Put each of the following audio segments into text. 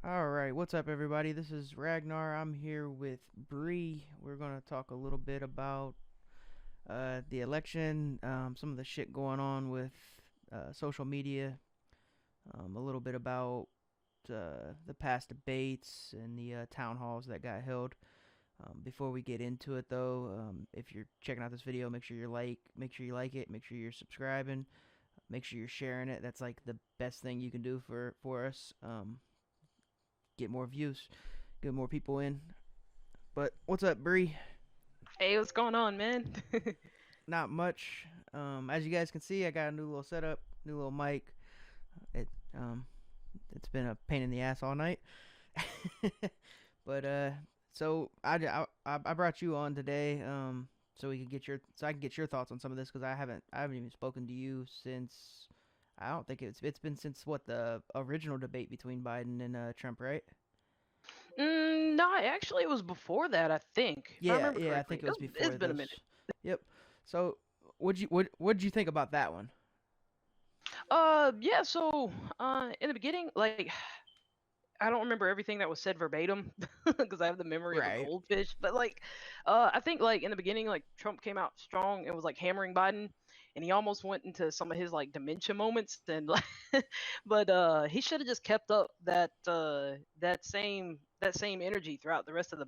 Alright, what's up everybody? This is Ragnar. I'm here with Bre. We're gonna talk a little bit about the election, some of the shit going on with social media, a little bit about the past debates and the town halls that got held. Before we get into it though, if you're checking out this video, make sure you like it, make sure you're subscribing, make sure you're sharing it. That's like the best thing you can do for us. Get more views, get more people in. But what's up, Bree? Hey, what's going on, man? Not much. As you guys can see, I got a new little setup, new little mic. It um, it's been a pain in the ass all night. But so I brought you on today, so we could get so I can get your thoughts on some of this because I haven't even spoken to you since I don't think it's been since what the original debate between Biden and Trump, right? No, actually, it was before that, I think, if I Yeah, remember yeah, I think correctly. it was It's before been a this. minute. Yep. So, what'd you think about that one? Yeah. So, in the beginning, like, I don't remember everything that was said verbatim because I have the memory of a Right. goldfish. But I think like in the beginning, like Trump came out strong and was like hammering Biden, and he almost went into some of his like dementia moments. And like, but he should have just kept up that same energy throughout the rest of the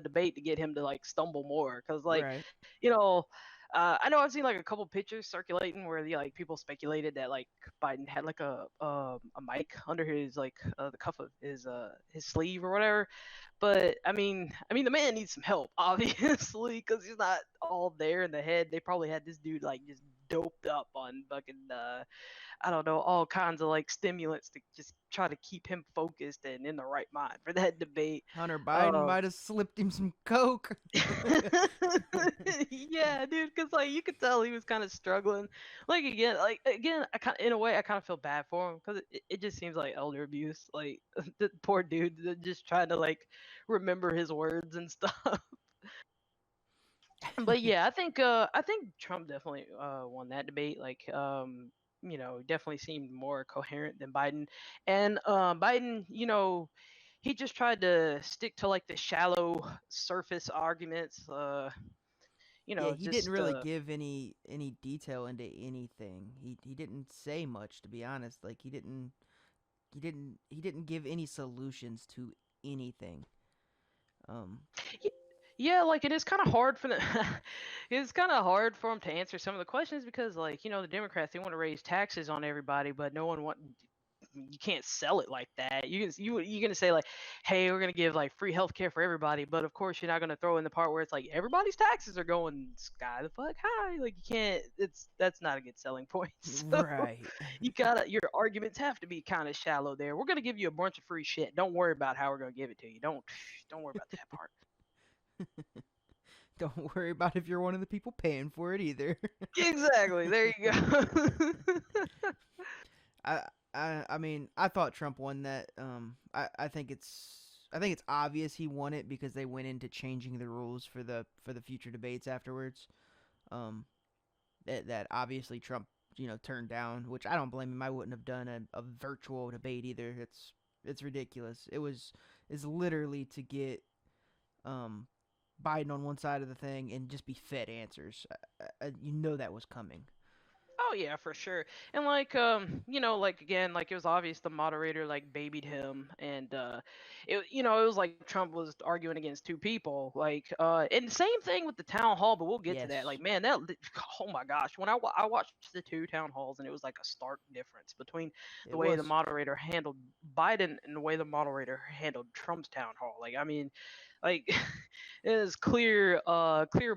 debate to get him to like stumble more. Because Right. you know. I know I've seen like a couple pictures circulating where like people speculated that like Biden had like a mic under his like the cuff of his sleeve or whatever. But I mean the man needs some help obviously because he's not all there in the head. They probably had this dude like just doped up on fucking I don't know, all kinds of like stimulants to just try to keep him focused and in the right mind for that debate. Hunter Biden Um, might have slipped him some coke. yeah, dude, because like you could tell he was kind of struggling. Like again, I kind in a way I kind of feel bad for him because it just seems like elder abuse. Like the poor dude just trying to like remember his words and stuff. But yeah, I think Trump definitely won that debate. Definitely seemed more coherent than Biden. And Biden, he just tried to stick to like the shallow surface arguments. Yeah, he didn't Just really give any detail into anything. He didn't say much, to be honest. Like he didn't give any solutions to anything. Um, y- yeah, like it is kind of hard for the it's kind of hard for him to answer some of the questions because like the Democrats, they want to raise taxes on everybody, but no one want you can't sell it like that. You're gonna say like, hey, we're gonna give like free healthcare for everybody, but of course you're not gonna throw in the part where it's like everybody's taxes are going sky the fuck high. Like you can't. That's not a good selling point. So right. your arguments have to be kind of shallow there. We're gonna give you a bunch of free shit. Don't worry about how we're gonna give it to you. Don't worry about that part. Don't worry about if you're one of the people paying for it either. Exactly. There you go. I I mean, I thought Trump won that. I think it's obvious he won it because they went into changing the rules for the future debates afterwards. Um, that obviously Trump turned down, which I don't blame him. I wouldn't have done a virtual debate either. It's ridiculous. It's literally to get um Biden on one side of the thing and just be fed answers. You know that was coming. Oh yeah, for sure. And like again, like it was obvious the moderator like babied him and it was like Trump was arguing against two people. And same thing with the town hall, but we'll get to that. Yes, Like man, that oh my gosh, when I watched the two town halls and it was like a stark difference between the it way the was. moderator handled Biden and the way the moderator handled Trump's town hall. Like I mean, like it is clear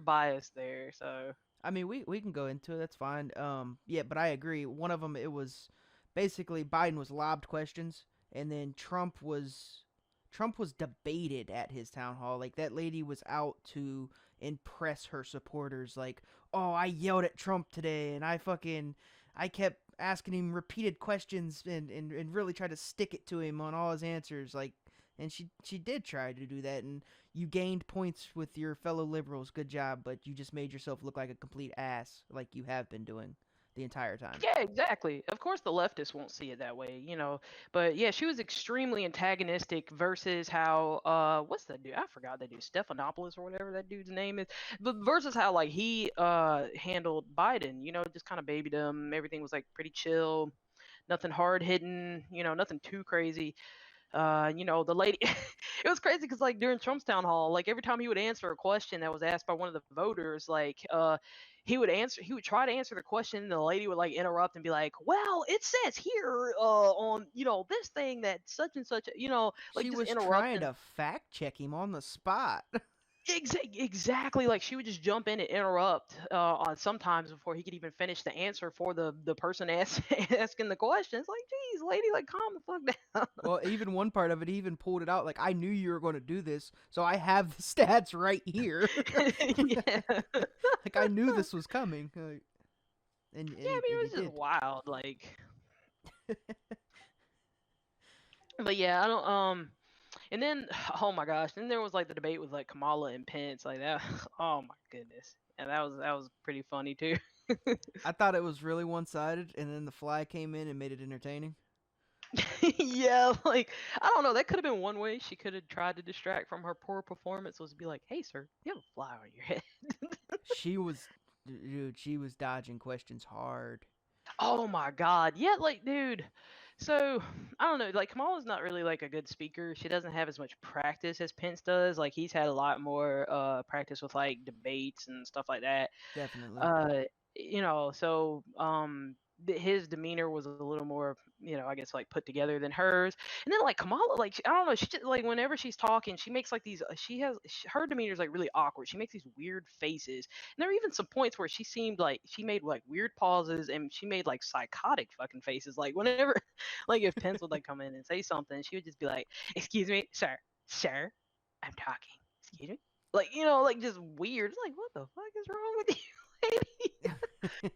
bias there. So I mean, we can go into it. That's fine. Yeah, but I agree. One of them, it was basically Biden was lobbed questions, and then Trump was debated at his town hall. Like that lady was out to impress her supporters. Like, oh, I yelled at Trump today, and I kept asking him repeated questions and really tried to stick it to him on all his answers. Like, and she did try to do that, and you gained points with your fellow liberals. Good job, but you just made yourself look like a complete ass, like you have been doing. the entire time. Yeah, exactly. Of course, the leftists won't see it that way, you know. But yeah, she was extremely antagonistic versus how what's that dude? I forgot that dude, Stephanopoulos or whatever that dude's name is. But versus how like he handled Biden, you know, just kind of babied him. Everything was like pretty chill, nothing hard hitting, you know, nothing too crazy. You know, the lady, it was crazy because like during Trump's town hall, like every time he would answer a question that was asked by one of the voters, like he would try to answer the question, and the lady would like interrupt and be like, "Well, it says here on you know this thing that such and such, you know, like She just was trying interrupting." to fact check him on the spot. Exactly. Like she would just jump in and interrupt on sometimes before he could even finish the answer for the person asking the question. It's like, geez, lady, like calm the fuck down. Well, even one part of it, he even pulled it out. Like, I knew you were going to do this, so I have the stats right here. Yeah. Like, I knew this was coming, Yeah, I mean, and he it was just did. wild. Like, but yeah, I don't. And then, oh my gosh, then there was like the debate with like Kamala and Pence, like that. Oh my goodness, and that was pretty funny too. I thought it was really one sided, and then the fly came in and made it entertaining. Yeah, like I don't know. That could have been one way she could have tried to distract from her poor performance was to be like, "Hey, sir, you have a fly on your head." She was, dude, she was dodging questions hard. Oh my god. Yeah, like dude. So, I don't know, like Kamala's not really like a good speaker. She doesn't have as much practice as Pence does. Like he's had a lot more practice with like debates and stuff like that. Definitely. Uh you know, so his demeanor was a little more, you know, I guess like put together than hers. And then like Kamala, like I don't know, she just like whenever she's talking, she makes like these. Her demeanor is like really awkward. She makes these weird faces, and there are even some points where she seemed like she made like weird pauses, and she made like psychotic fucking faces. Like whenever, like if Pence would like come in and say something, she would just be like, "Excuse me, sir, sir, I'm talking. Excuse me." Like you know, like just weird. It's like what the fuck is wrong with you, lady?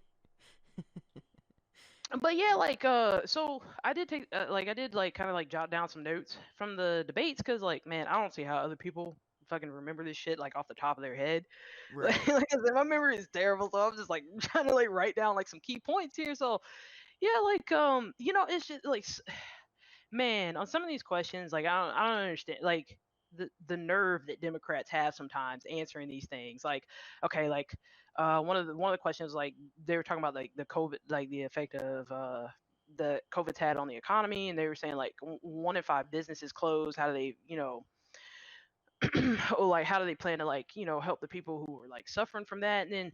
But yeah, like so I did take like I did like kind of like jot down some notes from the debates because like man, I don't see how other people fucking remember this shit like off the top of their head. Right. Like I said, my memory is terrible, so I'm just like trying to like write down like some key points here. So yeah, like you know, it's just like man, on some of these questions, like I don't understand like the nerve that Democrats have sometimes answering these things. Like, okay, like one of the questions like they were talking about like the COVID, like the effect of the COVID's had on the economy, and they were saying like one in five businesses closed. How do they, you know, or like how do they plan to like you know help the people who were like suffering from that? And then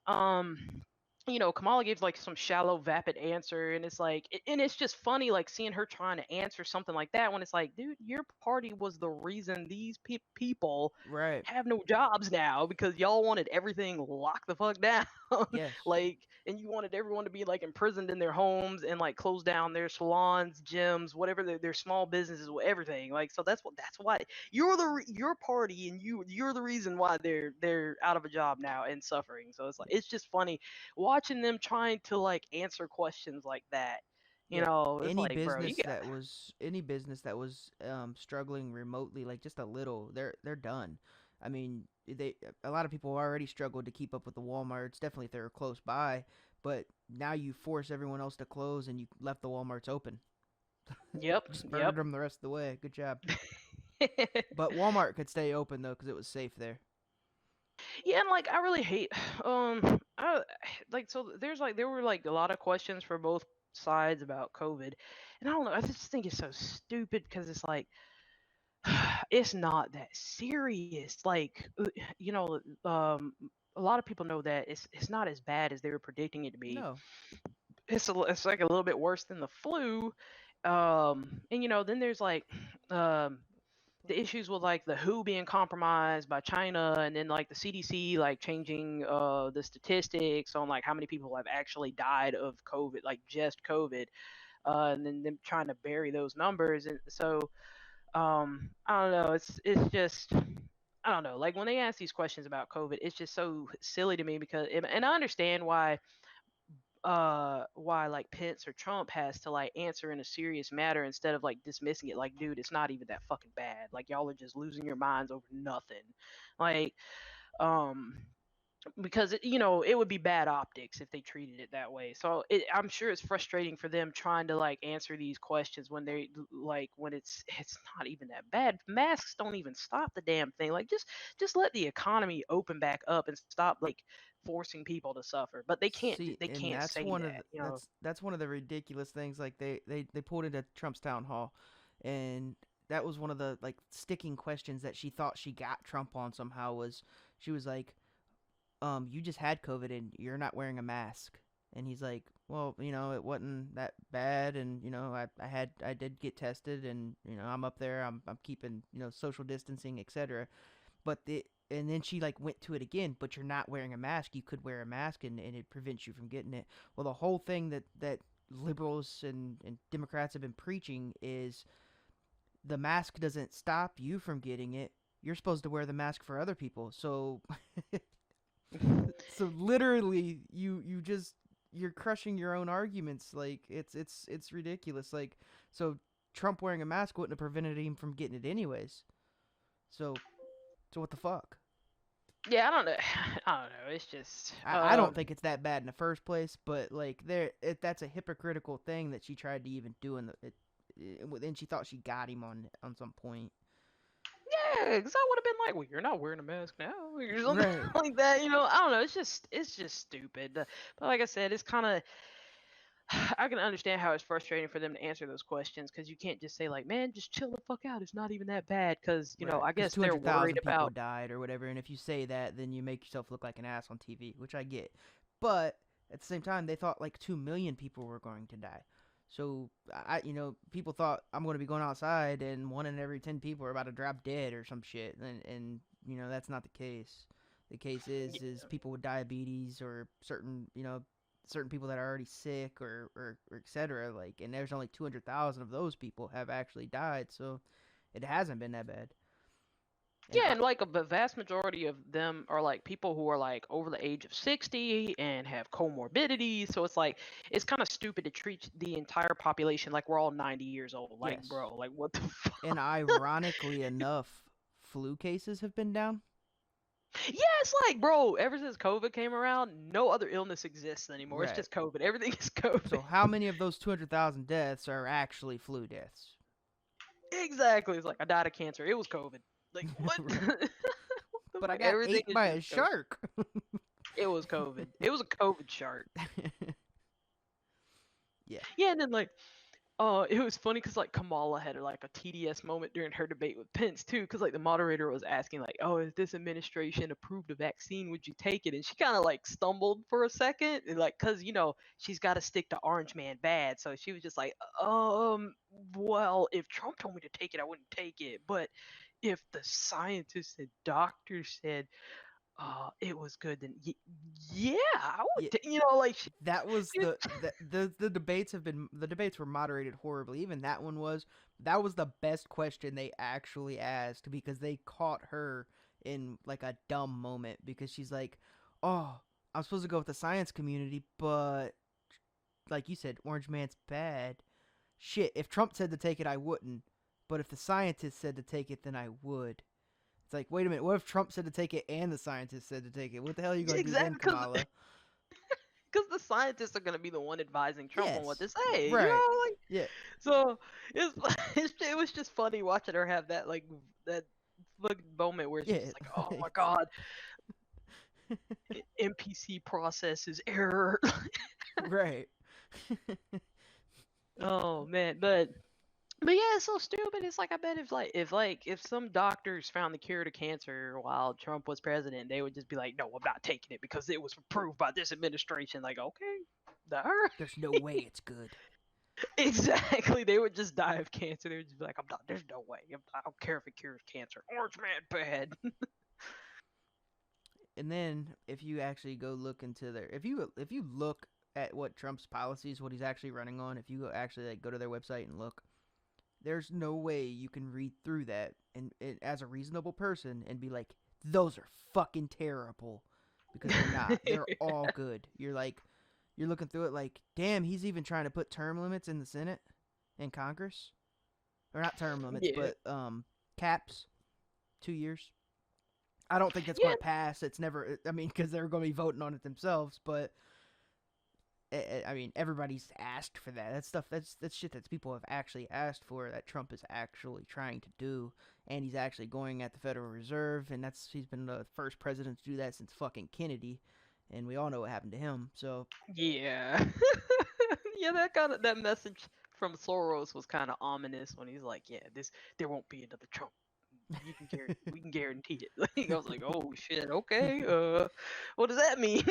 um you know, Kamala gives like some shallow, vapid answer, and it's like, and it's just funny, like seeing her trying to answer something like that when it's like, dude, your party was the reason these people Right. have no jobs now because y'all wanted everything locked the fuck down, Yes. like, and you wanted everyone to be like imprisoned in their homes and like close down their salons, gyms, whatever their small businesses, everything. Like, so that's why your party and you're the reason why they're out of a job now and suffering. So it's like it's just funny watching them trying to like answer questions like that. You Yeah. know, it's like, bro, you got Any business that was struggling remotely, like just a little, they're done. I mean, they a lot of people already struggled to keep up with the Walmarts, definitely if they were close by, but now you force everyone else to close and you left the Walmarts open. yep, Just yep. burned them the rest of the way. Good job. But Walmart could stay open though because it was safe there. Yeah, and like I really hate I like so there's like there were like a lot of questions for both sides about COVID. And I don't know, I just think it's so stupid because it's like it's not that serious. Like you know, a lot of people know that it's not as bad as they were predicting it to be. No. It's like a little bit worse than the flu. And you know, then there's like um the issues with like the WHO being compromised by China, and then like the CDC like changing the statistics on like how many people have actually died of COVID, like just COVID, and then them trying to bury those numbers. And so I don't know, it's just I don't know, like when they ask these questions about COVID, it's just so silly to me because and I understand why like Pence or Trump has to like answer in a serious matter instead of like dismissing it like dude it's not even that fucking bad, like y'all are just losing your minds over nothing, like um because it would be bad optics if they treated it that way. So I'm sure it's frustrating for them trying to like answer these questions when they like when it's not even that bad. Masks don't even stop the damn thing. Like just let the economy open back up and stop like forcing people to suffer. But they can't See, they and can't that's say one of that, the, that's one of the ridiculous things. Like they pulled into Trump's town hall, and that was one of the like sticking questions that she thought she got Trump on somehow. Was she was like, you just had COVID and you're not wearing a mask. And he's like, well, it wasn't that bad. And, I did get tested and, I'm up there, I'm keeping, social distancing, etc. And then she like went to it again, but you're not wearing a mask. You could wear a mask and it prevents you from getting it. Well, the whole thing that liberals and Democrats have been preaching is the mask doesn't stop you from getting it. You're supposed to wear the mask for other people. So so literally you're crushing your own arguments. Like it's ridiculous. Like, so Trump wearing a mask wouldn't have prevented him from getting it anyways. So what the fuck? yeah, I don't know. I don't know. It's just I don't think it's that bad in the first place, but like that's a hypocritical thing that she tried to even do and she thought she got him on some point. yeah, because I would have been like, well, you're not wearing a mask now, or something Right. like that. I don't know. It's just stupid. But like I said, it's kind of I can understand how it's frustrating for them to answer those questions because you can't just say like, man, just chill the fuck out. It's not even that bad because Right, I because guess they're worried 200,000 people about. died or whatever, and if you say that, then you make yourself look like an ass on TV, which I get. But at the same time, they thought like 2 million people were going to die. So people thought I'm going to be going outside, and 1 in every 10 people are about to drop dead or some shit, and that's not the case. The case is people with diabetes or certain people that are already sick or etc. Like, and there's only 200,000 of those people have actually died, so it hasn't been that bad. And Yeah, and like the vast majority of them are like people who are like over the age of 60 and have comorbidities. So it's like it's kind of stupid to treat the entire population like we're all 90 years old. Like, yes, bro, like what the and fuck? ironically enough, flu cases have been down. Yeah, it's like, bro, ever since COVID came around, no other illness exists anymore. It's Right. just COVID. Everything is COVID. So how many of those 200,000 deaths are actually flu deaths? Exactly. It's like I died of cancer. It was COVID. Like what? Right. What the But I fuck? got Everything ate is by a just COVID. shark. It was COVID. It was a COVID shark. Yeah. Yeah, and then like it was funny because like Kamala had like a TDS moment during her debate with Pence too, because like the moderator was asking like, "Oh, if this administration approved a vaccine, would you take it?" And she kind of like stumbled for a second, and like, cause she's got to stick to Orange Man bad, so she was just like, well, if Trump told me to take it, I wouldn't take it, but if the scientists and doctors said it was good, then yeah, I Yeah. would, like That was she was the debates were moderated horribly. Even that was the best question they actually asked, because they caught her in like a dumb moment, because she's like, "Oh, I'm supposed to go with the science community, but like you said, Orange Man's bad. Shit, if Trump said to take it, I wouldn't. But if the scientists said to take it, then I would." It's like, wait a minute, what if Trump said to take it and the scientists said to take it? What the hell are you going to do then, exactly because Kamala? because the scientists are going to be the one advising Trump on what Yes. to say. Right. Like Yeah. so it's, it was just funny watching her have that like that fucking moment where she's Yeah. just like, oh my god, NPC processes error. Right. Oh man, but yeah, it's so stupid. It's like I bet if some doctors found the cure to cancer while Trump was president, they would just be like, no, I'm not taking it because it was approved by this administration. Like, okay, all right. There's no way it's good. Exactly. They would just die of cancer. They would just be like, I'm not. There's no way. I don't care if it cures cancer. Orange Man bad. And then if you actually go look into their if you look at what Trump's policies, what he's actually running on, if you actually like go to their website and look, there's no way you can read through that and as a reasonable person and be like, those are fucking terrible, because they're not. They're all good. You're looking through it like, damn, he's even trying to put term limits in the Senate and Congress, or not term limits, Yeah. but caps, 2 years. I don't think that's going Yeah, to pass. It's never. I mean, because they're going to be voting on it themselves. But I mean, everybody's asked for that. That's stuff. That's shit that people have actually asked for. That Trump is actually trying to do, and he's actually going at the Federal Reserve, and he's been the first president to do that since fucking Kennedy, and we all know what happened to him. So yeah, yeah. That message from Soros was kind of ominous when he's like, "Yeah, there won't be another Trump. We can guarantee it." Like, I was like, "Oh shit, okay. What does that mean?"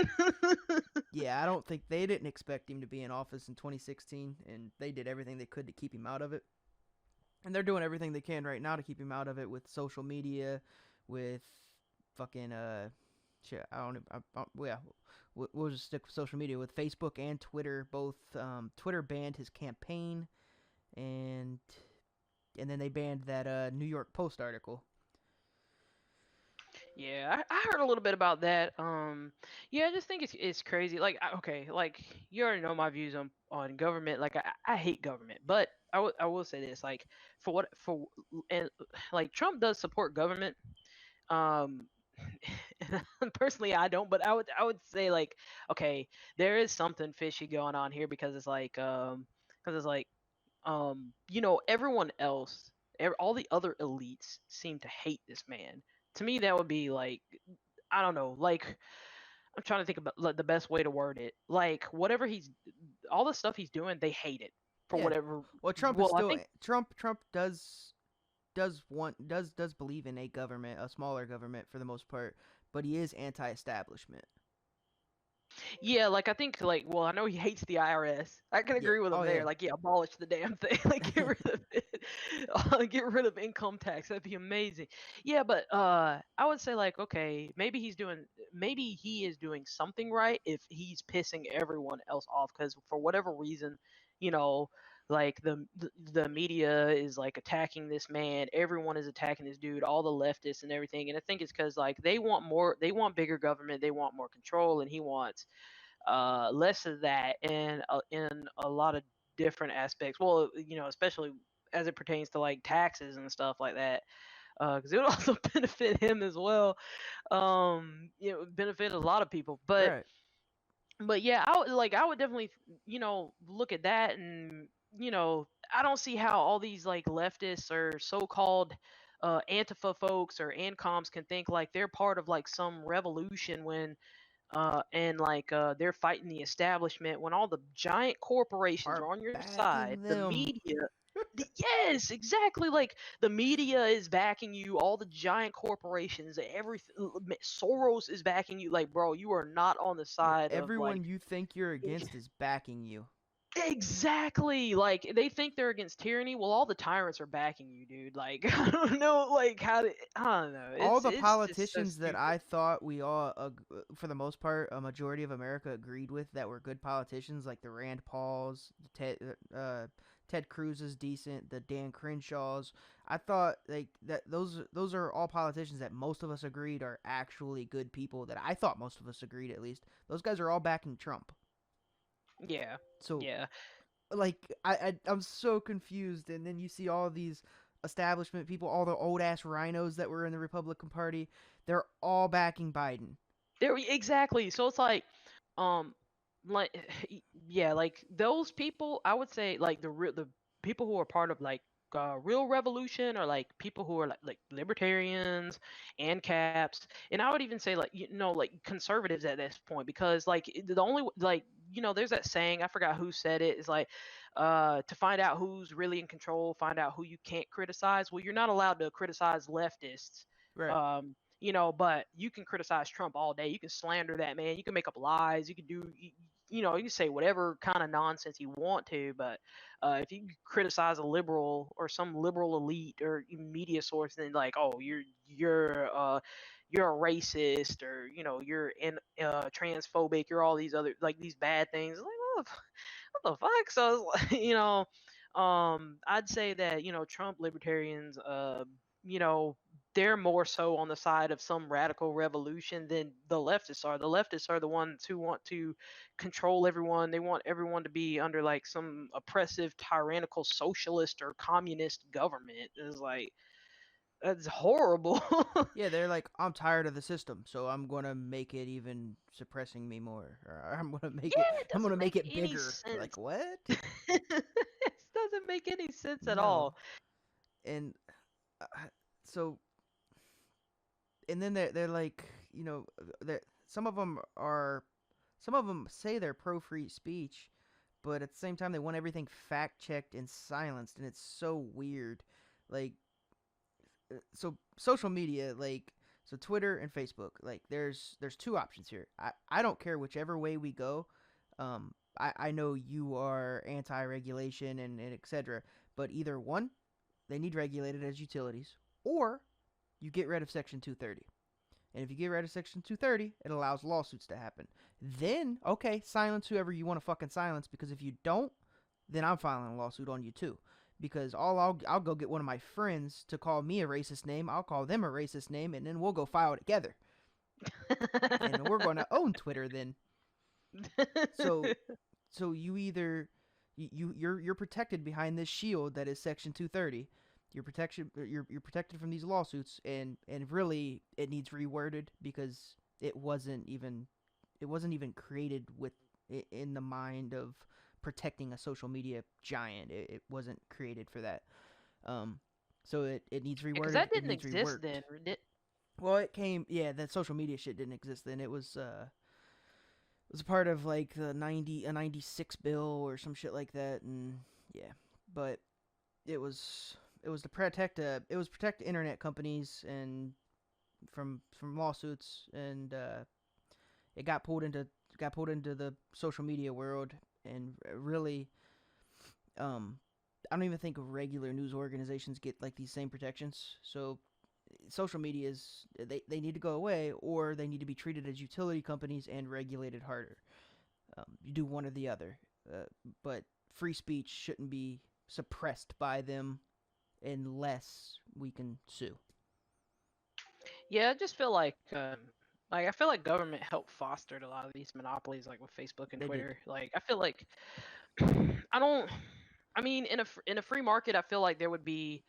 yeah, I don't think they didn't expect him to be in office in 2016, and they did everything they could to keep him out of it. And they're doing everything they can right now to keep him out of it with social media, with fucking shit. I don't. Yeah, we'll just stick with social media with Facebook and Twitter. Both Twitter banned his campaign, and then they banned that New York Post article. Yeah, I heard a little bit about that. Yeah, I just think it's crazy. Like, okay, like you already know my views on government. Like, I hate government, but I will say this. Like, for and like Trump does support government. Um, personally, I don't, but I would say like, okay, there is something fishy going on here because it's like everyone else, all the other elites seem to hate this man. To me, that would be like, I don't know, like I'm trying to think about like, the best way to word it. Like whatever all the stuff he's doing, they hate it for Yeah. whatever. Well, Trump is Well, I still think Trump does believe in a government, a smaller government for the most part, but he is anti-establishment. Yeah, like I think like well, I know he hates the IRS. I can Yeah. agree with Oh him there. yeah. Like, yeah, abolish the damn thing. Like get rid of it. Get rid of income tax. That'd be amazing. Yeah, but I would say like okay, maybe he is doing something right if he's pissing everyone else off cuz for whatever reason, you know, like the media is like attacking this man, everyone is attacking this dude, all the leftists and everything, and I think it's because like they want bigger government, they want more control, and he wants less of that in a lot of different aspects. Well, especially as it pertains to like taxes and stuff like that, because it would also benefit him as well. Benefit a lot of people, but Right. yeah, I would definitely look at that and I don't see how all these like leftists or so-called antifa folks or ancoms can think like they're part of like some revolution when and like they're fighting the establishment when all the giant corporations Are are on your side. backing The them. media, yes, exactly. Like the media is backing you. All the giant corporations, everything. Soros is backing you. Like, bro, you are not on the Yeah, side of like everyone you think you're against is backing you. exactly. Like they think they're against tyranny. Well, all the tyrants are backing you, dude. Like I don't know, like I don't know. All the It's just so politicians that stupid. I thought we all, for the most part, a majority of America agreed with that were good politicians, like the Rand Pauls, Ted Cruz is decent, the Dan Crenshaws. I thought like that those are all politicians that most of us agreed are actually good people. That I thought most of us agreed at least. Those guys are all backing Trump. Yeah, So yeah. like I'm so confused, and then you see all these establishment people, all the old ass rhinos that were in the Republican Party, they're all backing Biden. Exactly. So it's um, like yeah, like those people. I would say like the people who are part of like real revolution or like people who are like libertarians and caps, and I would even say like like conservatives at this point because like the only like there's that saying, I forgot who said it, is like to find out who's really in control, find out who you can't criticize. Well, you're not allowed to criticize leftists. Right. um but you can criticize Trump all day. You can slander that man. You can make up lies. You can do, you can say whatever kind of nonsense you want to. But if you criticize a liberal or some liberal elite or media source, then like, oh, you're a racist, or you're transphobic. You're all these other like these bad things. Like, what the fuck? So, I'd say that Trump libertarians, you know, they're more so on the side of some radical revolution than the leftists are. The leftists are the ones who want to control everyone. They want everyone to be under like some oppressive, tyrannical, socialist or communist government. Is like, That's horrible. Yeah, they're like, I'm tired of the system, so I'm gonna make it even suppressing me more, or Yeah, it I'm gonna doesn't make make it any bigger. sense. Like what? It doesn't make any sense at No. all. And uh, so, and then they're like, that some of them are, some of them say they're pro free speech, but at the same time they want everything fact checked and silenced, and it's so weird. Like, so social media, like, so Twitter and Facebook, like there's two options here. I don't care whichever way we go. I know you are anti-regulation and etc. But either one, they need regulated as utilities, or you get rid of Section 230. And if you get rid of Section 230, it allows lawsuits to happen. Then, okay, silence whoever you want to fucking silence, because if you don't, then I'm filing a lawsuit on you too. Because I'll go get one of my friends to call me a racist name. I'll call them a racist name, and then we'll go file together. And we're going to own Twitter then. So so you either you're protected behind this shield that is Section 230. You're protected from these lawsuits, and really it needs reworded because it wasn't even created with in the mind of protecting a social media giant. It wasn't created for that. Um, so it needs Because reworded. that It didn't needs exist reworked. then. Did, Well, it came. Yeah, that social media shit didn't exist then. It was a part of like the 96 bill or some shit like that, and yeah, but it was it was to protect internet companies and from lawsuits, and it got pulled into the social media world, and really, um I don't even think regular news organizations get like these same protections. So social media is, they need to go away, or they need to be treated as utility companies and regulated harder. You do one or the other, but free speech shouldn't be suppressed by them unless we can sue. yeah, I just feel like I feel like government helped fostered a lot of these monopolies, like with Facebook and They did. Twitter. Like I feel like I don't. I mean, in a free market, I feel like there would be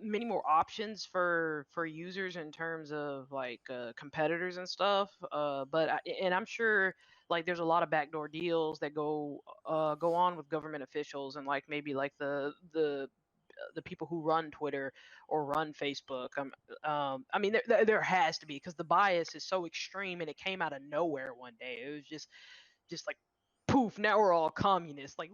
many more options for users in terms of like competitors and stuff. And I'm sure like there's a lot of backdoor deals that go on with government officials and like maybe like the people who run Twitter or run Facebook. I mean, there has to be because the bias is so extreme and it came out of nowhere one day. It was just like poof, now we're all communists. Like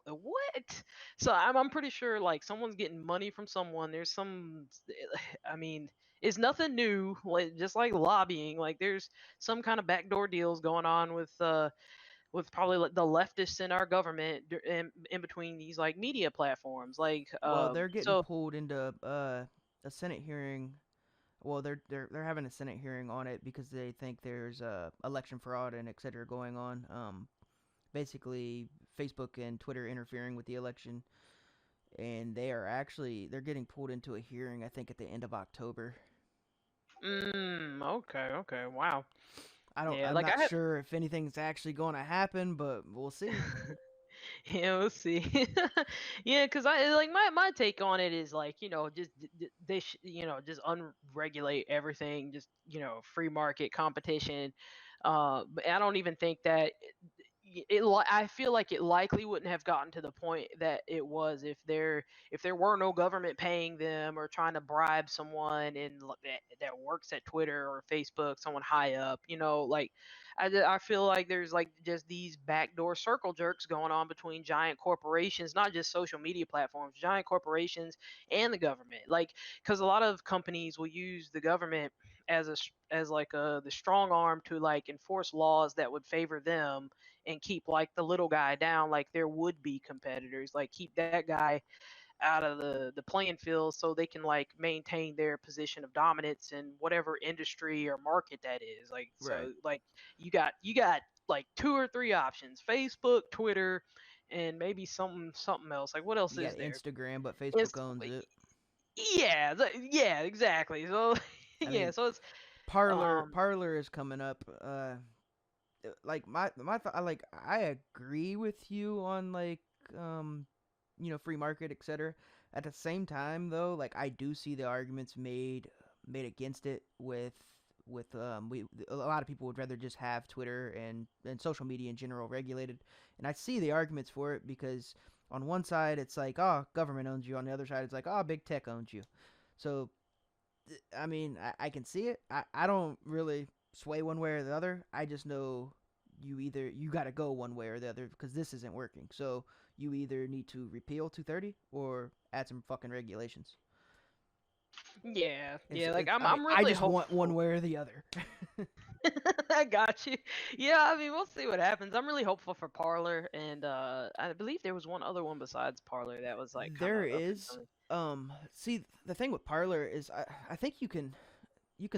what? So I'm pretty sure like someone's getting money from someone. There's some, I mean, it's nothing new. Like just like lobbying, like there's some kind of backdoor deals going on with probably like the leftists in our government in between these like media platforms. Like Well, they're getting so pulled into a Senate hearing. Well, they're having a Senate hearing on it because they think there's election fraud and etc. going on. Basically, Facebook and Twitter interfering with the election, and they're getting pulled into a hearing. I think at the end of October. okay, okay, wow. Yeah, I'm like not I have sure if anything's actually going to happen, but we'll see. yeah, we'll see. Yeah, because I like my take on it is like just they just unregulate everything, just free market competition. But I don't even think that I feel like it likely wouldn't have gotten to the point that it was if there were no government paying them or trying to bribe someone that works at Twitter or Facebook, someone high up. Like I feel like there's like just these backdoor circle jerks going on between giant corporations, not just social media platforms, giant corporations and the government. Like because a lot of companies will use the government as like the strong arm to like enforce laws that would favor them and keep like the little guy down, like there would be competitors, like keep that guy out of the playing field so they can like maintain their position of dominance in whatever industry or market that is. Like Right. so like you got like two or three options: Facebook, Twitter, and maybe something else. Like what else You got is there? Instagram, but Inst- Facebook owns it. yeah, yeah, exactly. So I yeah, mean, so it's Parlor um Parlor is coming up. Like I agree with you on like um free market, etc. At the same time, though, like I do see the arguments made against it with we a lot of people would rather just have Twitter and social media in general regulated, and I see the arguments for it because on one side it's like, oh, government owns you, on the other side it's like, oh, big tech owns you. So I mean, I can see it. I don't really sway one way or the other. I just know you got to go one way or the other because this isn't working. So you either need to repeal 230 or add some fucking regulations. Yeah, It's yeah. Like it's I'm I mean, I'm I really just want one hopeful. way or the other. I got you. Yeah, I mean, we'll see what happens. I'm really hopeful for Parlor, and I believe there was one other one besides Parlor that was like kind There of up and is coming. see the thing with Parlor is I think you can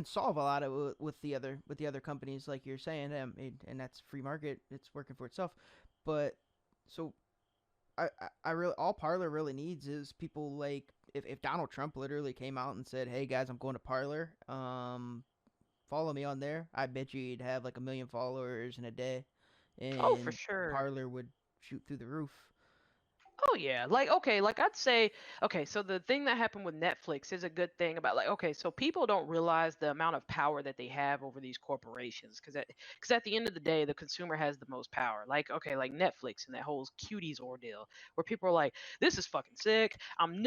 solve a lot of with the other companies like you're saying, and that's free market. It's working for itself. But so I really all Parlor really needs is people like if Donald Trump literally came out and said, "Hey guys, I'm going to Parlor. Follow me on there." I bet you he'd have like a million followers in a day, Oh, for and sure. Parlor would shoot through the roof. Oh yeah, like okay, like I'd say okay, so the thing that happened with Netflix is a good thing about like okay, so people don't realize the amount of power that they have over these corporations because at the end of the day, the consumer has the most power. Like okay, like Netflix and that whole cuties ordeal where people are like, this is fucking sick. I'm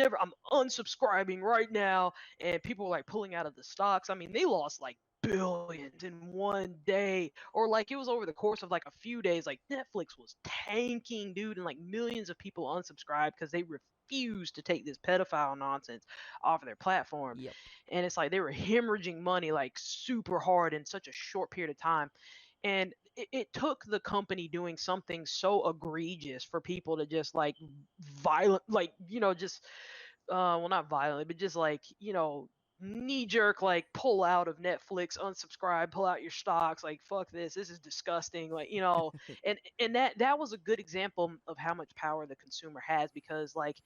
unsubscribing right now, and people were like pulling out of the stocks. I mean, they lost like billions in one day or like it was over the course of like a few days like Netflix was tanking dude and like millions of people unsubscribed because they refused to take this pedophile nonsense off of their platform, Yep. and it's like they were hemorrhaging money like super hard in such a short period of time, and it took the company doing something so egregious for people to just like violent like just well not violently but just like knee jerk like pull out of Netflix, unsubscribe, pull out your stocks, like fuck this is disgusting, like and that was a good example of how much power the consumer has because like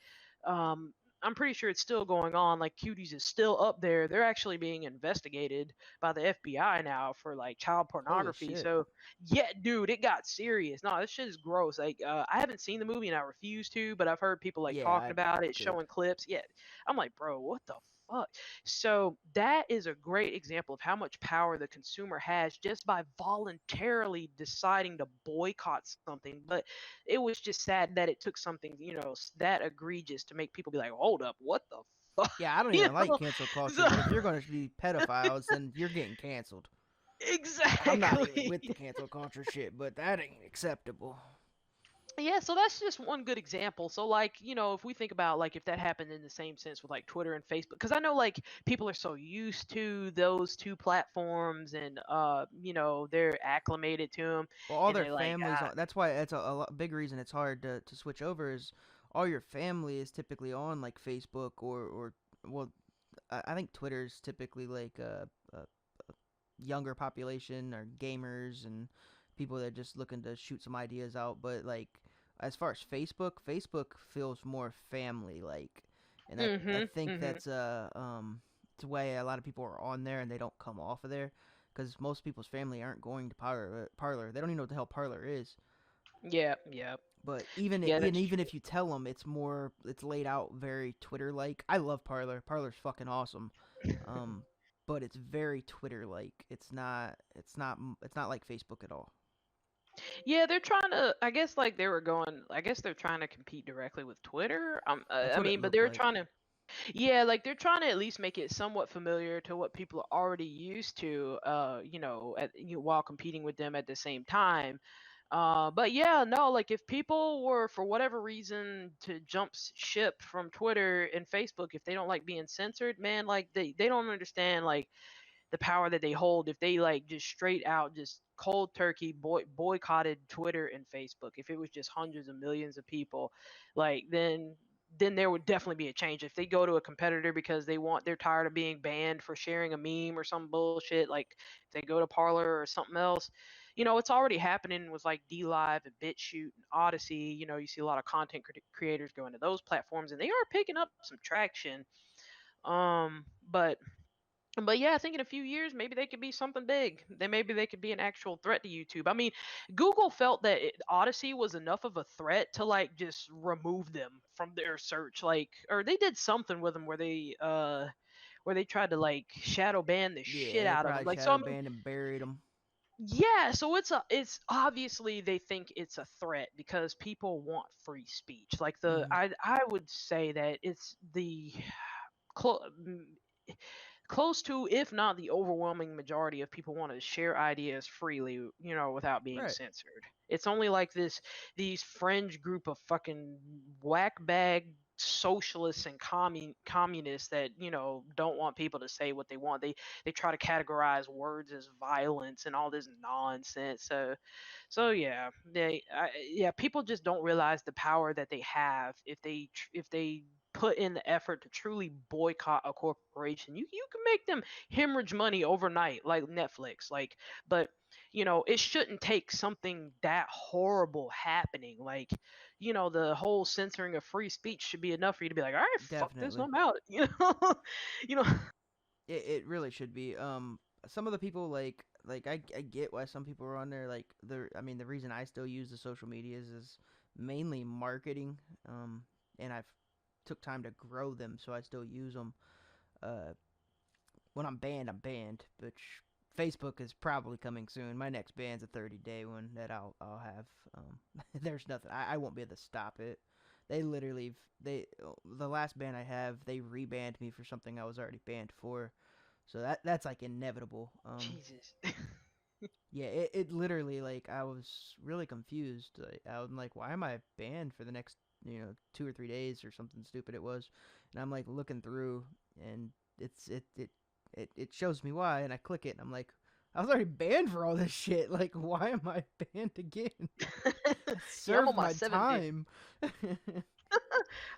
um I'm pretty sure it's still going on. Like Cuties is still up there. They're actually being investigated by the FBI now for like child Holy pornography. shit. So yeah, dude, it got serious. No, this shit is gross. Like I haven't seen the movie and I refuse to, but I've heard people like Yeah, talking about it, good. showing clips. Yeah, I'm like, bro, what the fuck? So that is a great example of how much power the consumer has just by voluntarily deciding to boycott something. But it was just sad that it took something, that egregious to make people be like, hold up, what the fuck? Yeah, I don't You even like know? cancel culture, So, but if you're going to be pedophiles, then you're getting canceled. I'm not even exactly. with the cancel culture shit, but that ain't acceptable. Yeah, so that's just one good example. So like, if we think about like if that happened in the same sense with like Twitter and Facebook, because I know like people are so used to those two platforms and they're acclimated to them Well, all and their they like families. That's why it's a lot, big reason it's hard to switch over is all your family is typically on like Facebook or well, I think Twitter's typically like a younger population or gamers and people that are just looking to shoot some ideas out. But like as far as Facebook feels more family like, and I mhm, think mhm. it's why a lot of people are on there and they don't come off of there because most people's family aren't going to Parlor. They don't even know what the hell Parlor is. Yeah, yeah. But even Yeah, and that's even true. if you tell them, it's laid out very Twitter like. I love Parlor. Parlor's fucking awesome. Um, but it's very Twitter like. It's not like Facebook at all. Yeah, they're trying to. I guess like they were going. I guess they're trying to compete directly with Twitter. That's I what it mean, but looked they're like. trying to. Yeah, like they're trying to at least make it somewhat familiar to what people are already used to. While competing with them at the same time. But yeah, no, like if people were for whatever reason to jump ship from Twitter and Facebook, if they don't like being censored, man, like they don't understand like the power that they hold if they like just straight out just cold turkey boycotted Twitter and Facebook. If it was just hundreds of millions of people, like then there would definitely be a change. If they go to a competitor because they're tired of being banned for sharing a meme or some bullshit, like if they go to Parlor or something else, it's already happening with like D Live and BitChute and Odyssey. You see a lot of content creators go into those platforms and they are picking up some traction. But But yeah, I think in a few years maybe they could be something big. Then maybe they could be an actual threat to YouTube. I mean, Google felt that Odyssey was enough of a threat to like just remove them from their search, like, or they did something with them where they tried to like shadow ban the Yeah, shit they out of them. probably Like, so I shadow mean, banned and buried them. yeah, so it's obviously they think it's a threat because people want free speech. Like the Hmm. I would say that it's the clo- close to, if not the overwhelming majority of people want to share ideas freely, without being Right. censored. It's only like these fringe group of fucking whack bag socialists and communists that don't want people to say what they want. They try to categorize words as violence and all this nonsense. So yeah, yeah, people just don't realize the power that they have if they put in the effort to truly boycott a corporation. You can make them hemorrhage money overnight, like Netflix. Like, but it shouldn't take something that horrible happening. Like, the whole censoring of free speech should be enough for you to be like, all right, fuck this, Definitely. I'm out. You know. It really should be. Some of the people I get why some people are on there. Like I mean, the reason I still use the social medias is mainly marketing. And I've took time to grow them, so I still use them. Uh, when I'm banned, I'm banned. Which Facebook is probably coming soon. My next ban's a 30-day one that I'll have. There's nothing. I won't be able to stop it. They literally the last ban I have, they rebanned me for something I was already banned for. So that's like inevitable. Jesus. Yeah, it literally, like, I was really confused. Like, I was like, why am I banned for the next 2 or 3 days or something stupid it was, and I'm like looking through, and it's it shows me why, and I click it, and I'm like, I was already banned for all this shit. Like, why am I banned again? I Yeah, I'm on served my my 7 day. time.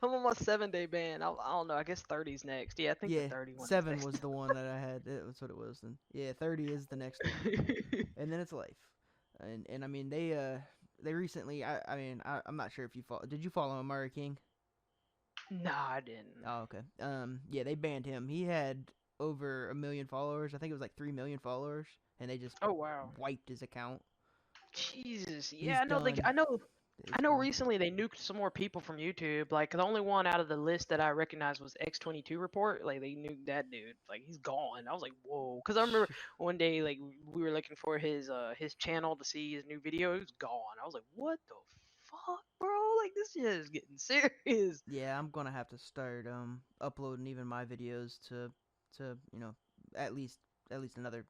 I'm on my 7 day ban. I don't know. I guess 30's next. Yeah, I think the Yeah, 31 is 7 was next. the one that I had. That's what it was. Then yeah, 30 is the next one. And then it's life. And I mean they recently I mean I'm not sure if you follow. Did you follow Amari King? Nah, I didn't. Oh, okay. Yeah, they banned him. He had over 1 million followers. I think it was like 3 million followers, and they just Oh wow. wiped his account. Jesus. Yeah, He's I know. Like, done. I know. It's I know. gone. Recently, they nuked some more people from YouTube. Like, the only one out of the list that I recognized was X22 Report. Like, they nuked that dude. Like, he's gone. I was like, whoa. Because I remember one day, like, we were looking for his channel to see his new video. He was gone. I was like, what the fuck, bro? Like, this shit is getting serious. Yeah, I'm gonna have to start uploading even my videos to at least another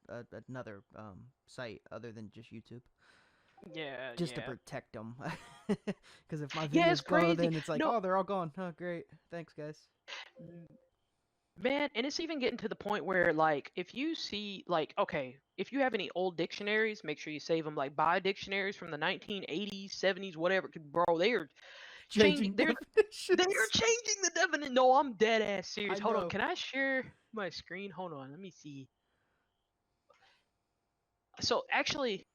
site other than just YouTube, Yeah, just to yeah. protect them. Because if my Yeah, it's videos go, crazy. then it's like, No, oh, they're all gone. Oh, great. Thanks, guys. man, and it's even getting to the point where, like, if you see, like, okay, if you have any old dictionaries, make sure you save them. Like, buy dictionaries from the 1980s, 70s, whatever. 'Cause, bro, they are changing. Changing They are definitions. changing the definition. No, I'm dead ass I serious. Hold on, know. can I share my screen? Hold on, let me see. So actually,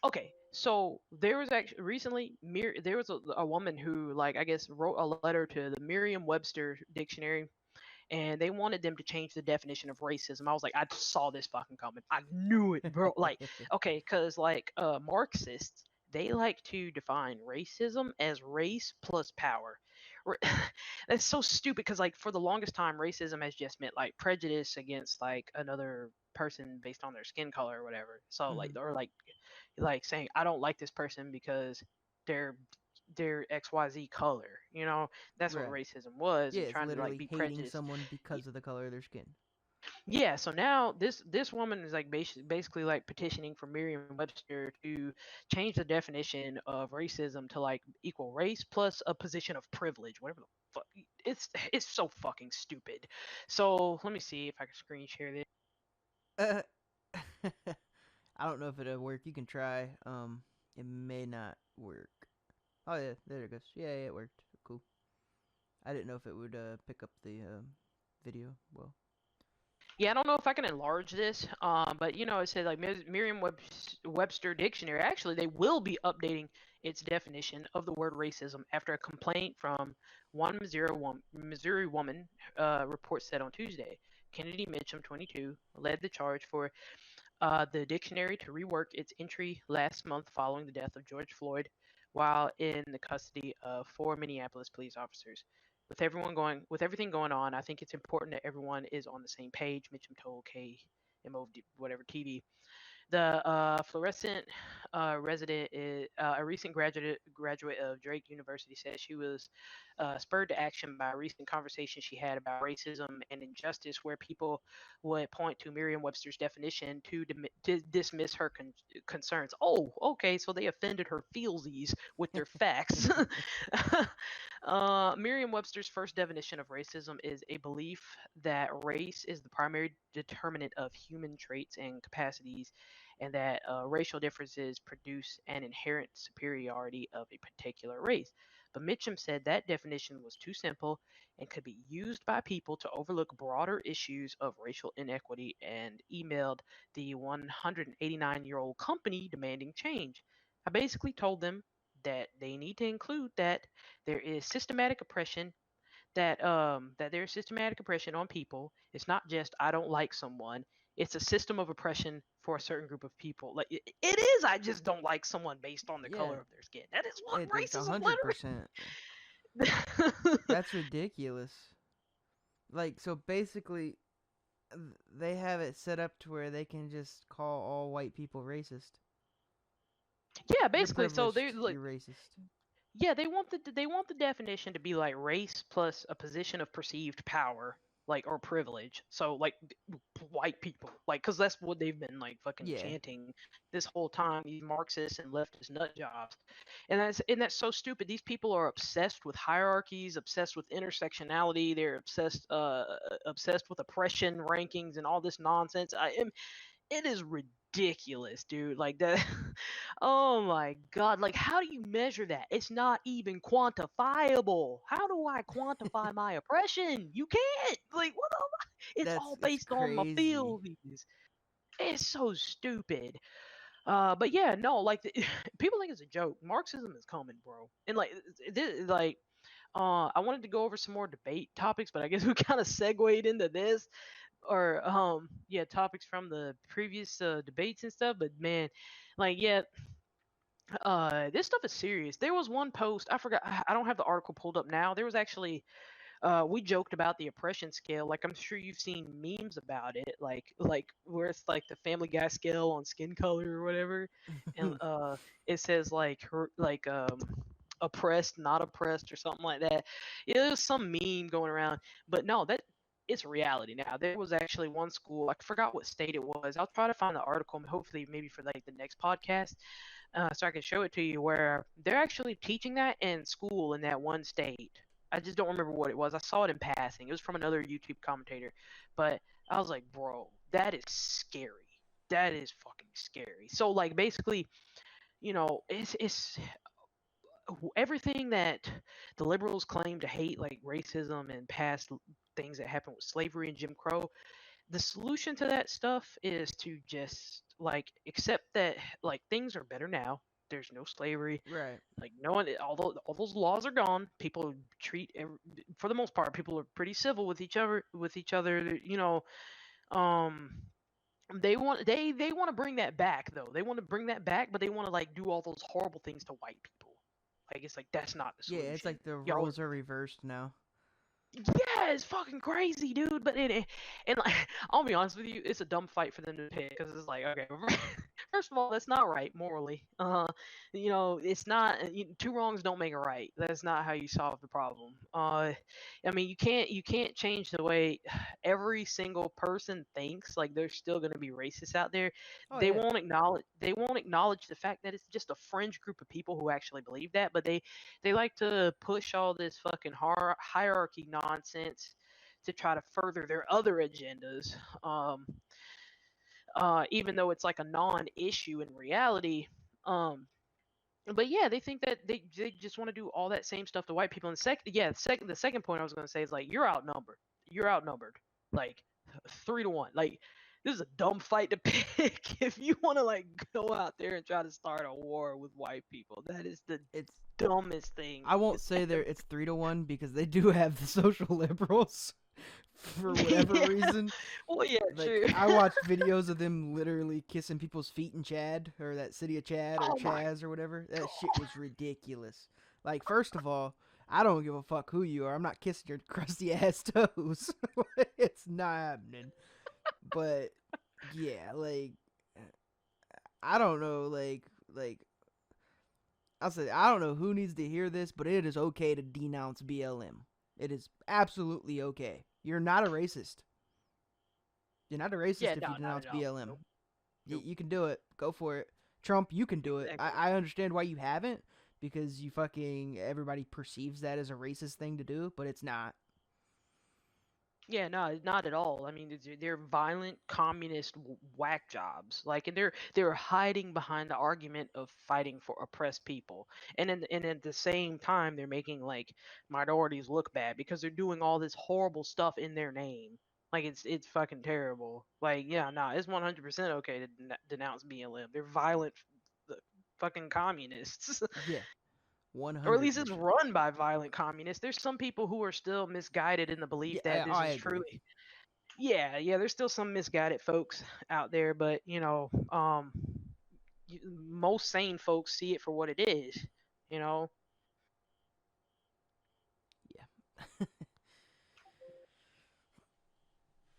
okay. So there was actually recently, there was a woman who, like, I guess wrote a letter to the Merriam-Webster dictionary, and they wanted them to change the definition of racism. I was like, I saw this fucking coming. I knew it, bro. Like, okay, because like Marxists, they like to define racism as race plus power. That's so stupid because, like, for the longest time, racism has just meant like prejudice against like another person based on their skin color or whatever. So like, Hmm. or like saying I don't like this person because they're XYZ color. That's what Right. racism was, Yeah, and it's trying to like literally be hating prejudiced. someone because of the color of their skin. Yeah, so now this woman is like basically like petitioning for Merriam-Webster to change the definition of racism to like equal race plus a position of privilege, whatever the fuck. It's so fucking stupid. So let me see if I can screen share this. Uh, I don't know if it'll work. You can try. It may not work. Oh yeah, there it goes. Yeah, yeah, it worked. Cool. I didn't know if it would pick up the video. Well, Yeah, I don't know if I can enlarge this, but it said like Merriam-Webster dictionary. Actually, they will be updating its definition of the word racism after a complaint from one Missouri woman, report said on Tuesday. Kennedy Mitchum, 22, led the charge for the dictionary to rework its entry last month following the death of George Floyd while in the custody of four Minneapolis police officers. With everything going on, I think it's important that everyone is on the same page, Mitchum told KMOD, whatever TV. The fluorescent resident is a recent graduate of Drake University says she was spurred to action by a recent conversation she had about racism and injustice, where people would point to Merriam-Webster's definition to dismiss her concerns. Oh, okay, so they offended her feelsies with their facts. Merriam-Webster's first definition of racism is a belief that race is the primary determinant of human traits and capacities, and that racial differences produce an inherent superiority of a particular race. But Mitchum said that definition was too simple and could be used by people to overlook broader issues of racial inequity, and emailed the 189-year-old company demanding change. I basically told them that they need to include that there is systematic oppression, that there's systematic oppression on people. It's not just I don't like someone. It's a system of oppression for a certain group of people. Like it is, I just don't like someone based on the Yeah, color of their skin. That is what it's racism 100%. literally. That's ridiculous. Like, so basically, they have it set up to where they can just call all white people racist. Yeah, You're basically. So they're privileged. like, You're racist. yeah, they want the definition to be like race plus a position of perceived power, like, or privilege. So like white people, like, because that's what they've been like fucking Yeah. chanting this whole time. These Marxists and leftist nut jobs, and that's so stupid. These people are obsessed with hierarchies, obsessed with intersectionality. They're obsessed with oppression rankings and all this nonsense. It is ridiculous, dude. Like that. Oh my god. Like, how do you measure that? It's not even quantifiable. How do I quantify my oppression? You can't. Like, what? It's all It's based on my crazy. feelings. It's so stupid. But yeah, no. Like, people think it's a joke. Marxism is coming, bro. And like, like, I wanted to go over some more debate topics, but I guess we kind of segued into this, or yeah, topics from the previous debates and stuff. But man, like, yeah, this stuff is serious. There was one post, I forgot, I don't have the article pulled up now. There was actually we joked about the oppression scale. Like, I'm sure you've seen memes about it, like where it's like the Family Guy scale on skin color or whatever, and it says like oppressed, not oppressed, or something like that. Yeah, there's some meme going around, but no, that it's reality now. There was actually one school, I forgot what state it was. I'll try to find the article, hopefully maybe for like the next podcast, so I can show it to you, where they're actually teaching that in school in that one state. I just don't remember what it was. I saw it in passing. It was from another YouTube commentator, but I was like, bro, that is scary. That is fucking scary. So like, basically, it's everything that the liberals claim to hate, like racism and past things that happened with slavery and Jim Crow. The solution to that stuff is to just like accept that like things are better now. There's no slavery. Right. Like, no one, although all those laws are gone, people for the most part, people are pretty civil with each other. Um, they want to bring that back, though. They want to bring that back, but they want to like do all those horrible things to white people. Like, it's like that's not the Yeah, it's solution. like the Y'all, roles are reversed now. yeah, it's fucking crazy, dude. But and like, I'll be honest with you, it's a dumb fight for them to pick, because it's like, okay, first of all, that's not right morally. It's not. Two wrongs don't make a right. That's not how you solve the problem. I mean, you can't change the way every single person thinks. Like, there's still gonna be racists out there. Oh They yeah. won't acknowledge the fact that it's just a fringe group of people who actually believe that, but they like to push all this fucking hierarchy nonsense to try to further their other agendas. Even though it's like a non-issue in reality. But yeah, they think that they just want to do all that same stuff to white people. And the second point I was going to say is like, you're outnumbered. You're outnumbered, like 3 to 1. Like, this is a dumb fight to pick if you want to like go out there and try to start a war with white people. That is the It's dumbest thing. I won't say it's 3-1 because they do have the social liberals. for whatever Yeah. reason. Well, yeah, Like true. I watched videos of them literally kissing people's feet in Chad or that city of Chad or Oh my Chaz or whatever. That shit god. was ridiculous. Like first of all, I don't give a fuck who you are. I'm not kissing your crusty ass toes. It's not happening. But yeah, like I don't know, like I'll say I don't know who needs to hear this, but it is okay to denounce BLM. It is absolutely okay. You're not a racist. You're not a Yeah, racist if no, you not denounce at all. BLM. Nope. You, Nope. you can do it. Go for it. Trump, you can do it. I, Exactly. I understand why you haven't because you fucking everybody perceives that as a racist thing to do, but it's not. Yeah, no, not at all. I mean, they're violent communist whack jobs. Like, and they're hiding behind the argument of fighting for oppressed people, and at the same time, they're making like minorities look bad because they're doing all this horrible stuff in their name. Like, it's fucking terrible. Like, yeah, nah, it's 100% okay to denounce BLM. They're violent, fucking communists. Yeah, Or at 100%. least it's run by violent communists. There's some people who are still misguided in the Yeah, belief I, that this I is agree. truly, yeah, yeah, there's still some misguided folks out there, but most sane folks see it for what it is. You know, Yeah.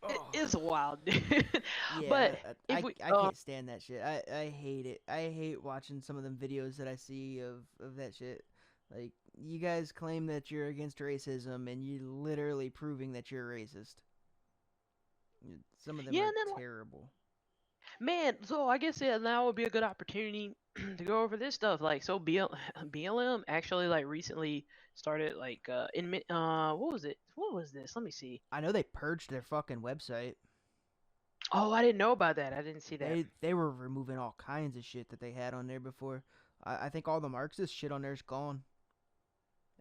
it Oh, is wild, dude. But yeah, if we, I can't stand that shit. I hate it. I hate watching some of them videos that I see of that shit. Like you guys claim that you're against racism and you literally proving that you're racist. Some of them yeah, are and then terrible. man, so I guess yeah, now would be a good opportunity to go over this stuff. Like, so BLM actually like recently started like what was it? What was this? Let me see. I know they purged their fucking website. Oh, I didn't know about that. I didn't see that. They were removing all kinds of shit that they had on there before. I think all the Marxist shit on there is gone.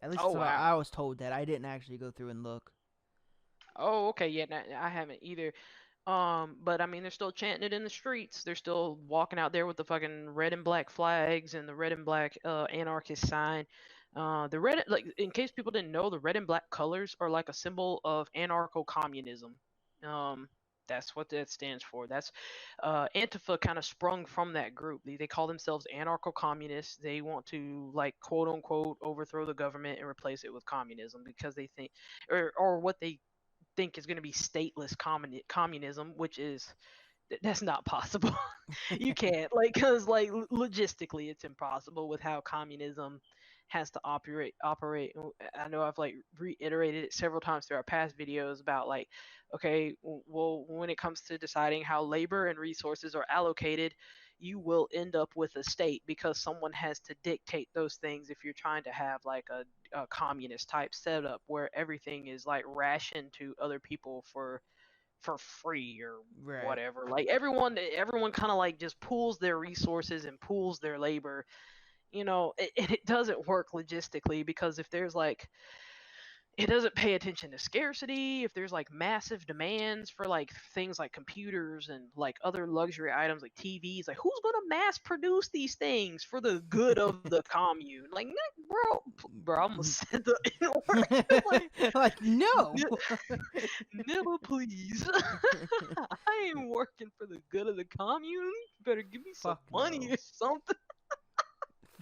At least Oh that's what wow. I was told. That I didn't actually go through and look. Oh, okay. Yeah, I haven't either. But I mean, they're still chanting it in the streets. They're still walking out there with the fucking red and black flags and the red and black anarchist sign. The red, like, in case people didn't know, the red and black colors are like a symbol of anarcho-communism. Um, that's what that stands for. That's Antifa kind of sprung from that group. They call themselves anarcho-communists. They want to like quote unquote overthrow the government and replace it with communism because they think, or what they think is going to be stateless communism, which is that's not possible. You can't, like, because like logistically it's impossible with how communism has to operate. I know I've like reiterated it several times through our past videos about like, okay, well, when it comes to deciding how labor and resources are allocated, you will end up with a state because someone has to dictate those things if you're trying to have like a communist type setup where everything is like rationed to other people for free or Right. whatever. Like everyone kind of like just pools their resources and pools their labor. It doesn't work logistically because if there's like it doesn't pay attention to scarcity. If there's like massive demands for like things like computers and like other luxury items like TVs, like who's gonna mass produce these things for the good of the commune? Like, bro, I'm gonna set the in order. Like, Like no. never please. I ain't working for the good of the commune. You better give me some Fuck money no. or something.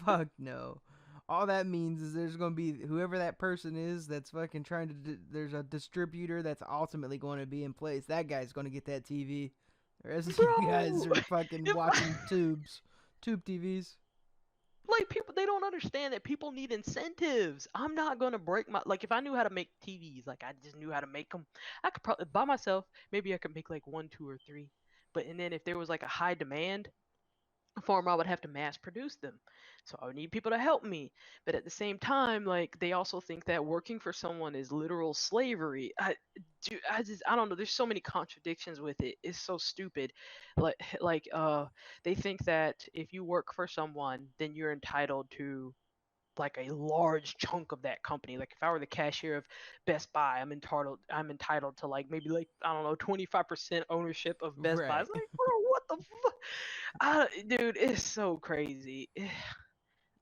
Fuck no. All that means is there's gonna be whoever that person is that's fucking trying to. There's a distributor that's ultimately going to be in place. That guy's gonna get that TV. The rest of you guys Bro, are fucking if watching tube TVs. like people they don't understand that people need incentives. I'm not gonna break my like if I knew how to make TVs, like I just knew how to make them, I could probably by myself maybe I could make like one, two, or three. But and then if there was like a high demand for them, I would have to mass produce them. So I would need people to help me. But at the same time, like they also think that working for someone is literal slavery. I don't know. There's so many contradictions with it. It's so stupid. Like they think that if you work for someone, then you're entitled to like a large chunk of that company. Like if I were the cashier of Best Buy, I'm entitled to like maybe like I don't know 25% ownership of Best Buy. It's Right. like, bro, what the fuck? Dude, it's so crazy.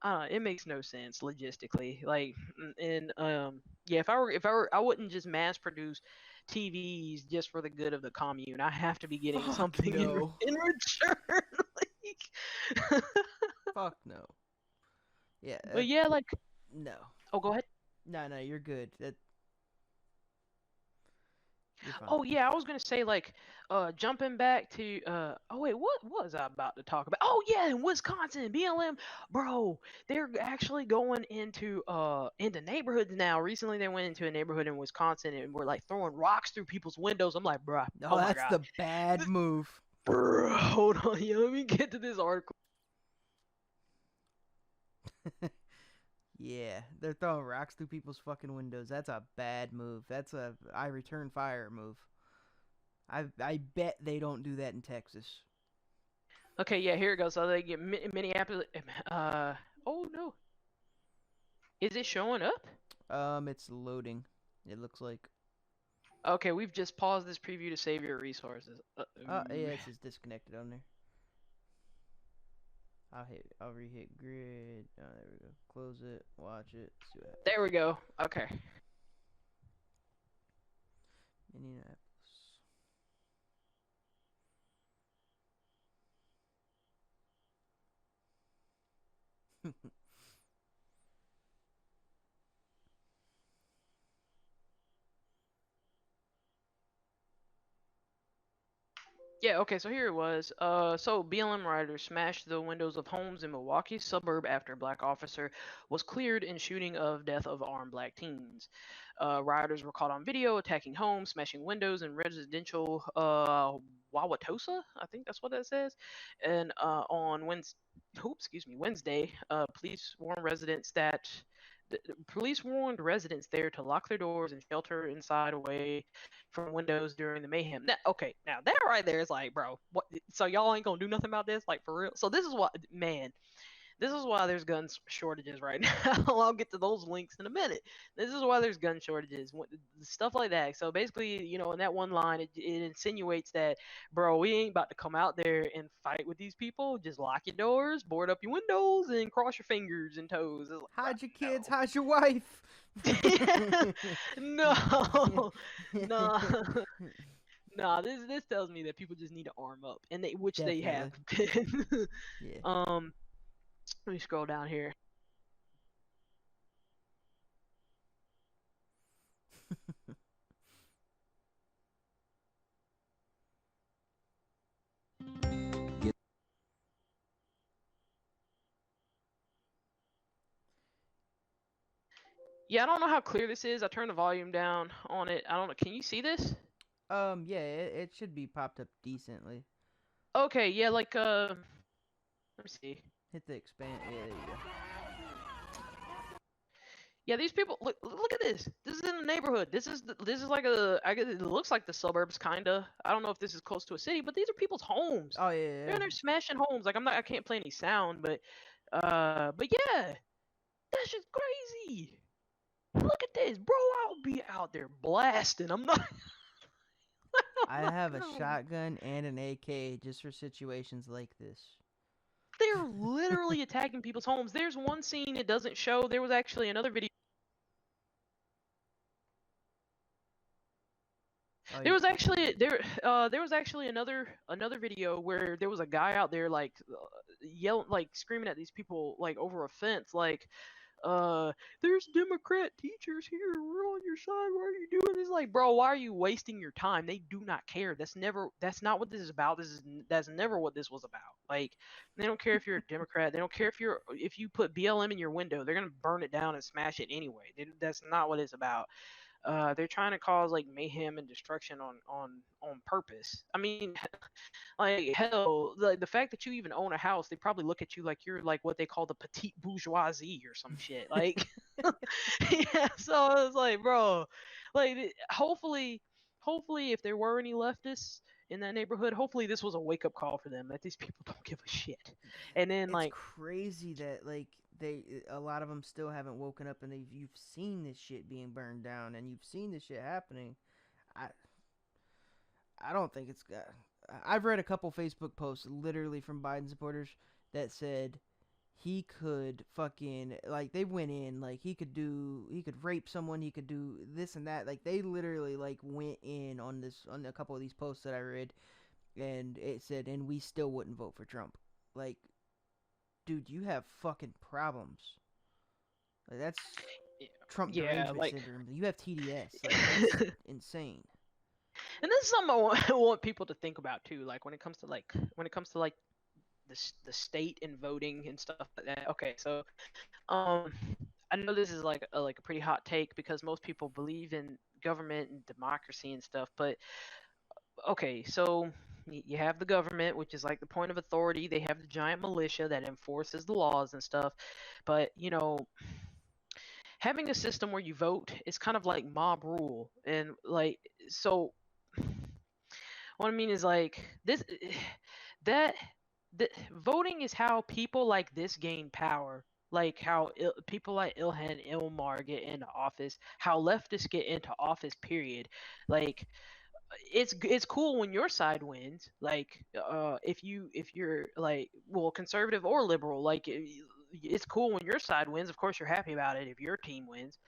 It makes no sense logistically. Like, and yeah, I wouldn't just mass produce TVs just for the good of the commune. I have to be getting Fuck something no. in return. Like, Fuck no. Yeah, but yeah, like, no. oh, go ahead. No, no, you're good. You're fine. Oh yeah, I was gonna say like, jumping back to oh wait, what was I about to talk about? Oh yeah, in Wisconsin, BLM, bro, they're actually going into neighborhoods now. Recently, they went into a neighborhood in Wisconsin and were like throwing rocks through people's windows. I'm like, bruh, No, oh my that's god, the bad move. bruh, hold on, yeah, let me get to this article. Yeah, they're throwing rocks through people's fucking windows. That's a bad move. That's a I return fire move. I bet they don't do that in Texas. Okay, yeah, here it goes. So they get Minneapolis. Uh, oh no, is it showing up? It's loading. It looks like. Okay, we've just paused this preview to save your resources. Yeah, it says disconnected on there. I'll re-hit grid. Oh, there we go. Close it. Watch it. See what happens. There we go. Okay. Indianapolis. Yeah, okay, so here it was. So BLM riders smashed the windows of homes in Milwaukee's suburb after a black officer was cleared in shooting of death of armed black teens. Rioters were caught on video attacking homes, smashing windows in residential Wauwatosa, I think that's what that says. And on Wednesday, police warned residents there to lock their doors and shelter inside away from windows during the mayhem. Now, okay, now that right there is like, bro, what? So y'all ain't gonna do nothing about this, like for real? So this is what, man. This is why there's gun shortages right now. I'll get to those links in a minute. This is why there's gun shortages, stuff like that. So basically, in that one line, it insinuates that, bro, we ain't about to come out there and fight with these people. Just lock your doors, board up your windows, and cross your fingers and toes. It's like, Hide your kids. bro, Hide your wife. no, no, no. This tells me that people just need to arm up, and which they have Definitely. been. Yeah. Let me scroll down here. Yeah, I don't know how clear this is. I turned the volume down on it. I don't know. Can you see this? Yeah, it should be popped up decently. Okay, yeah, like let me see. Hit the expand. Yeah, there you go. Yeah, these people look at this. This is in the neighborhood. This is like it looks like the suburbs kinda. I don't know if this is close to a city, but these are people's homes. Oh yeah, They're yeah. in there smashing homes. Like I can't play any sound, but yeah, that's just crazy. Look at this, bro. I'll be out there blasting. I'm not. I have a shotgun and an AK just for situations like this. They're literally attacking people's homes. There's one scene it doesn't show. There was actually another video. Oh, There was actually another video where there was a guy out there like yelling, like screaming at these people like over a fence, like there's Democrat teachers here, we're on your side, why are you doing this? Like, bro, why are you wasting your time? They do not care. That's not what this is about. That's never what this was about. Like, they don't care if you're a Democrat. They don't care if you put BLM in your window. They're gonna burn it down and smash it anyway. That's not what it's about. They're trying to cause like mayhem and destruction on purpose. I mean, like hell, the fact that you even own a house, they probably look at you like you're like what they call the petite bourgeoisie or some shit. Like, yeah. So it's like, bro, like hopefully, if there were any leftists in that neighborhood, hopefully this was a wake up call for them that these people don't give a shit. And then it's like, crazy that like a lot of them still haven't woken up and you've seen this shit being burned down and you've seen this shit happening. I I don't think it's got. I've read a couple Facebook posts literally from Biden supporters that said he could fucking like they went in like he could rape someone, he could do this and that. Like they literally like went in on this on a couple of these posts that I read, and it said, and we still wouldn't vote for Trump. Like, dude, you have fucking problems. Like that's Trump Yeah, derangement like, syndrome. You have TDS. Like that's insane. and this is something I want people to think about too. Like when it comes to like the state and voting and stuff like that. Okay, so um, I know this is like a pretty hot take because most people believe in government and democracy and stuff, but okay, so you have the government, which is like the point of authority. They have the giant militia that enforces the laws and stuff. But, having a system where you vote is kind of like mob rule. And like, so what I mean is like this, that, voting is how people like this gain power. Like how people like Ilhan Ilmar get into office, how leftists get into office. Period. Like it's cool when your side wins, like if you're like, well, conservative or liberal, like it's cool when your side wins. Of course you're happy about it if your team wins,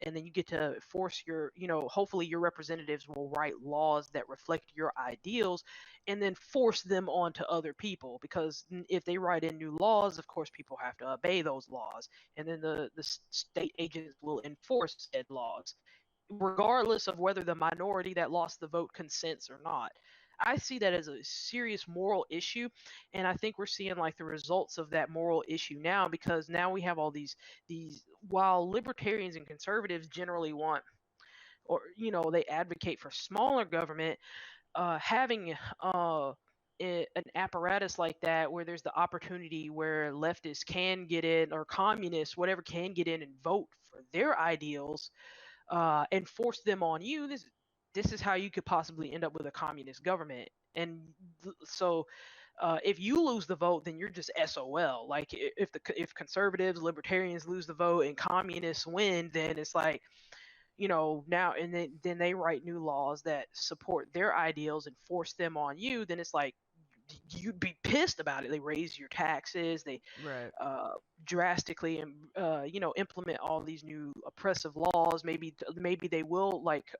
and then you get to force your, hopefully your representatives will write laws that reflect your ideals and then force them onto other people, because if they write in new laws, of course people have to obey those laws, and then the state agents will enforce said laws regardless of whether the minority that lost the vote consents or not. I see that as a serious moral issue, and I think we're seeing like the results of that moral issue now, because now we have all these while libertarians and conservatives generally want, or they advocate for smaller government, having an apparatus like that where there's the opportunity where leftists can get in, or communists, whatever, can get in and vote for their ideals, and force them on you. This is how you could possibly end up with a communist government. And so, if you lose the vote, then you're just SOL. Like if conservatives, libertarians lose the vote and communists win, then it's like, now, and then they write new laws that support their ideals and force them on you. Then it's like you'd be pissed about it. They raise your taxes. They Right. uh, drastically and implement all these new oppressive laws. Maybe they will like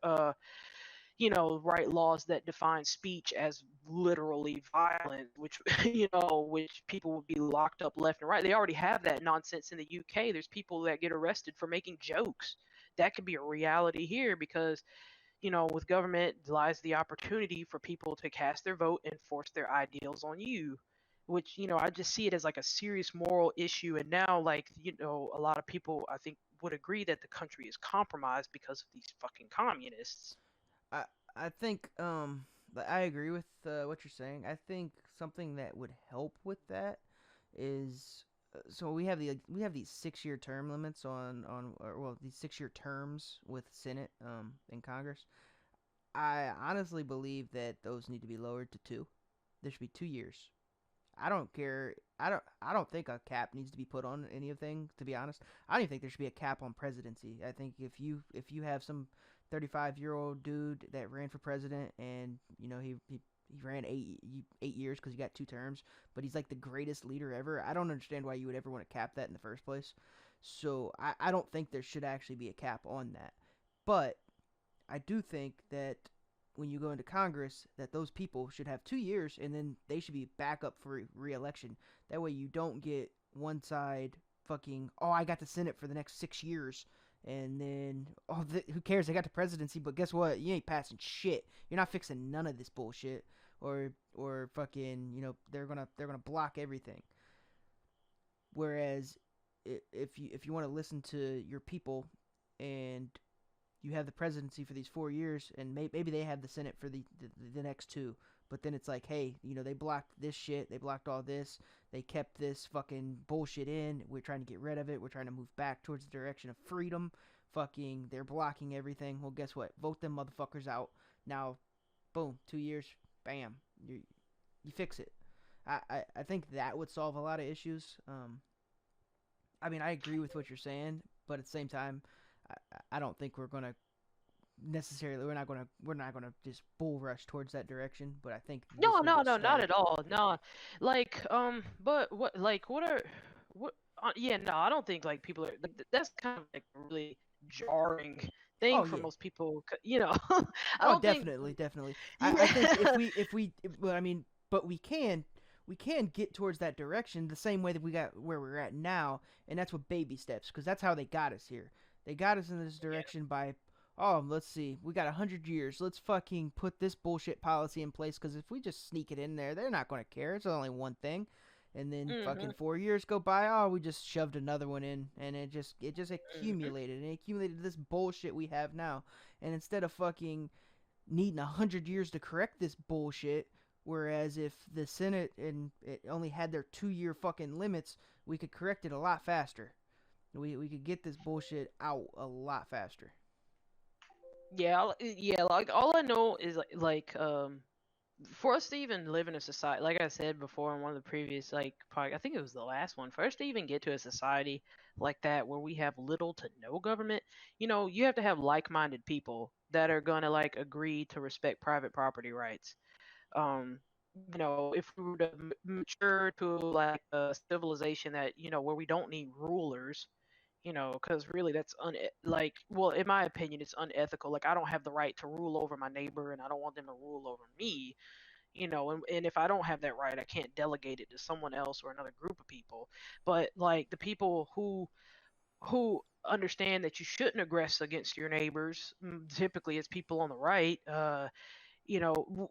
write laws that define speech as literally violent, which which people would be locked up left and right. They already have that nonsense in the UK. There's people that get arrested for making jokes. That could be a reality here, because with government lies the opportunity for people to cast their vote and force their ideals on you, which, I just see it as like a serious moral issue. And now, like, a lot of people, I think, would agree that the country is compromised because of these fucking communists. I I think I agree with what you're saying. I think something that would help with that is so we have these 6 year term limits on or, well, these 6 year terms with Senate in Congress. I honestly believe that those need to be lowered to 2. There should be 2 years. I don't care. I don't think a cap needs to be put on anything. To be honest, I don't even think there should be a cap on presidency. I think if you have some 35-year-old dude that ran for president, and he ran 8 years because he got 2 terms, but he's like the greatest leader ever. I don't understand why you would ever want to cap that in the first place. So I don't think there should actually be a cap on that. But I do think that when you go into Congress, that those people should have 2 years, and then they should be back up for re-election. That way, you don't get one side fucking, oh, I got the Senate for the next 6 years, and then who cares? They got the presidency, but guess what? You ain't passing shit. You're not fixing none of this bullshit, or fucking, they're gonna block everything. Whereas, if you want to listen to your people, and you have the presidency for these 4 years, and maybe they have the Senate for the next 2. But then it's like, hey, they blocked this shit. They blocked all this. They kept this fucking bullshit in. We're trying to get rid of it. We're trying to move back towards the direction of freedom. Fucking, they're blocking everything. Well, guess what? Vote them motherfuckers out. Now, boom, 2 years, bam, you fix it. I think that would solve a lot of issues. I mean, I agree with what you're saying, but at the same time, I don't think we're not gonna just bull rush towards that direction. But I think No, this would be no, a no, not start. at all. No, like, but what, like, what are, what? yeah, no, I don't think like people are. That's kind of like a really jarring thing Oh for yeah. most people. You know, I Oh, don't think. definitely, definitely. I think Yeah. well, I mean, but we can get towards that direction the same way that we got where we're at now, and that's with baby steps, because that's how they got us here. They got us in this Yeah. direction by, oh, let's see, we got 100 years. Let's fucking put this bullshit policy in place, because if we just sneak it in there, they're not gonna care. It's only one thing. And then Mhm. fucking 4 years go by. Oh, we just shoved another one in, and it just Mhm. accumulated, and it accumulated this bullshit we have now. And instead of fucking needing 100 years to correct this bullshit. Whereas if the Senate and it only had their 2 year fucking limits, we could correct it a lot faster. We could get this bullshit out a lot faster. Yeah. Yeah. Like all I know is for us to even live in a society, like I said before in one of the previous I think it was the last one. For us to even get to a society like that where we have little to no government, you have to have like-minded people that are gonna like agree to respect private property rights. um if we were to mature to like a civilization that where we don't need rulers, because really that's like, well, in my opinion it's unethical. Like I don't have the right to rule over my neighbor and I don't want them to rule over me. And if I don't have that right, I can't delegate it to someone else or another group of people. But like the people who understand that you shouldn't aggress against your neighbors, typically it's people on the right.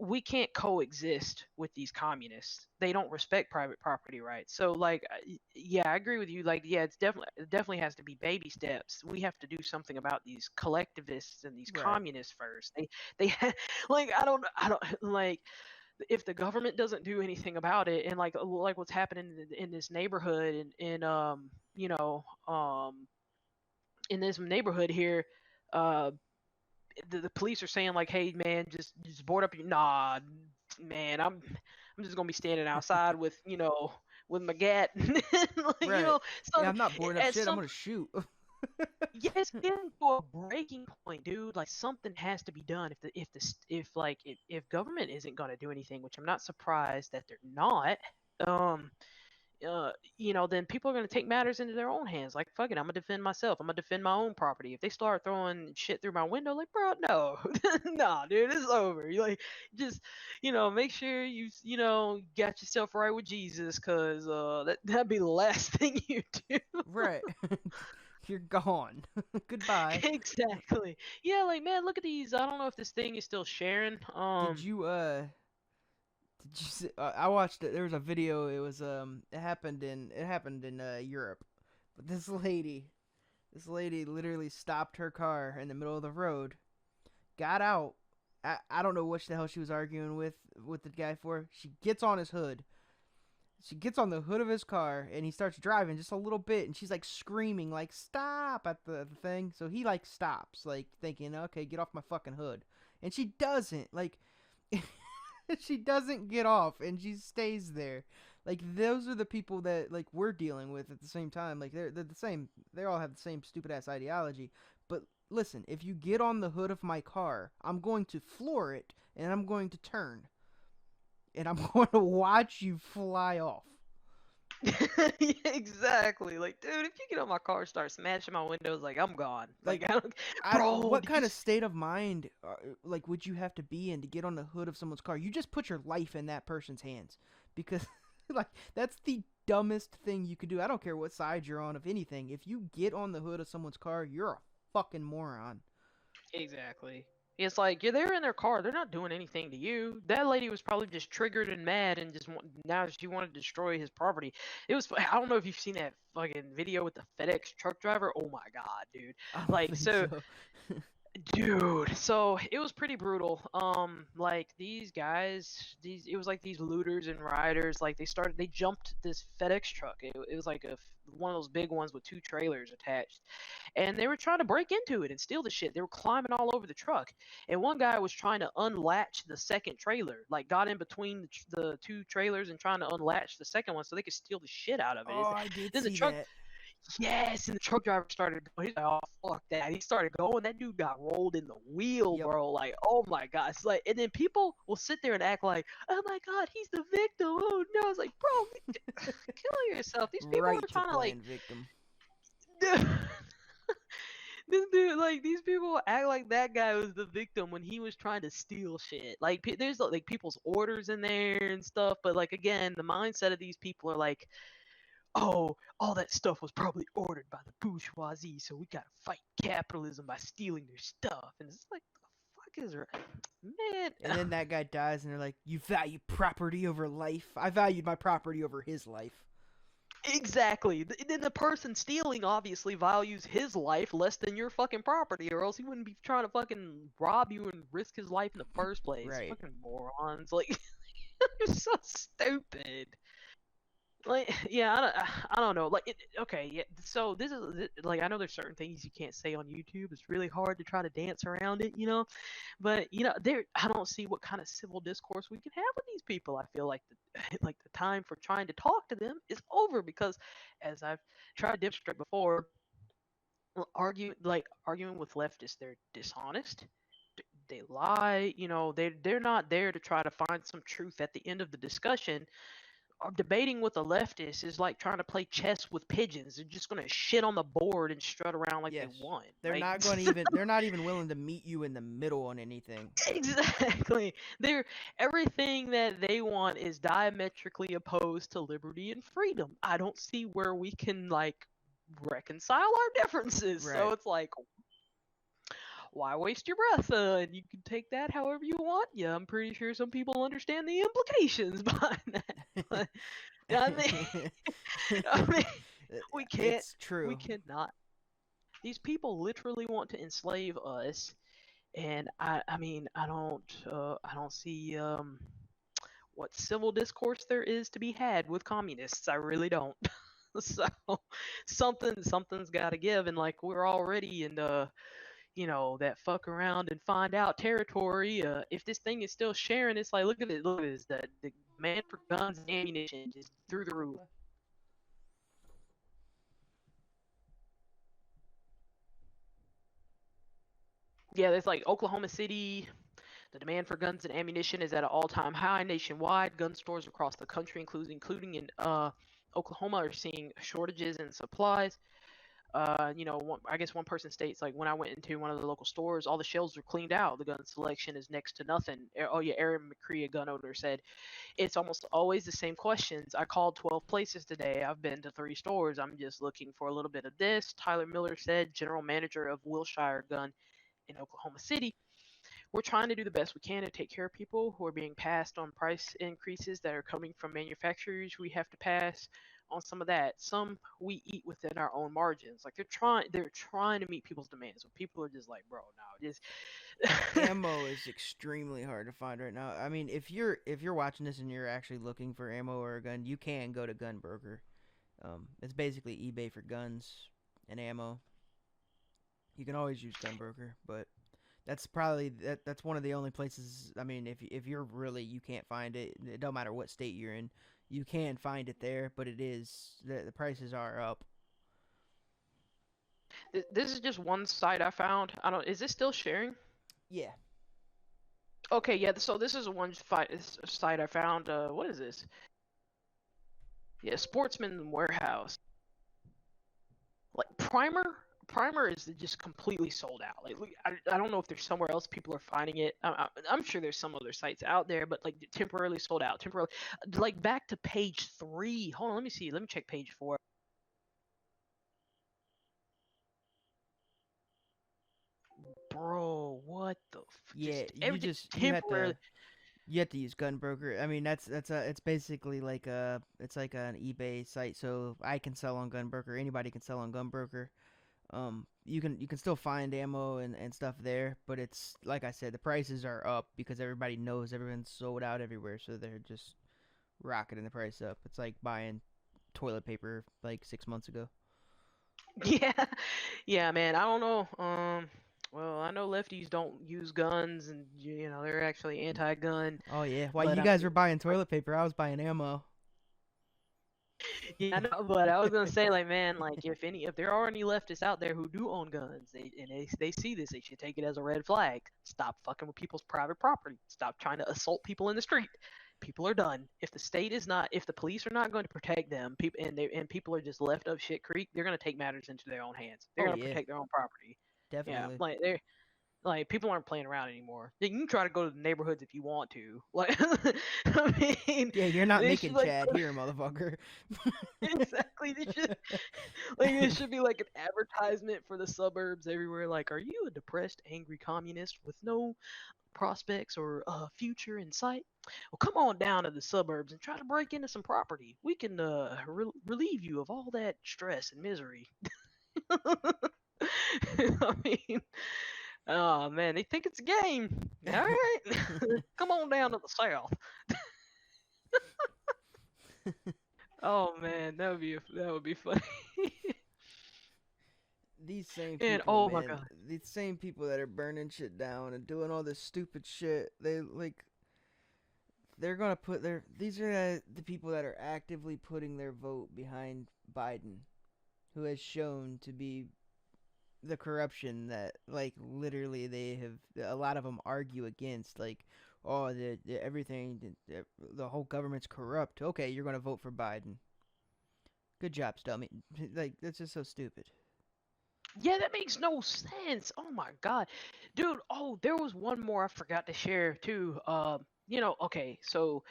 We can't coexist with these communists. They don't respect private property rights. So like, yeah, I agree with you. Like, yeah, it definitely has to be baby steps. We have to do something about these collectivists and these Right. communists first. They like, I don't like, if the government doesn't do anything about it, and like what's happening in this neighborhood, and in this neighborhood here, uh the police are saying like, hey man, just board up your, nah man, I'm just gonna be standing outside with my gat. Like, Right. Yeah, so I'm not boarding up at shit. I'm some, gonna shoot. yeah, it's getting to a breaking point, dude. Like something has to be done. If government isn't gonna do anything, which I'm not surprised that they're not, um then people are going to take matters into their own hands. Like, fuck it, I'm going to defend myself. I'm going to defend my own property. If they start throwing shit through my window, like, bro, no, nah, dude, it's over. You like, just, make sure got yourself right with Jesus, because that'd be the last thing you do. Right. You're gone. Goodbye. Exactly. Yeah, like, man, look at these. I don't know if this thing is still sharing. Did you did you see, I watched it. There was a video. It was it happened in Europe. But this lady literally stopped her car in the middle of the road, got out. I don't know what the hell she was arguing with the guy for. She gets on his hood. She gets on the hood of his car, and he starts driving just a little bit, and she's like screaming like stop at the thing. So he like stops, like thinking, okay, get off my fucking hood. And she doesn't. Like she doesn't get off, and she stays there. Like those are the people that like we're dealing with at the same time. Like they're the same. They all have the same stupid ass ideology. But listen, if you get on the hood of my car, I'm going to floor it, and I'm going to turn, and I'm going to watch you fly off. Yeah, exactly. Like, dude, if you get on my car and start smashing my windows, like, I'm gone. Like, Like, I don't, bro, what kind of state of mind like would you have to be in to get on the hood of someone's car? You just put your life in that person's hands, because like that's the dumbest thing you could do. I don't care what side you're on of anything. If you get on the hood of someone's car, you're a fucking moron. exactly. It's like you're there in their car. They're not doing anything to you. That lady was probably just triggered and mad, and now she wanted to destroy his property. It was. I don't know if you've seen that fucking video with the FedEx truck driver. Oh my god, dude! I don't Like, think so so. dude, so it was pretty brutal. Like these guys, it was like these looters and rioters. Like they jumped this FedEx truck. It was like one of those big ones with two trailers attached, and they were trying to break into it and steal the shit. They were climbing all over the truck, and one guy was trying to unlatch the second trailer. Like got in between the two trailers and trying to unlatch the second one so they could steal the shit out of it. Oh, I did Then the see truck that. Yes, and the truck driver started going. He's like, "Oh fuck that!" He started going. That dude got rolled in the wheel, Yep. bro. Like, oh my god. It's like, and then people will sit there and act like, "Oh my god, he's the victim." Oh no, it's like, bro, kill yourself. These people Right are to trying to like, playing victim. this dude, like, these people act like that guy was the victim when he was trying to steal shit. Like, there's like people's orders in there and stuff, but like again, the mindset of these people are like, oh, all that stuff was probably ordered by the bourgeoisie, so we gotta fight capitalism by stealing their stuff. And it's like, the fuck is man? And then that guy dies, and they're like, "You value property over life. I valued my property over his life." Exactly. Then the person stealing obviously values his life less than your fucking property, or else he wouldn't be trying to fucking rob you and risk his life in the first place. Right. Fucking morons. Like, you're so stupid. Like, yeah, I don't know. Like, okay, yeah. So this is like, I know there's certain things you can't say on YouTube. It's really hard to try to dance around it, you know. But there, I don't see what kind of civil discourse we can have with these people. I feel like like the time for trying to talk to them is over because, as I've tried to demonstrate before, arguing with leftists, they're dishonest. They lie. They're not there to try to find some truth at the end of the discussion. Debating with a leftist is like trying to play chess with pigeons. They're just gonna shit on the board and strut around like they Yes. won. They're Like, not going to even. They're not even willing to meet you in the middle on anything. exactly. Everything that they want is diametrically opposed to liberty and freedom. I don't see where we can like reconcile our differences. So Right. it's like, why waste your breath? And you can take that however you want. Yeah, I'm pretty sure some people understand the implications behind that. But I mean, I mean, we can't, It's we true. cannot. These people literally want to enslave us, and I mean, I don't see what civil discourse there is to be had with communists. I really don't. So something's got to give, and like we're already in that fuck around and find out territory. If this thing is still sharing, it's like, look at it, look at this, the demand for guns and ammunition is through the roof. Yeah, it's like Oklahoma City. The demand for guns and ammunition is at an all-time high nationwide. Gun stores across the country, including in Oklahoma, are seeing shortages in supplies. I guess one person states like when I went into one of the local stores, all the shelves were cleaned out. The gun selection is next to nothing. Oh yeah, Aaron McCree, a gun owner, said it's almost always the same questions. I called 12 places today. I've been to 3 stores. I'm just looking for a little bit of this. Tyler Miller said, general manager of Wilshire Gun in Oklahoma City. We're trying to do the best we can to take care of people who are being passed on price increases that are coming from manufacturers. We have to pass on some of that. Some we eat within our own margins. Like they're trying to meet people's demands. So people are just like, bro, no, just Ammo is extremely hard to find right now. I mean, if you're watching this and you're actually looking for ammo or a gun, you can go to Gun Broker. It's basically eBay for guns and ammo. You can always use Gun Broker, but that's one of the only places. I mean, if you're really you can't find it. It don't matter what state you're in. You can find it there, but the prices are up. this is just one site I found. I don't. Is this still sharing? Yeah. Okay, yeah. So this is site I found. What is this? Yeah, Sportsman Warehouse. Like primer is just completely sold out. Like I don't know if there's somewhere else people are finding it. I'm sure there's some other sites out there, but like temporarily sold out. Temporarily, like back to page 3. Hold on, let me see. Let me check page 4. Bro, what the Yeah, just everything you have temporarily. to you have to use Gun Broker. I mean, it's basically like it's like an eBay site. So I can sell on Gun Broker. Anybody can sell on Gun Broker. You can still find ammo and stuff there, but it's like I said, the prices are up because everybody knows everyone's sold out everywhere, so they're just rocketing the price up. It's like buying toilet paper like 6 months ago. Yeah, yeah, man. I don't know. Well, I know lefties don't use guns, and they're actually anti-gun. Oh yeah, while But you I guys mean, were buying toilet paper, I was buying ammo. Yeah, I know, but I was gonna say, like, man, like, if there are any leftists out there who do own guns, they see this, they should take it as a red flag. Stop fucking with people's private property. Stop trying to assault people in the street. People are done. If the state is not, if the police are not going to protect them, people are just left up shit creek, they're gonna take matters into their own hands. They're Oh gonna yeah, protect their own property. Yeah, definitely. like people aren't playing around anymore. You can try to go to the neighborhoods if you want to. Like, I mean, Yeah, you're not they should making like Chad here, motherfucker. exactly. They should like it should be like an advertisement for the suburbs everywhere. Like, are you a depressed, angry communist with no prospects or future in sight? Well, come on down to the suburbs and try to break into some property. We can relieve you of all that stress and misery. I mean, oh man, they think it's a game. All right, come on down to the south. Oh man, that would be funny. These same And people, oh my man, god, these same people that are burning shit down and doing all this stupid shit, they're gonna put their these are the people that are actively putting their vote behind Biden, who has shown to be the corruption that literally they have a lot of them argue against, like, oh, the everything the whole government's corrupt. Okay, you're gonna vote for Biden. Good job, dummy. Like, that's just so stupid. yeah, that makes no sense. Oh my god, dude. Oh, there was one more I forgot to share too. Okay, so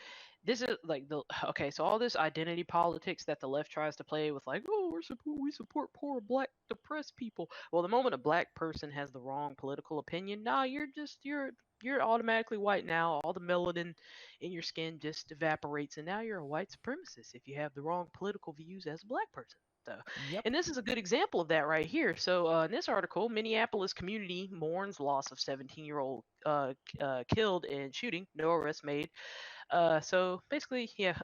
this is like the okay, so all this identity politics that the left tries to play with, like, oh, we support poor black depressed people. Well, the moment a black person has the wrong political opinion, nah, you're automatically white now. All the melanin in your skin just evaporates, and now you're a white supremacist if you have the wrong political views as a black person. So, Yep. and this is a good example of that right here. So, in this article, Minneapolis community mourns loss of 17-year-old killed in shooting, no arrests made. So basically, yeah,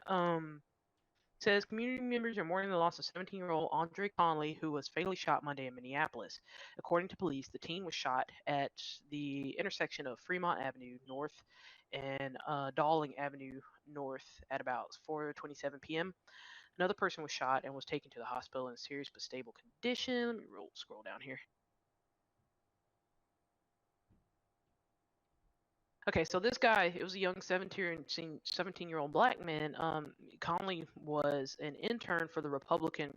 says community members are mourning the loss of 17-year-old Andre Conley, who was fatally shot Monday in Minneapolis. According to police, the teen was shot at the intersection of Fremont Avenue North and Dowling Avenue North at about 4:27 p.m. Another person was shot and was taken to the hospital in serious but stable condition. Let me scroll down here. Okay, so this guy, it was a young 17-year-old black man. Conley was an intern for the Republican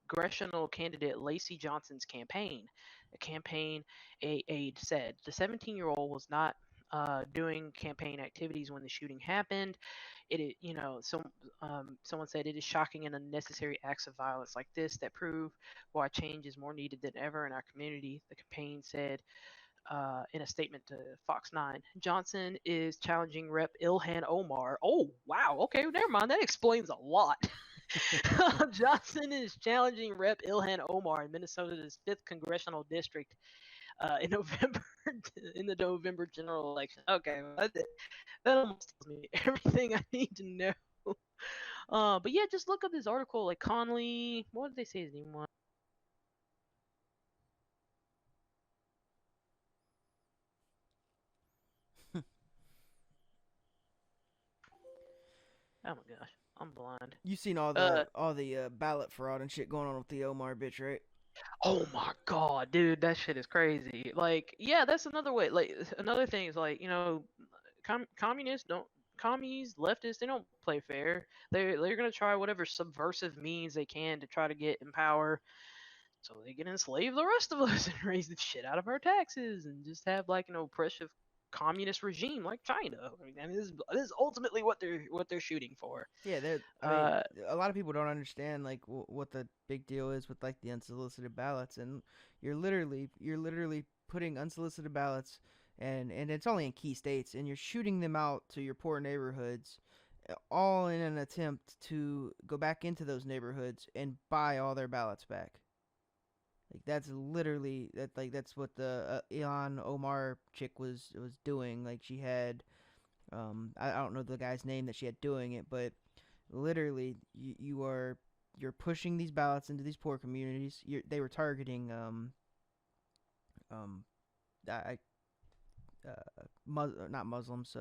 congressional candidate Lacey Johnson's campaign. A campaign aide said the 17-year-old was not doing campaign activities when the shooting happened. Someone said it is shocking and unnecessary acts of violence like this that prove why change is more needed than ever in our community. The campaign said in a statement to Fox 9. Johnson is challenging Rep. Ilhan Omar. Oh, wow. Okay, never mind. That explains a lot. Johnson is challenging Rep. Ilhan Omar in Minnesota's 5th congressional district in November in the November general election. Okay, well, that almost tells me everything I need to know. But yeah, just look up this article. Like Conley, what did they say his name was? Oh my gosh, I'm blind. You seen all Uh, the ballot fraud and shit going on with the Omar bitch, right? Oh my god, dude, that shit is crazy. Like, yeah, that's another way. Like, another thing is like, communists don't, commies, leftists, they don't play fair. They're gonna try whatever subversive means they can to try to get in power, so they can enslave the rest of us and raise the shit out of our taxes and just have like an oppressive communist regime like China. I mean, this is ultimately what they're shooting for. Yeah, they're. I mean, Uh, a lot of people don't understand like what the big deal is with like the unsolicited ballots, and you're literally putting unsolicited ballots, and it's only in key states, and you're shooting them out to your poor neighborhoods, all in an attempt to go back into those neighborhoods and buy all their ballots back. Like, that's literally that's what the Ilhan Omar chick was doing. Like, she had I don't know the guy's name that she had doing it, but literally you're pushing these ballots into these poor communities. They were targeting um I not Muslims,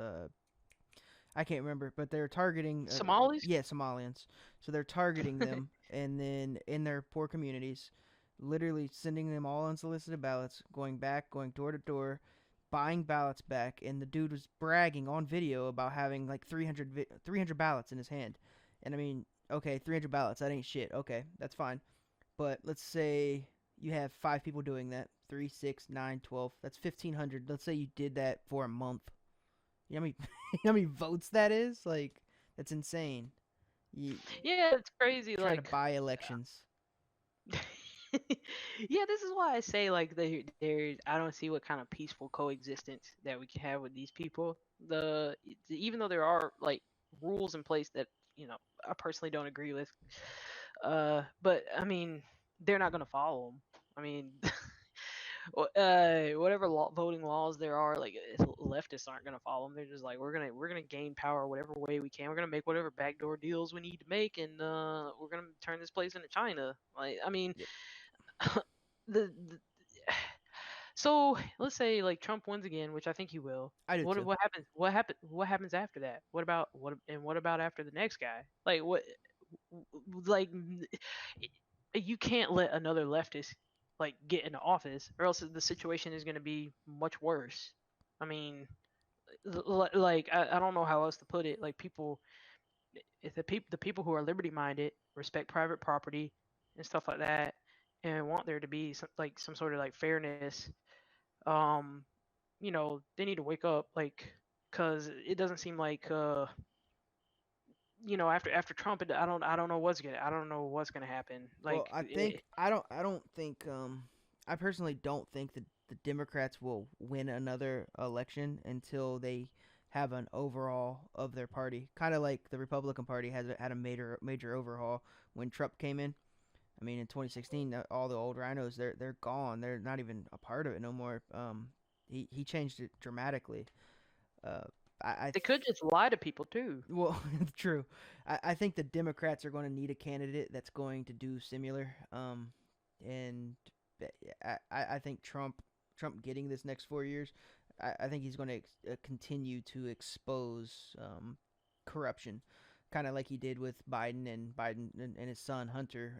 I can't remember, but they're targeting, Somalis. yeah, Somalians. So they're targeting them, and then in their poor communities, literally sending them all unsolicited ballots, going back, going door to door, buying ballots back. And the dude was bragging on video about having like 300 ballots in his hand. And I mean, okay, 300 ballots, that ain't shit. Okay, that's fine. But let's say you have 5 people doing that. 3, 6, 9, 12. That's 1,500. Let's say you did that for a month. You know how many, you know how many votes that is? Like, that's insane. You Yeah, it's crazy. trying to Like, buy elections. yeah, this is why I say like there. I don't see what kind of peaceful coexistence that we can have with these people. Even though there are like rules in place that I personally don't agree with. But I mean, they're not gonna follow them. I mean, whatever voting laws there are, like leftists aren't gonna follow them. They're just like we're gonna gain power whatever way we can. We're gonna make whatever backdoor deals we need to make, and we're gonna turn this place into China. Like, I mean, Yep, the so let's say like Trump wins again, which I think he will. I do too. What happens? What happens after that? What about after the next guy? Like what? Like you can't let another leftist like get into office, or else the situation is going to be much worse. I mean, like I don't know how else to put it. Like people, if the people who are liberty minded respect private property and stuff like that, and want there to be some sort of like fairness, um, they need to wake up, like, because it doesn't seem like after Trump, I don't know what's gonna happen. Well, Like, I think I don't think I personally don't think that the Democrats will win another election until they have an overhaul of their party. Kind of like the Republican Party has had a major overhaul when Trump came in. I mean, in 2016, all the old rhinos they're gone. They're not even a part of it no more. He changed it dramatically. Uh, I they could just lie to people too. well, true. I think the Democrats are going to need a candidate that's going to do similar. And I think Trump getting this next 4 years, I think he's going to continue to expose corruption, kind of like he did with Biden and his son Hunter.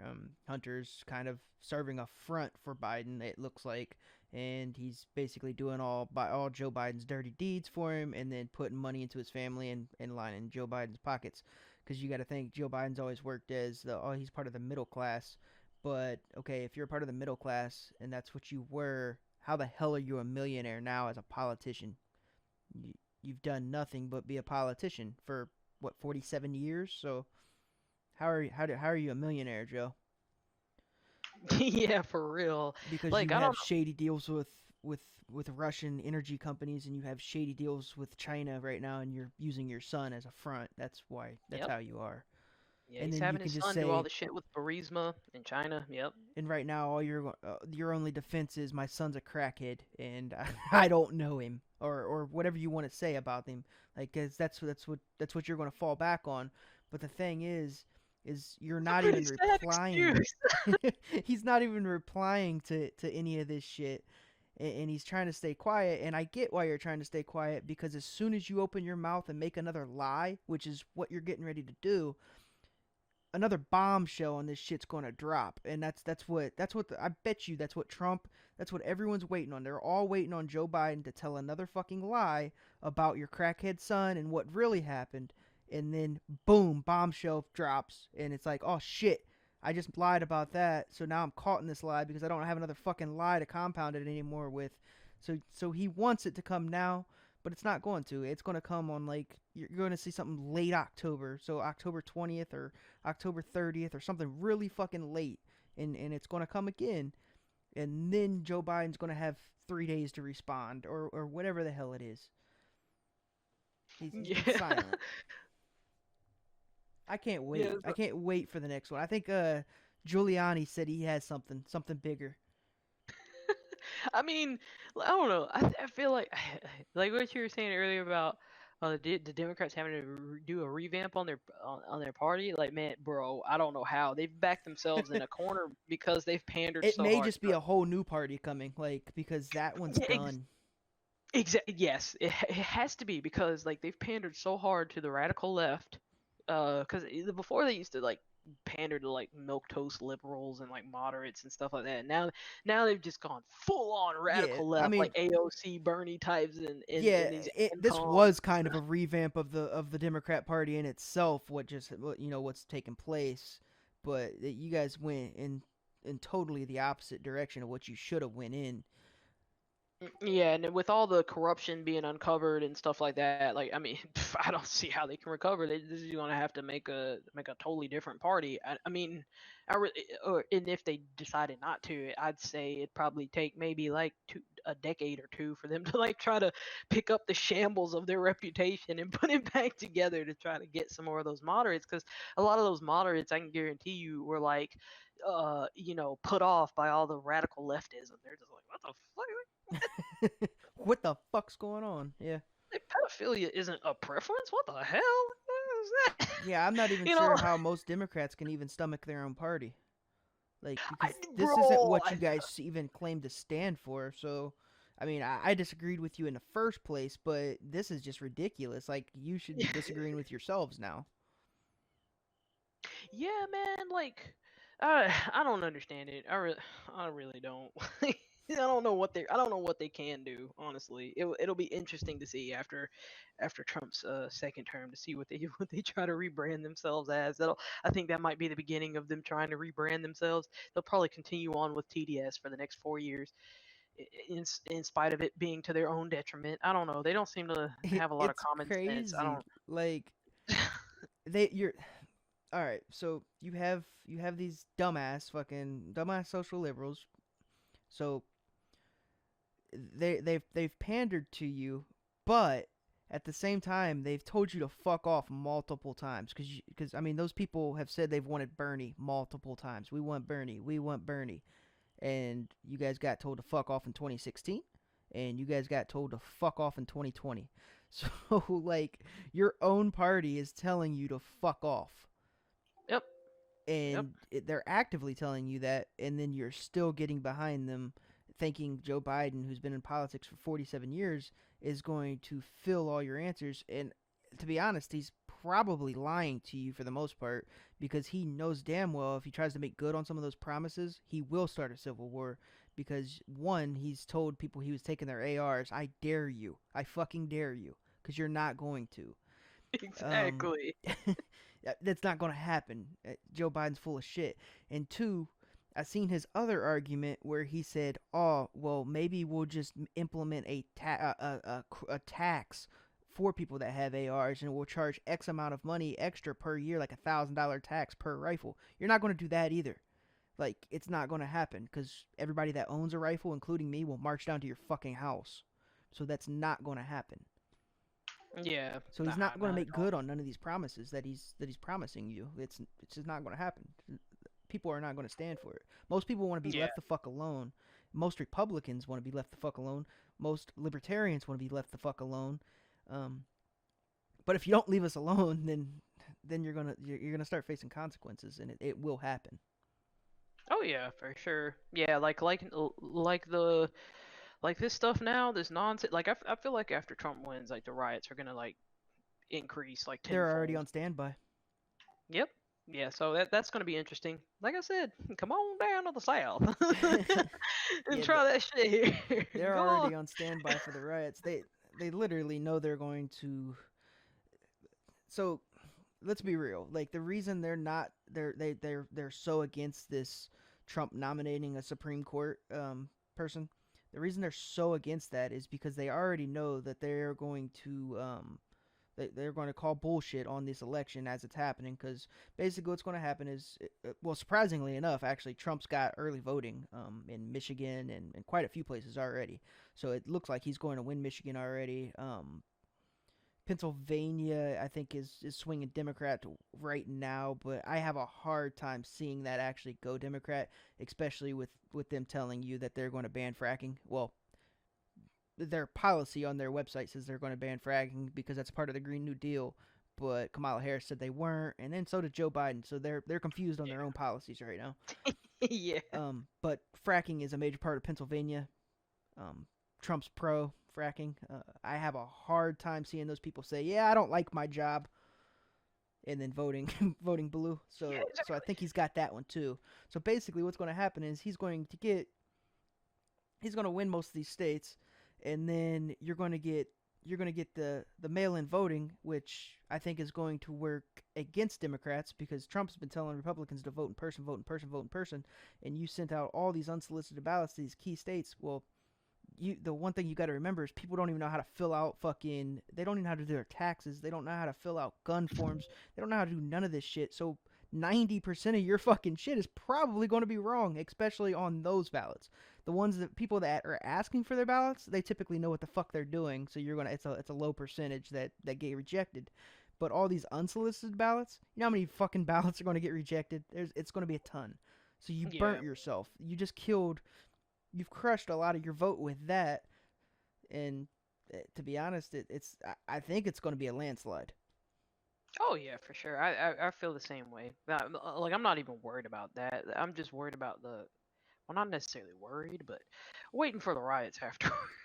Hunter's kind of serving a front for Biden. It looks like, and he's basically doing all Joe Biden's dirty deeds for him, and then putting money into his family and lining Joe Biden's pockets. Because you got to think Joe Biden's always worked as he's part of the middle class. But okay, if you're a part of the middle class and that's what you were, how the hell are you a millionaire now as a politician? You've done nothing but be a politician for what 47 years. So how are you a millionaire, Joe? Yeah, for real. Because Like, you I don't have shady deals with with Russian energy companies, and you have shady deals with China right now, and you're using your son as a front. That's why. That's Yep. how you are. Yeah, And he's then you having can his just son do all say, the shit with Burisma in China. Yep. and right now all your only defense is my son's a crackhead, and I don't know him, or whatever you want to say about him. Like, 'cause that's what you're going to fall back on. But the thing is you're It's a not pretty even sad replying. excuse. He's not even replying to any of this shit, and he's trying to stay quiet. And I get why you're trying to stay quiet, because as soon as you open your mouth and make another lie, which is what you're getting ready to do, another bombshell on this shit's going to drop. And I bet you that's what that's what everyone's waiting on. They're all waiting on Joe Biden to tell another fucking lie about your crackhead son and what really happened. And then boom, bombshell drops, and it's like, oh shit, I just lied about that, so now I'm caught in this lie because I don't have another fucking lie to compound it anymore with. So he wants it to come now, but it's not going to. It's going to come on, like, you're going to see something late October, so October 20th or October 30th or something really fucking late, and it's going to come again, and then Joe Biden's going to have 3 days to respond, or whatever the hell it is. He's been Yeah. silent. I can't Yeah. wait. I can't wait for the next one. I think Giuliani said he has something bigger. I mean, I don't know. I feel like like what you were saying earlier about the Democrats having to do a revamp on their party. Like, man, bro, I don't know how they've backed themselves in a corner because they've pandered It so may hard. just be a whole new party coming, like, because that one's Yeah, done. Yes, it has to be because like they've pandered so hard to the radical left. Because before they used to like pander to like milk toast liberals and like moderates and stuff like that. Now they've just gone full on Yeah, radical I left, like mean, AOC, Bernie types, and yeah, in these this ancoms was and kind of a stuff. revamp of the Democrat Party in itself. What's taken place, but you guys went in totally the opposite direction of what you should have went in. Yeah, and with all the corruption being uncovered and stuff like that, like I mean, I don't see how they can recover. They're just gonna have to make a totally different party. I mean, I really, or and if they decided not to, I'd say it'd probably take maybe like a decade or two for them to like try to pick up the shambles of their reputation and put it back together to try to get some more of those moderates. Because a lot of those moderates, I can guarantee you, were like, put off by all the radical leftism. They're just like, what the fuck? What the fuck's going on? Yeah. Like, pedophilia isn't a preference. What the hell? What is that? Yeah, I'm not even you know, sure how most Democrats can even stomach their own party. Like, because this isn't bro. what you guys even claim to stand for. So, I mean, I disagreed with you in the first place, but this is just ridiculous. Like, you should be disagreeing with yourselves now. Yeah, man. Like, I don't understand it. I really don't. I don't know what they can do. Honestly, it'll be interesting to see after Trump's second term to see what they what they try to rebrand themselves as. I think that might be the beginning of them trying to rebrand themselves. They'll probably continue on with TDS for the next 4 years, in spite of it being to their own detriment. I don't know. They don't seem to have a lot of It's common sense. I crazy. don't. Like, you're all right. So you have these dumbass social liberals. So they've pandered to you, but at the same time they've told you to fuck off multiple times because I mean those people have said they've wanted Bernie multiple times. We want Bernie. We want Bernie. And you guys got told to fuck off in 2016 and you guys got told to fuck off in 2020. So like your own party is telling you to fuck off Yep. Yep. and they're actively telling you that, and then you're still getting behind them, thinking Joe Biden, who's been in politics for 47 years, is going to fill all your answers. And to be honest, he's probably lying to you for the most part because he knows damn well if he tries to make good on some of those promises, he will start a civil war. Because one, he's told people he was taking their ARs. I dare you. I fucking dare you. Because you're not going to. Um, Exactly. that's not going to happen. Joe Biden's full of shit. And two, I seen his other argument where he said, "Oh, well, maybe we'll just implement a tax for people that have ARs, and we'll charge X amount of money extra per year, like $1,000 tax per rifle." You're not going to do that either. Like, it's not going to happen because everybody that owns a rifle, including me, will march down to your fucking house. So that's not going to happen. Yeah. So he's Nah, not going to not at make all. good on none of these promises that he's promising you. It's just not going to happen. People are not going to stand for it. Most people want to be Yeah. left the fuck alone. Most Republicans want to be left the fuck alone. Most libertarians want to be left the fuck alone. Um, but if you don't leave us alone, then you're gonna start facing consequences, and it will happen. Oh yeah, for sure. Yeah, like this stuff now, this nonsense. Like I feel like after Trump wins, like the riots are gonna like increase like They're already tenfold. on standby. Yep. Yeah, so that's gonna be interesting. Like I said, come on down to the south and Yeah, try that shit here. they're Go on. already on standby for the riots. They literally know they're going to. So let's be real. Like the reason they're not they're so against this Trump nominating a Supreme Court person. The reason they're so against that is because they already know that they're going to call bullshit on this election as it's happening. Because basically, what's going to happen is, well, surprisingly enough, actually, Trump's got early voting in Michigan and quite a few places already. So it looks like he's going to win Michigan already. Pennsylvania, I think, is swinging Democrat right now, but I have a hard time seeing that actually go Democrat, especially with them telling you that they're going to ban fracking. Well, their policy on their website says they're going to ban fracking because that's part of the Green New Deal, but Kamala Harris said they weren't, and then so did Joe Biden. So they're confused on their own policies right now. Yeah. But fracking is a major part of Pennsylvania. Um, Trump's pro fracking. I have a hard time seeing those people say, "Yeah, I don't like my job," and then voting voting blue. Yeah, So I think he's got that one too. So basically, what's going to happen is he's going to win most of these states, and then you're going to get the mail-in voting, which I think is going to work against Democrats because Trump's been telling Republicans to vote in person, vote in person, vote in person, and you sent out all these unsolicited ballots to these key states. Well, the one thing you got to remember is people don't even know how to fill out fucking, they don't even know how to do their taxes, they don't know how to fill out gun forms, they don't know how to do none of this shit. So 90% of your fucking shit is probably going to be wrong, especially on those ballots. The ones that people that are asking for their ballots, they typically know what the fuck they're doing, so you're gonna it's a low percentage that get rejected. But all these unsolicited ballots, you know how many fucking ballots are going to get rejected? It's going to be a ton. So you yeah. burnt yourself. You just killed. You've crushed a lot of your vote with that. And to be honest, I think it's going to be a landslide. Oh yeah, for sure. I feel the same way. Like I'm not even worried about that. I'm just worried about the well, not necessarily worried, but waiting for the riots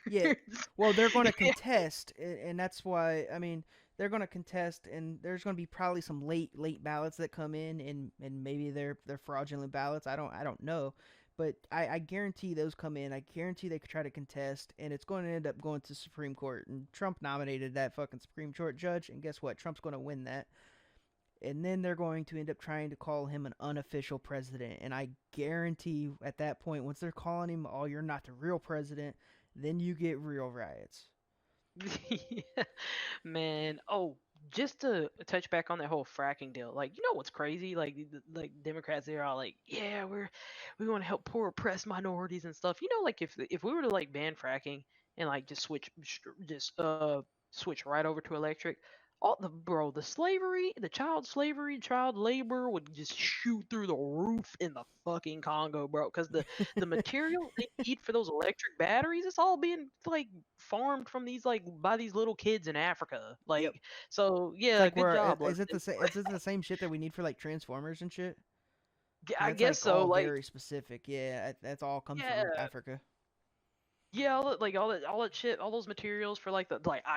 Yeah, afterwards. well, they're going to contest, and that's why. I mean, they're going to contest, and there's going to be probably some late ballots that come in, and maybe they're fraudulent ballots. I don't know, but I guarantee those come in. I guarantee they could try to contest, and it's going to end up going to Supreme Court. And Trump nominated that fucking Supreme Court judge, and guess what? Trump's going to win that. And then they're going to end up trying to call him an unofficial president. And I guarantee at that point, once they're calling him, "Oh, you're not the real president," then you get real riots. Yeah, man. Oh, just to touch back on that whole fracking deal, like you know what's crazy? Like like Democrats, they're all like, yeah, we want to help poor oppressed minorities and stuff. You know, like if we were to like ban fracking and like just switch right over to electric, all the slavery, the child slavery, child labor would just shoot through the roof in the fucking Congo, bro. Because the material they need for those electric batteries, it's all being like farmed from these like by these little kids in Africa. Yep. Like, so It's yeah, like good where job. is it the same shit that we need for like Transformers and shit? Because I that's guess like so. all Like, very specific. Yeah, that's all comes from yeah, Africa. yeah, all that shit, all those materials for like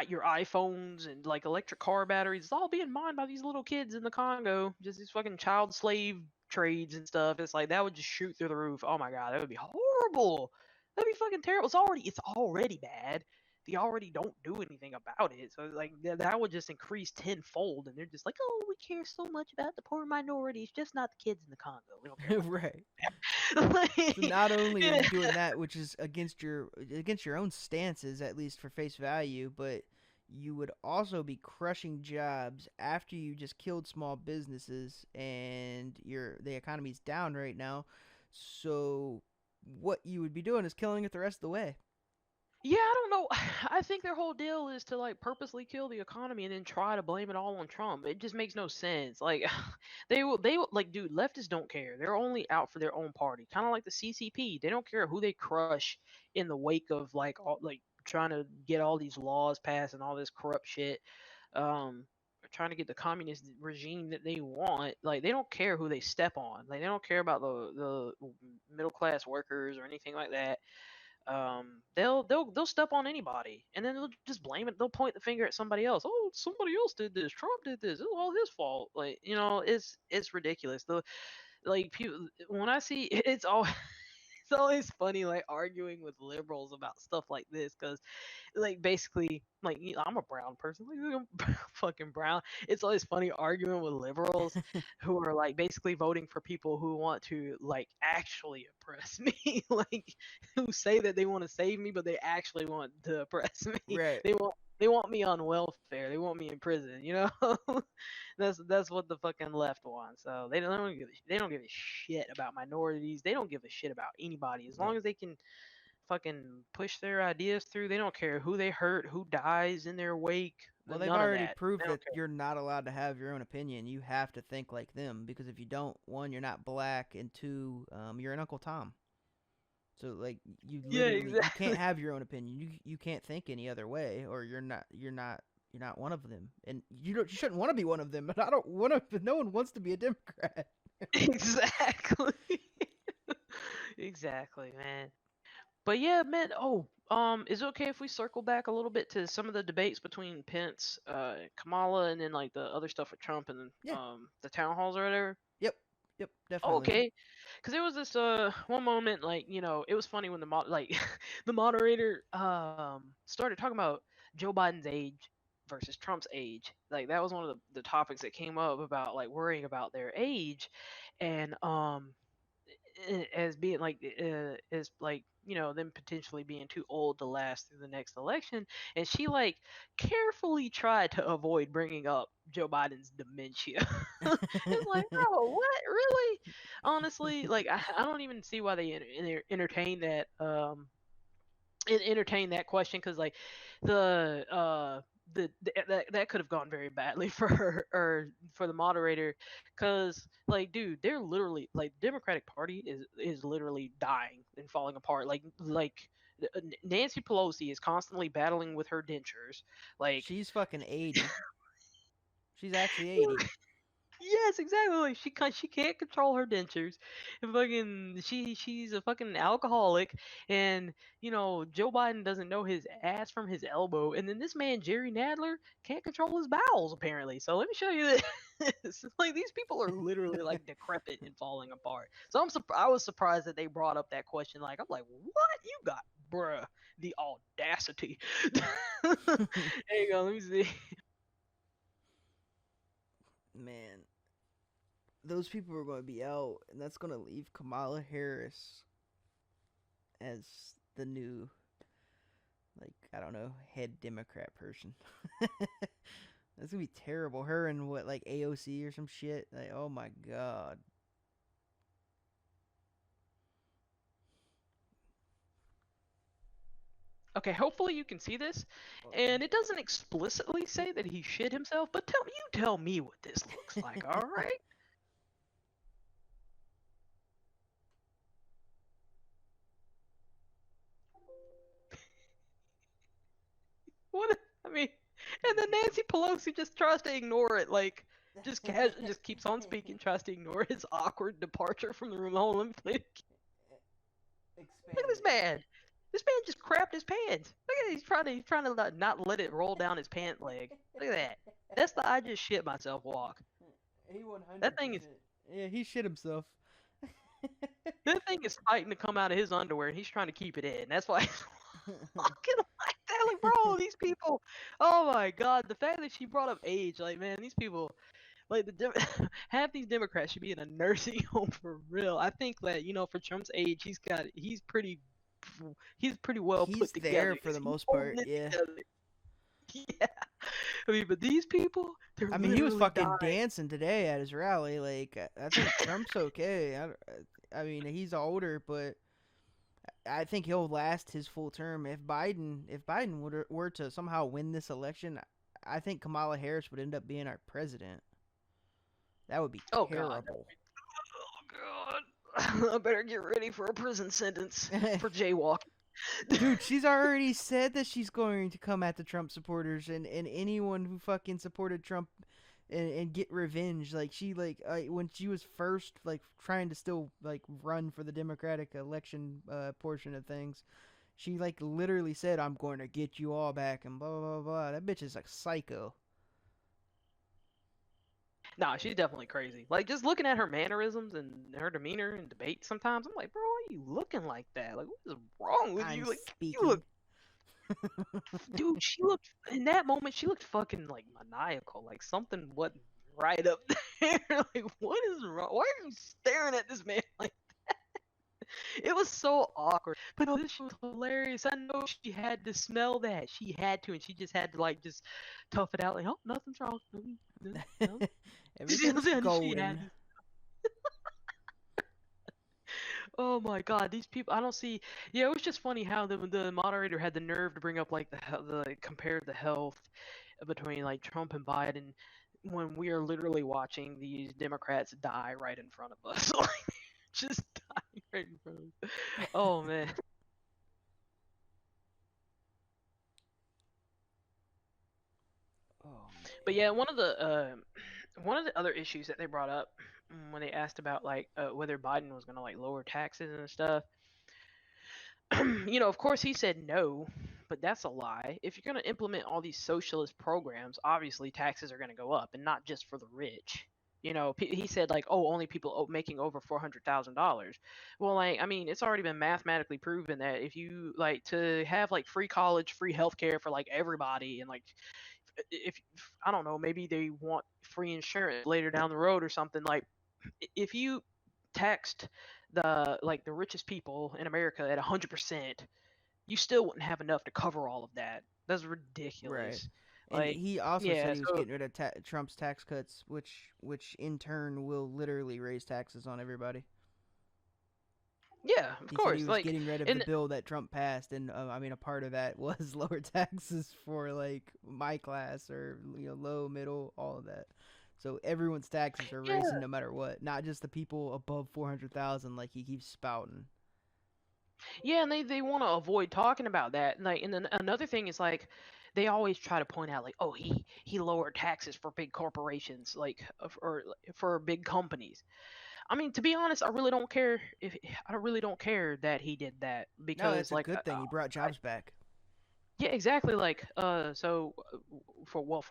your iPhones and like electric car batteries, it's all being mined by these little kids in the Congo. Just these fucking child slave trades and stuff. It's like that would just shoot through the roof. Oh my god, that would be horrible. That'd be fucking terrible. It's already bad. They already don't do anything about it. So like that would just increase tenfold. And they're just like, oh, we care so much about the poor minorities, just not the kids in the Congo. We don't care about Right. them. So Like, not only are you doing that, which is against your own stances, at least for face value, but you would also be crushing jobs after you just killed small businesses and the economy's down right now. So what you would be doing is killing it the rest of the way. yeah, I don't know. I think their whole deal is to like purposely kill the economy and then try to blame it all on Trump. It just makes no sense. Like they will like dude, leftists don't care. They're only out for their own party. Kind of like the CCP. They don't care who they crush in the wake of like all like trying to get all these laws passed and all this corrupt shit. Trying to get the communist regime that they want. Like they don't care who they step on. Like they don't care about the middle class workers or anything like that. They'll step on anybody and then they'll just blame it. They'll point the finger at somebody else. Oh, somebody else did this. Trump did this. It's all his fault. Like it's ridiculous. The like people when I see it's all it's always funny like arguing with liberals about stuff like this because like basically like I'm a brown person like I'm fucking brown. It's always funny arguing with liberals who are like basically voting for people who want to like actually oppress me like who say that they want to save me but they actually want to oppress me. Right. They want me on welfare. They want me in prison, you know? That's what the fucking left wants. So they don't give a shit about minorities. They don't give a shit about anybody as Yep. long as they can fucking push their ideas through. They don't care who they hurt, who dies in their wake. Well, they've None of already that. proved They that don't care. you're not allowed to have your own opinion. You have to think like them because if you don't, one, you're not black, and two, you're an Uncle Tom. So like Yeah, you can't exactly. have your own opinion. You can't think any other way, or you're not one of them, and you shouldn't want to be one of them. But I don't want to. No one wants to be a Democrat. Exactly. Exactly, man. But yeah, man. Oh, is it okay if we circle back a little bit to some of the debates between Pence, Kamala, and then like the other stuff with Trump and Yeah. the town halls or whatever? Yep. Yep. Oh, Definitely. okay. Because there was this one moment, like, it was funny when the like the moderator started talking about Joe Biden's age versus Trump's age. Like that was one of the topics that came up about like worrying about their age, and as being like as like them potentially being too old to last through the next election. And she like carefully tried to avoid bringing up Joe Biden's dementia. It's like, oh, what, really? Honestly, like I don't even see why they entertain that entertain that question, because like the that could have gone very badly for her or for the moderator, because like, dude, they're literally like Democratic Party is literally dying and falling apart. Nancy Pelosi is constantly battling with her dentures, like. She's fucking 80. She's actually 80. Yes, exactly. Like she can't control her dentures. And fucking she's a fucking alcoholic, and Joe Biden doesn't know his ass from his elbow. And then this man Jerry Nadler can't control his bowels apparently. So let me show you this. Like these people are literally like decrepit and falling apart. So I was surprised that they brought up that question. Like I'm like, what you got, bruh? The audacity. There you go. Let me see. Man, those people are going to be out, and that's going to leave Kamala Harris as the new, like, I don't know, head Democrat person. That's gonna be terrible. Her and what, like AOC or some shit. Like, oh my god. Okay, hopefully you can see this. And it doesn't explicitly say that he shit himself, but tell me what this looks like, all right? What I mean, and then Nancy Pelosi just tries to ignore it, like just keeps on speaking, tries to ignore his awkward departure from the room. Hold on, let me play. Look at Expand this it. man. This man just crapped his pants. Look at it. He's trying to not let it roll down his pant leg. Look at that. That's the I just shit myself walk. He That thing is 100%. Yeah, he shit himself. That thing is fighting to come out of his underwear, and he's trying to keep it in. That's why he's walking like that. Like, bro, these people. Oh my god, the fact that she brought up age, like, man, these people, like half these Democrats should be in a nursing home for real. I think that for Trump's age, he's pretty well He's put together there for because the he's most part. holding it Yeah. together. Yeah, I mean, but these people, they're I mean, he was literally fucking dying. dancing today at his rally. Like, I think Trump's okay. I mean, he's older, but I think he'll last his full term. If Biden were to somehow win this election, I think Kamala Harris would end up being our president. That would be Oh god. terrible. Oh god. I better get ready for a prison sentence for jaywalking. Dude, she's already said that she's going to come at the Trump supporters and anyone who fucking supported Trump and get revenge. Like she when she was first like trying to still like run for the Democratic election portion of things, she like literally said, "I'm going to get you all back," and blah blah blah blah. That bitch is like psycho. Nah, she's definitely crazy. Like just looking at her mannerisms and her demeanor in debate sometimes, I'm like, bro, why are you looking like that? Like, what is wrong with I'm you? Like, you look, speaking. dude, she looked in that moment, she looked fucking like maniacal. Like something wasn't right up there. Like, what is wrong? Why are you staring at this man like it was so awkward. But no, this shit was hilarious. I know she had to smell that. She had to, and she just had to like just tough it out. Like, oh, nothing's wrong. No, no. Everything's She had golden. to. Oh my god, these people. I don't see. Yeah, it was just funny how the moderator had the nerve to bring up like the compare the health between like Trump and Biden when we are literally watching these Democrats die right in front of us. Like, just die right in front of us. Oh man. Oh But man. yeah, one of the other issues that they brought up when they asked about like whether Biden was gonna like lower taxes and stuff. Of course he said no, but that's a lie. If you're going to implement all these socialist programs, obviously taxes are going to go up, and not just for the rich. He said like, oh, only people making over $400,000. Well, like, I mean, it's already been mathematically proven that if you like to have like free college, free healthcare for like everybody, and like if I don't know, maybe they want free insurance later down the road or something. Like, if you taxed the richest people in America at 100%, you still wouldn't have enough to cover all of that. That's Right. ridiculous. And Like, he also said yeah, he was so getting rid of Trump's tax cuts, which in turn will literally raise taxes on everybody. yeah, of He said he course. was Like, getting rid of the and bill that Trump passed, and I mean, a part of that was lower taxes for like my class or low, middle, all of that. So everyone's taxes are raising yeah, no matter what, not just the people above 400,000, like he keeps spouting. yeah, and they want to avoid talking about that. Like, and then another thing is like, they always try to point out like, oh, he lowered taxes for big corporations, like, or for big companies. I mean, to be honest, I really don't care that he did that No, because it's a like good thing. He brought jobs back. yeah, exactly. Like, for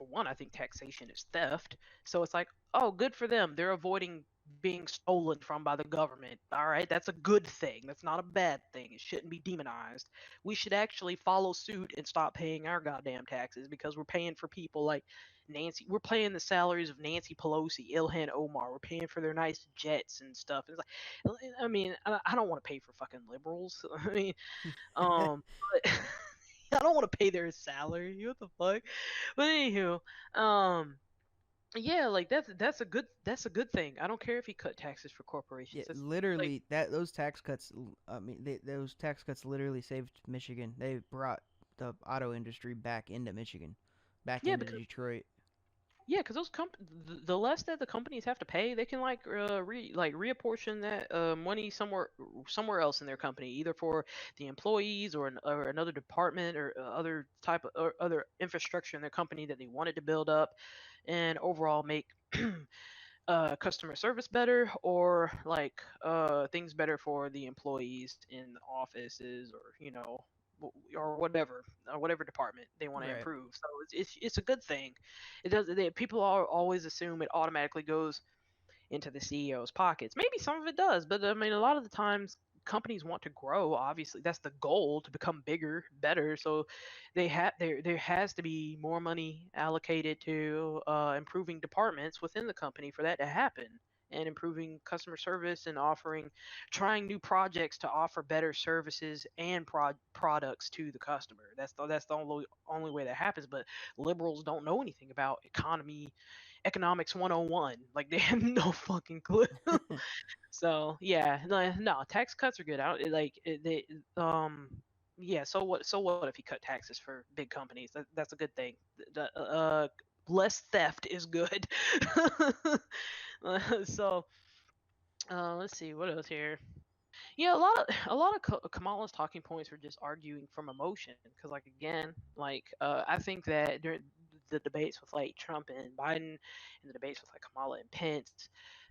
one, I think taxation is theft. So it's like, oh, good for them. They're avoiding being stolen from by the government. All right, that's a good thing. That's not a bad thing. It shouldn't be demonized. We should actually follow suit and stop paying our goddamn taxes because we're paying for people like Nancy. We're paying the salaries of Nancy Pelosi, Ilhan Omar. We're paying for their nice jets and stuff. It's like, I mean, I don't want to pay for fucking liberals. I mean, but I don't want to pay their salary. What the fuck? But anywho, um, yeah, like that's a good thing. I don't care if he cut taxes for Yeah, corporations. That's like literally that those tax cuts. I mean, those tax cuts literally saved Michigan. They brought the auto industry back into Michigan, back yeah, into because Detroit. those the less that the companies have to pay, they can like reapportion that money somewhere else in their company, either for the employees or another department or other type of or other infrastructure in their company that they wanted to build up, and overall make customer service better or like things better for the employees in offices or or whatever department they want to Right. improve. So it's a good thing. People always assume it automatically goes into the CEO's pockets. Maybe some of it does, but I mean, a lot of the times companies want to grow. Obviously, that's the goal, to become bigger, better. So there has to be more money allocated to improving departments within the company for that to happen. And improving customer service and trying new projects to offer better services and products to the customer. That's the only way that happens. But liberals don't know anything about economics 101. Like, they have no fucking clue. So yeah, no, tax cuts are good. I don't like it, they yeah. So what if he cut taxes for big companies? That's a good thing. Less theft is good. So let's see what else here. Yeah, a lot of Kamala's talking points are just arguing from emotion. Because, like, again, like, I think that during the debates with like Trump and Biden, and the debates with like Kamala and Pence,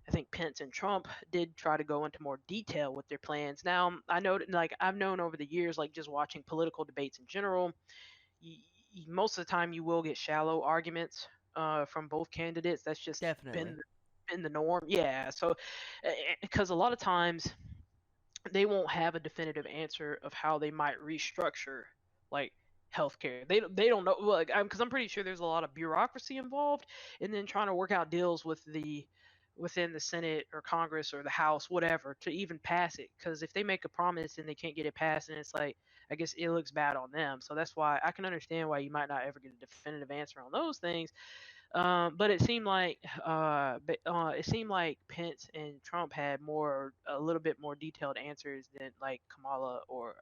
I think Pence and Trump did try to go into more detail with their plans. Now, I know, like, I've known over the years, like, just watching political debates in general, most of the time you will get shallow arguments from both candidates. That's just Definitely. been the norm. Yeah, so because a lot of times they won't have a definitive answer of how they might restructure like healthcare. They don't know, like, because I'm pretty sure there's a lot of bureaucracy involved, and then trying to work out deals within the Senate or Congress or the House, whatever, to even pass it. Because if they make a promise and they can't get it passed, and it's like, I guess it looks bad on them. So that's why I can understand why you might not ever get a definitive answer on those things. But it seemed like Pence and Trump had a little bit more detailed answers than like Kamala or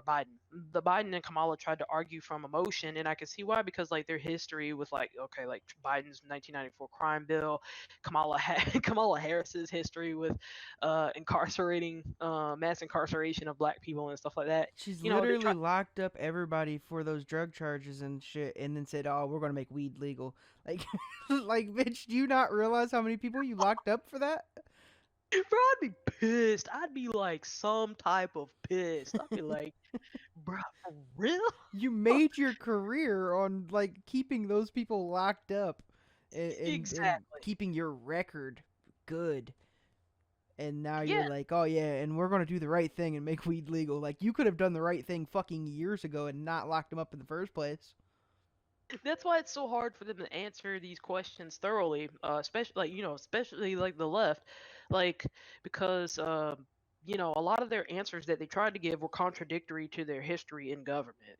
Biden. The Biden and Kamala tried to argue from emotion, and I can see why, because like their history with, like, okay, like Biden's 1994 crime bill, Kamala Harris's history with incarcerating mass incarceration of black people and stuff like that. She's They try. literally locked up everybody for those drug charges and shit, and then said, "Oh, we're gonna make weed legal." Like, like, bitch, do you not realize how many people you locked up for that? Bro, I'd be pissed. I'd be like some type of pissed. I'd be like, bro, for real? You made your career on like keeping those people locked up and Exactly. keeping your record good. And now Yeah, you're like, oh yeah, and we're gonna do the right thing and make weed legal. Like you could have done the right thing fucking years ago and not locked them up in the first place. that's why it's so hard for them to answer these questions thoroughly, especially like especially like the left, like because a lot of their answers that they tried to give were contradictory to their history in government,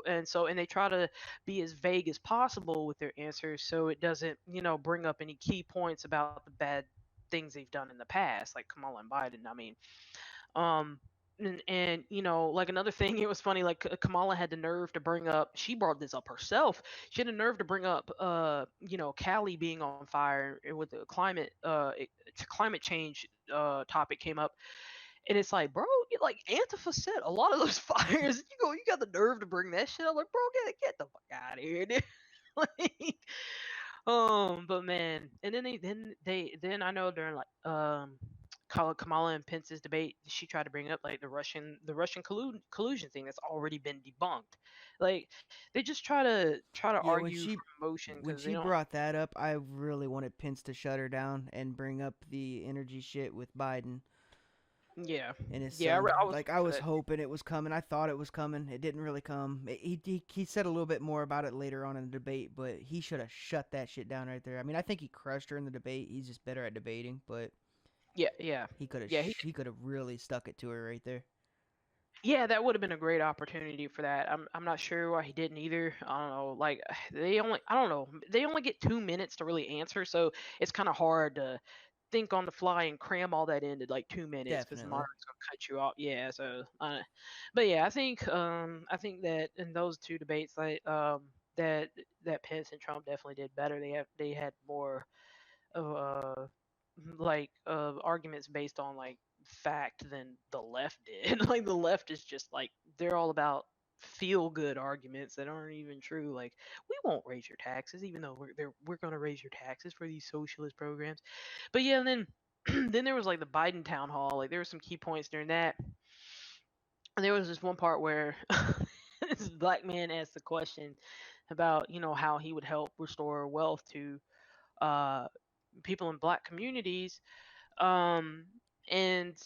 and they try to be as vague as possible with their answers so it doesn't bring up any key points about the bad things they've done in the past, like Kamala and Biden. I mean, um, and like another thing, it was funny. Like Kamala had the nerve to bring up. She brought this up herself. She had the nerve to bring up, Cali being on fire with the climate change topic came up, and it's like, bro, like Antifa said, a lot of those fires. You got the nerve to bring that shit up. Like, bro, get the fuck out of here, dude. Like, but man, and then I know during like Kamala and Pence's debate, she tried to bring up like the Russian collusion thing that's already been debunked. Like they just try to Yeah, argue from emotion when because they she don't. brought that up, I really wanted Pence to shut her down and bring up the energy shit with Biden Yeah, and his yeah, son. I was Like hoping I for was that. hoping it was coming. I thought it was coming. It didn't really come. He said a little bit more about it later on in the debate, but he should have shut that shit down right there. I mean, I think he crushed her in the debate. He's just better at debating, but Yeah, yeah, yeah. he could have really stuck it to her right there. Yeah, that would have been a great opportunity for that. I'm not sure why he didn't either. I don't know. Like I don't know. They only get 2 minutes to really answer, so it's kind of hard to think on the fly and cram all that into like 2 minutes because the Definitely. moderator's gonna cut you off. Yeah. So, but yeah, I think that in those two debates, like that Pence and Trump definitely did better. They had more of arguments based on like fact than the left did. Like the left is just like they're all about feel good arguments that aren't even true. Like we won't raise your taxes, even though we're going to raise your taxes for these socialist programs. But yeah, and then then there was like the Biden town hall. Like there were some key points during that. And there was this one part where this black man asked the question about how he would help restore wealth to uh people in black communities. um and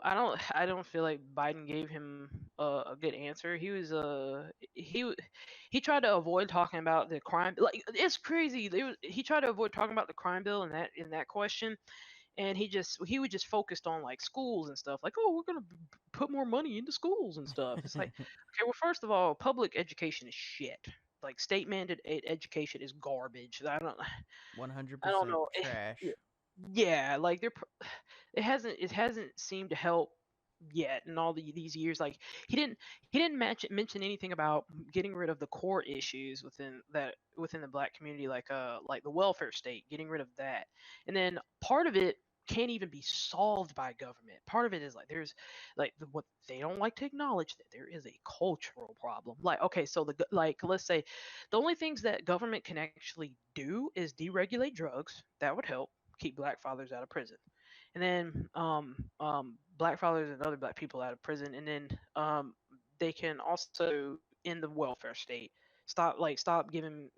I don't feel like Biden gave him a good answer. He tried to avoid talking about the crime. Like it's crazy. He tried to avoid talking about the crime bill in that question, and he would just focused on like schools and stuff, like, oh, we're gonna put more money into schools and stuff. It's like, okay, well, first of all, public education is shit. Like state mandated education is garbage. I don't 100% know. trash. Yeah, like it hasn't seemed to help yet in all these years. Like he didn't mention anything about getting rid of the core issues within the black community, like the welfare state, getting rid of that. And then part of it can't even be solved by government. Part of it is like there's like what they don't like to acknowledge, that there is a cultural problem. Like, okay, so like let's say the only things that government can actually do is deregulate drugs. That would help keep black fathers out of prison. And then black fathers and other black people out of prison. And then they can also end the welfare state. Stop giving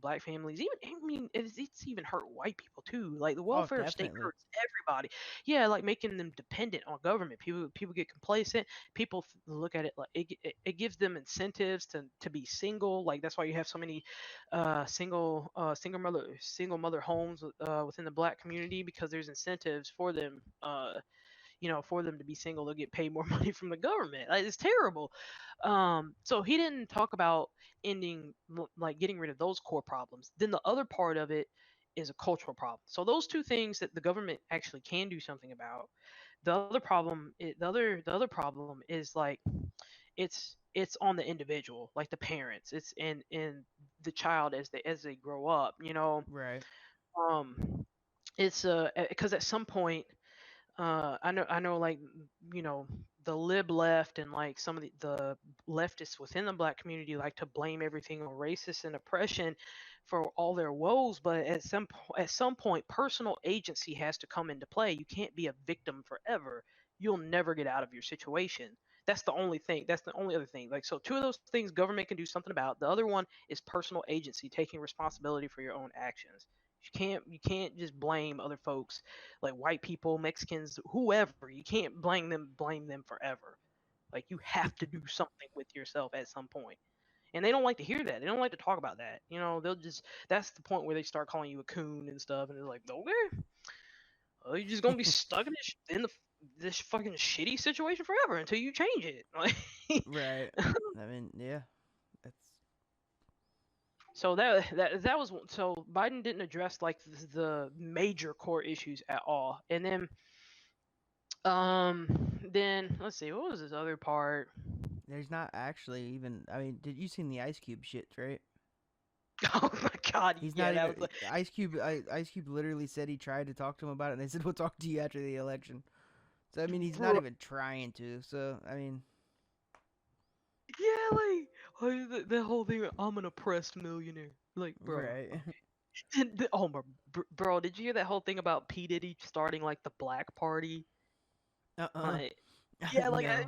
black families, even, I mean, it's even hurt white people too. Like the Oh, welfare state definitely. hurts everybody. Yeah, like making them dependent on government. People get complacent. People look at it like it gives them incentives to be single. Like that's why you have so many single mother homes within the black community, because there's incentives for them, for them to be single. They'll get paid more money from the government. Like, it's terrible. So he didn't talk about like getting rid of those core problems. Then the other part of it is a cultural problem. So those two things that the government actually can do something about. The other problem is like it's on the individual, like the parents. It's in the child as they grow up. Right. Um, it's because at some point, I know, like, you know, the lib left and like some of the leftists within the black community like to blame everything on racist and oppression for all their woes, but at some point personal agency has to come into play. You can't be a victim forever. You'll never get out of your situation. That's the only thing. That's the only other thing. Like, so two of those things government can do something about. The other one is personal agency, taking responsibility for your own actions. You can't just blame other folks, like white people, Mexicans, whoever. You can't blame them forever. Like, you have to do something with yourself at some point. And they don't like to hear that. They don't like to talk about that. They'll just, that's the point where they start calling you a coon and stuff, and they're like, okay, well, you're just gonna be stuck in this fucking shitty situation forever until you change it. Like, Right. I mean, yeah. That's so that was, so Biden didn't address like the major core issues at all. And then let's see, what was this other part? there's not actually even. I mean, did you seen the Ice Cube shit, right? Oh my god, He's yeah, not that even was like, Ice Cube. Ice Cube literally said he tried to talk to him about it, and they said we'll talk to you after the election. So I mean, he's not bro, even trying to. So I mean, yeah, like, oh, the whole thing. I'm an oppressed millionaire. Like, bro, right, oh my, bro, did you hear that whole thing about P Diddy starting like the Black Party? uh, Like, yeah, like no,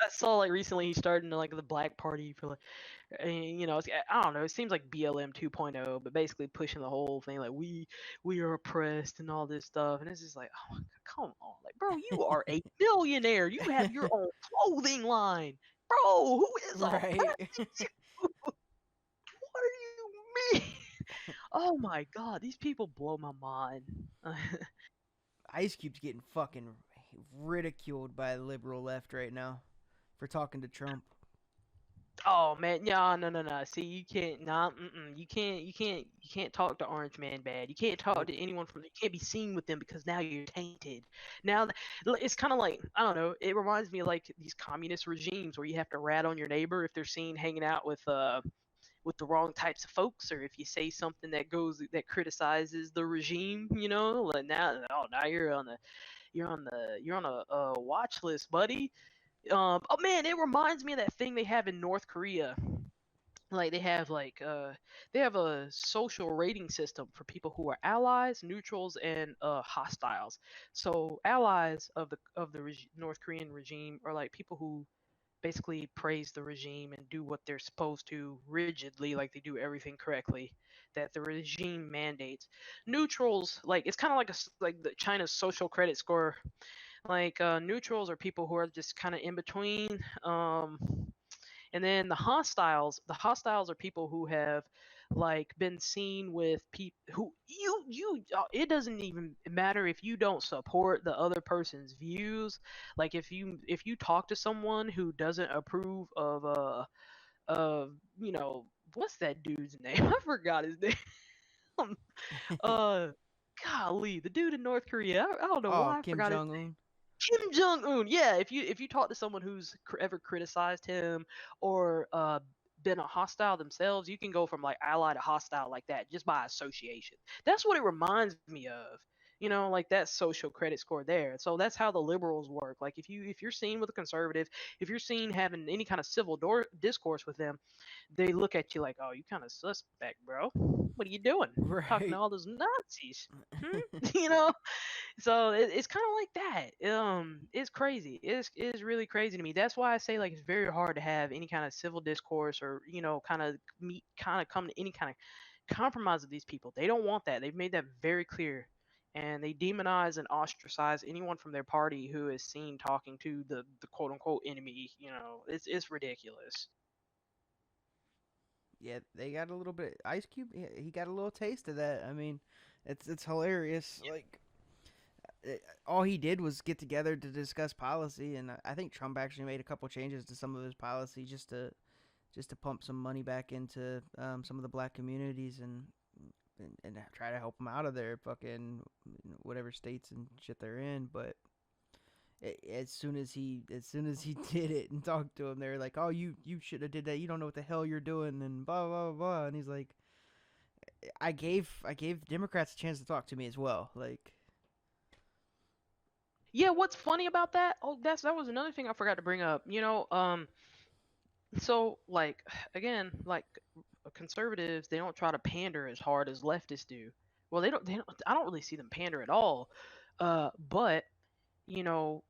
I saw like recently he started like the Black Party for like, and, I don't know. It seems like BLM 2.0, but basically pushing the whole thing like we are oppressed and all this stuff, and it's just like, oh my god, come on, like, bro, you are a millionaire. You have your own clothing line, bro. Who is right. oppressing you? What do you mean? Oh my god, these people blow my mind. Ice Cube's getting fucking ridiculed by the liberal left right now for talking to Trump. Oh man, yeah, no, no, no. See, you can't, nah, you can't talk to Orange Man bad. You can't talk Nope. to anyone from. You can't be seen with them because now you're tainted. Now, it's kind of like, I don't know. It reminds me of like these communist regimes where you have to rat on your neighbor if they're seen hanging out with the wrong types of folks, or if you say something that criticizes the regime. Like, now, oh, now you're on a watch list, buddy. Oh man, it reminds me of that thing they have in North Korea. Like, they have a social rating system for people who are allies, neutrals, and hostiles. So allies of the North Korean regime are like people who basically praise the regime and do what they're supposed to rigidly, like they do everything correctly that the regime mandates. Neutrals, like, it's kind of like like the China's social credit score. Like, neutrals are people who are just kind of in between. And then the hostiles are people who have like been seen with people who it doesn't even matter if you don't support the other person's views. Like, if you talk to someone who doesn't approve of what's that dude's name? I forgot his name. uh Golly, the dude in North Korea. I don't know Oh, why I Kim forgot his Jong Un. Kim Jong Un. Yeah, if you talk to someone who's ever criticized him or been a hostile themselves, you can go from like ally to hostile like that just by association. That's what it reminds me of. Like that social credit score there. So that's how the liberals work. Like, if you're seen with a conservative, if you're seen having any kind of civil discourse with them, they look at you like, oh, you kind of suspect, bro. What are you doing? Talking to Right. all those Nazis? You know? So it's kind of like that. It's crazy. It's really crazy to me. That's why I say, like, it's very hard to have any kind of civil discourse, or kind of come to any kind of compromise with these people. They don't want that. They've made that very clear, and they demonize and ostracize anyone from their party who is seen talking to the quote unquote enemy. It's ridiculous. Yeah, they got a little bit. Ice Cube, he got a little taste of that. I mean, it's hilarious. Like, all he did was get together to discuss policy, and I think Trump actually made a couple changes to some of his policy just to pump some money back into some of the black communities and try to help them out of their fucking whatever states and shit they're in. But as soon as he did it and talked to him, they were like, "Oh, you should have did that. You don't know what the hell you're doing," and blah blah blah. Blah. And he's like, I gave Democrats a chance to talk to me as well. Like, Yeah, what's funny about that? Oh, that was another thing I forgot to bring up. So like again, like conservatives, they don't try to pander as hard as leftists do. Well, they don't. I don't really see them pander at all. But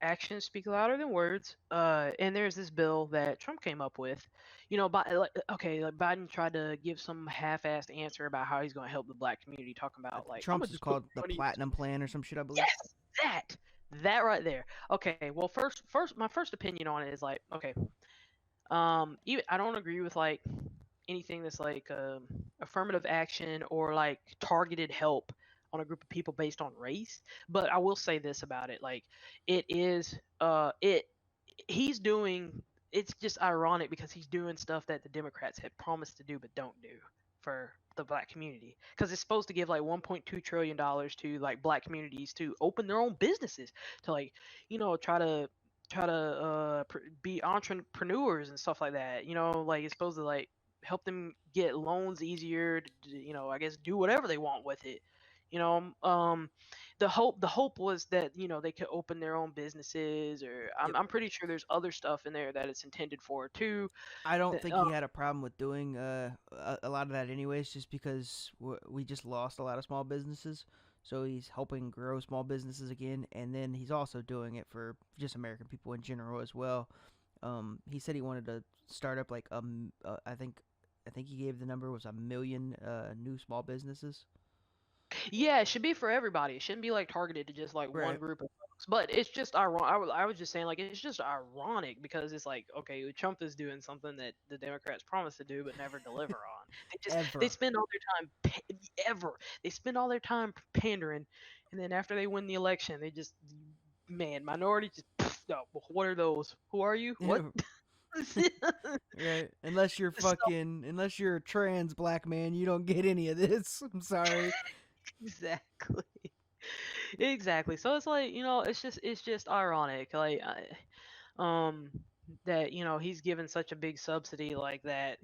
actions speak louder than words. And there's this bill that Trump came up with. Like Biden tried to give some half-assed answer about how he's going to help the black community, talking about like I'm gonna Trump's is just put called the money. Platinum Plan or some shit, I believe. Yes, that that right there. Okay, well, my first opinion on it is like, okay, even I don't agree with like anything that's like affirmative action or like targeted help on a group of people based on race. But I will say this about it: like, it is it he's doing. It's just ironic because he's doing stuff that the Democrats had promised to do but don't do for the black community, because it's supposed to give like 1.2 trillion dollars to like black communities to open their own businesses, to like try to be entrepreneurs and stuff like that. Like it's supposed to like help them get loans easier to, I guess do whatever they want with it. You know, the hope was that they could open their own businesses, or I'm Yep. I'm pretty sure there's other stuff in there that it's intended for too. I don't That, think he had a problem with doing a lot of that anyways, just because we just lost a lot of small businesses. So he's helping grow small businesses again, and then he's also doing it for just American people in general as well. He said he wanted to start up like I think he gave the number was 1 million new small businesses. yeah, it should be for everybody. It shouldn't be like targeted to just like one Right. group of folks. But it's just ironic. I was just saying, like, it's just ironic because it's like, okay, Trump is doing something that the Democrats promised to do but never deliver on. They Ever. spend all their time ever. They spend all their time pandering, and then after they win the election, they just, man, minority just no. What are those? Who are you? What? Right. So Unless you're a trans black man, you don't get any of this. I'm sorry. exactly. Exactly. So it's like, it's just ironic. Like um that he's given such a big subsidy like that.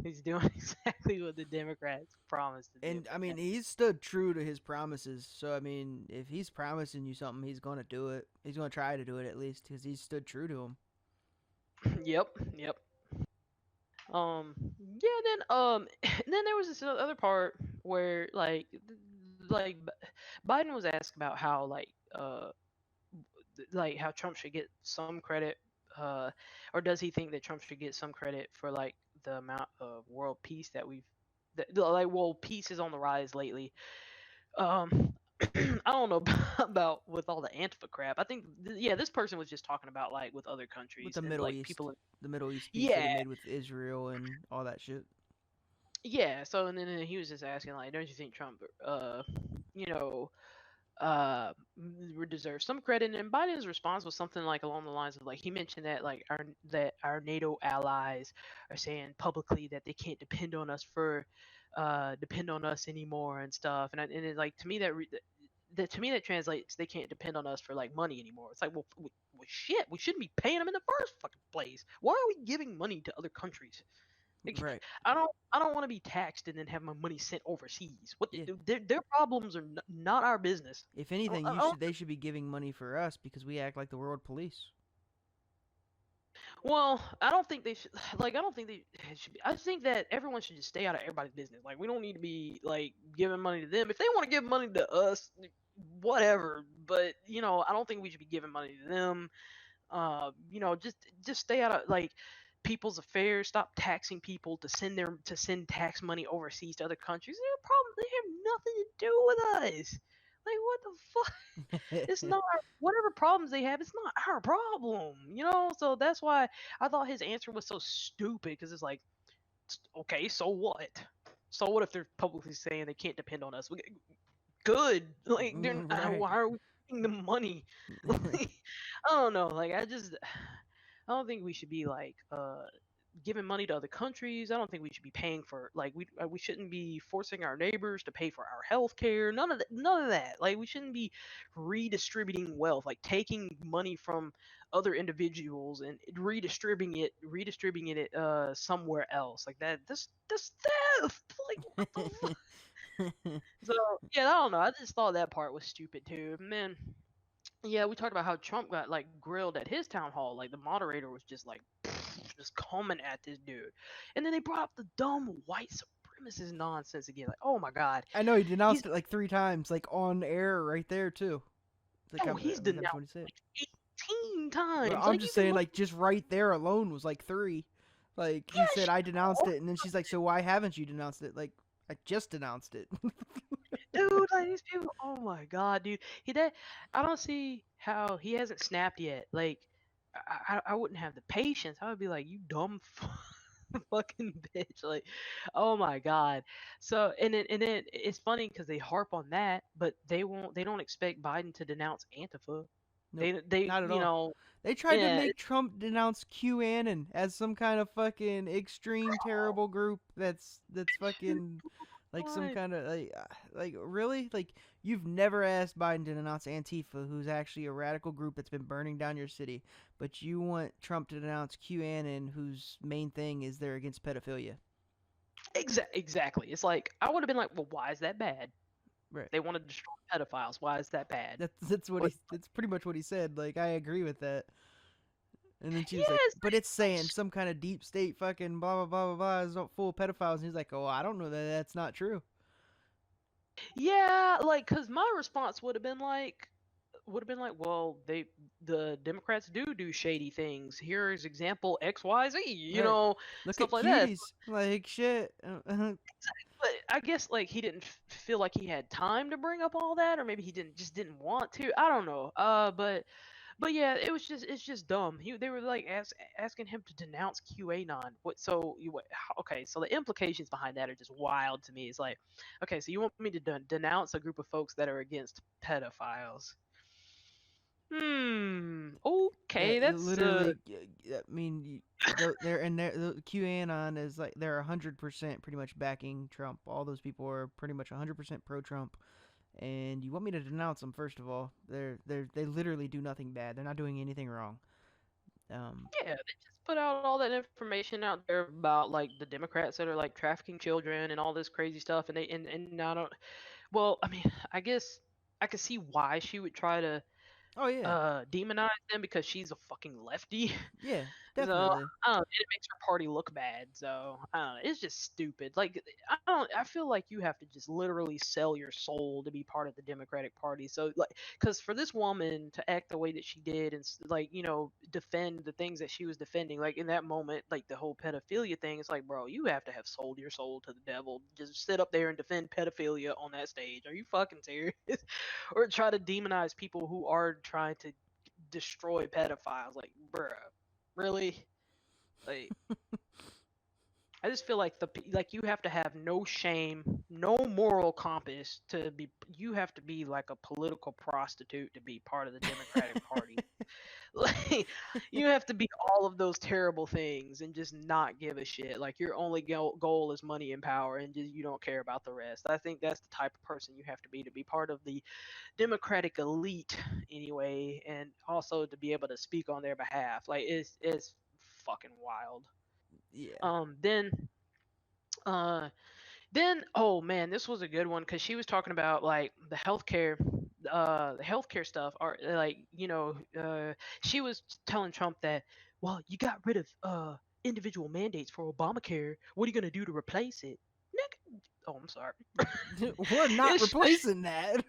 He's doing exactly what the Democrats promised to do. And I But mean, he's stood true to his promises. So I mean, if he's promising you something, he's going to do it. He's going to try to do it at least cuz he's stood true to him. yep, yep. Yeah. Then there was this other part where Biden was asked about how like how Trump should get some credit, uh, or does he think that Trump should get some credit for like the amount of world peace that like world peace is on the rise lately. Um, I don't know about with all the Antifa crap. I think yeah, this person was just talking about like with other With countries the and Middle like East, people. the Middle East peace that he Yeah, made with Israel and all that shit. yeah. So and then he was just asking like, don't you think Trump, you know, uh would deserve some credit? And Biden's response was something like along the lines of like he mentioned that like our NATO allies are saying publicly that they can't depend on us anymore and stuff. And it, like to me that to me that translates they can't depend on us for like money anymore. It's like, well shit, we shouldn't be paying them in the first fucking place. Why are we giving money to other countries? Like, Right. I don't want to be taxed and then have my money sent overseas. What Yeah. their problems are not our business. If I don't, anything, I don't, they should be giving money for us because we act like the world police. well, I don't think they should. Like, I don't think they should be. I think that everyone should just stay out of everybody's business. Like, we don't need to be like giving money to them. If they want to give money to us, whatever. But I don't think we should be giving money to them. Just stay out of like people's affairs. Stop taxing people to send tax money overseas to other countries. They have problem. They have nothing to do with us. Like what the fuck? It's not whatever problems they have. It's not our problem. So that's why I thought his answer was so stupid, because it's like, okay, so what? So what if they're publicly saying they can't depend on us? Good. Like they're Right. why are we giving them money? Like, I don't know. Like I don't think we should be like giving money to other countries. I don't think we should be paying for like we shouldn't be forcing our neighbors to pay for our health care. None of that. None of that. Like we shouldn't be redistributing wealth, like taking money from other individuals and redistributing it somewhere else. Like this theft. Like what the fuck? So yeah, I don't know. I just thought that part was stupid too. Man, Yeah, we talked about how Trump got like grilled at his town hall. Like the moderator was just like just coming at this dude, and then they brought up the dumb white supremacist nonsense again. Like, oh my god, I know he he's denounced it like 3 times, like on air right there too. Like no, he's I think I'm denounced 26. 18 Well, times. I'm Like you just can saying, look, like just right there alone was like three. Like he yeah, said, I denounced it, and then she's like, so why haven't you denounced it? Like I just denounced it. dude, like these people. Oh my god, dude, he that I don't see how he hasn't snapped yet. Like I wouldn't have the patience. I would be like, you dumb fucking bitch. Like, oh my god. So and then it's funny because they harp on that, but they don't expect Biden to denounce Antifa. Nope, They not at all. They tried to yeah, make Trump denounce QAnon as some kind of fucking extreme terrible group that's fucking like some fine. kind of like really like you've never asked Biden to denounce Antifa, who's actually a radical group that's been burning down your city, but you want Trump to denounce QAnon, whose main thing is they're against pedophilia. Exactly. It's like I would have been like, well, why is that bad? Right. They want to destroy pedophiles. Why is that bad? That's what What? that's pretty much what he said. Like I agree with that. And then she was like, Yeah, it's but it's saying some kind of deep state fucking blah blah blah blah blah is full of pedophiles. And he's like, oh, I don't know that that's not true. yeah, like, cause my response would have been like, well, the Democrats do shady things. Here's example X Y Z, Right. Look stuff at like that. cuties. Like shit. But I guess like he didn't feel like he had time to bring up all that, or maybe he didn't want to. I don't know. But yeah, it's just dumb. They were like asking him to denounce QAnon. What? So you what? Okay, so the implications behind that are just wild to me. It's like, okay, so you want me to denounce a group of folks that are against pedophiles? Yeah, Okay, it that's literally. I mean, they're and the QAnon is like they're 100% pretty much backing Trump. All those people are pretty much 100% pro Trump. And you want me to denounce them? First of all, they literally do nothing bad. They're not doing anything wrong. Um, yeah. They just put out all that information out there about like the Democrats that are like trafficking children and all this crazy stuff, and and I don't. Well, I mean, I guess I could see why she would try to oh yeah, demonize them because she's a fucking lefty. yeah, So definitely. I don't know, it makes her party look bad. So I don't know, it's just stupid. Like I don't. I feel like you have to just literally sell your soul to be part of the Democratic Party. So like, because for this woman to act the way that she did and like defend the things that she was defending, like in that moment, like the whole pedophilia thing, it's like, bro, you have to have sold your soul to the devil. Just sit up there and defend pedophilia on that stage. Are you fucking serious? Or try to demonize people who are trying to destroy pedophiles? Like, bruh, really? Like, I just feel like like you have to have no shame, no moral compass to be. You have to be like a political prostitute to be part of the Democratic Party. Like, you have to be all of those terrible things and just not give a shit. Like your only goal is money and power, and just you don't care about the rest. I think that's the type of person you have to be part of the Democratic elite, anyway, and also to be able to speak on their behalf. Like it's fucking wild. Yeah, Um, then uh oh man, this was a good one because she was talking about like the healthcare stuff, or like she was telling Trump that, well, you got rid of individual mandates for Obamacare. What are you gonna do to replace it? Oh, I'm sorry. we're not It's replacing that.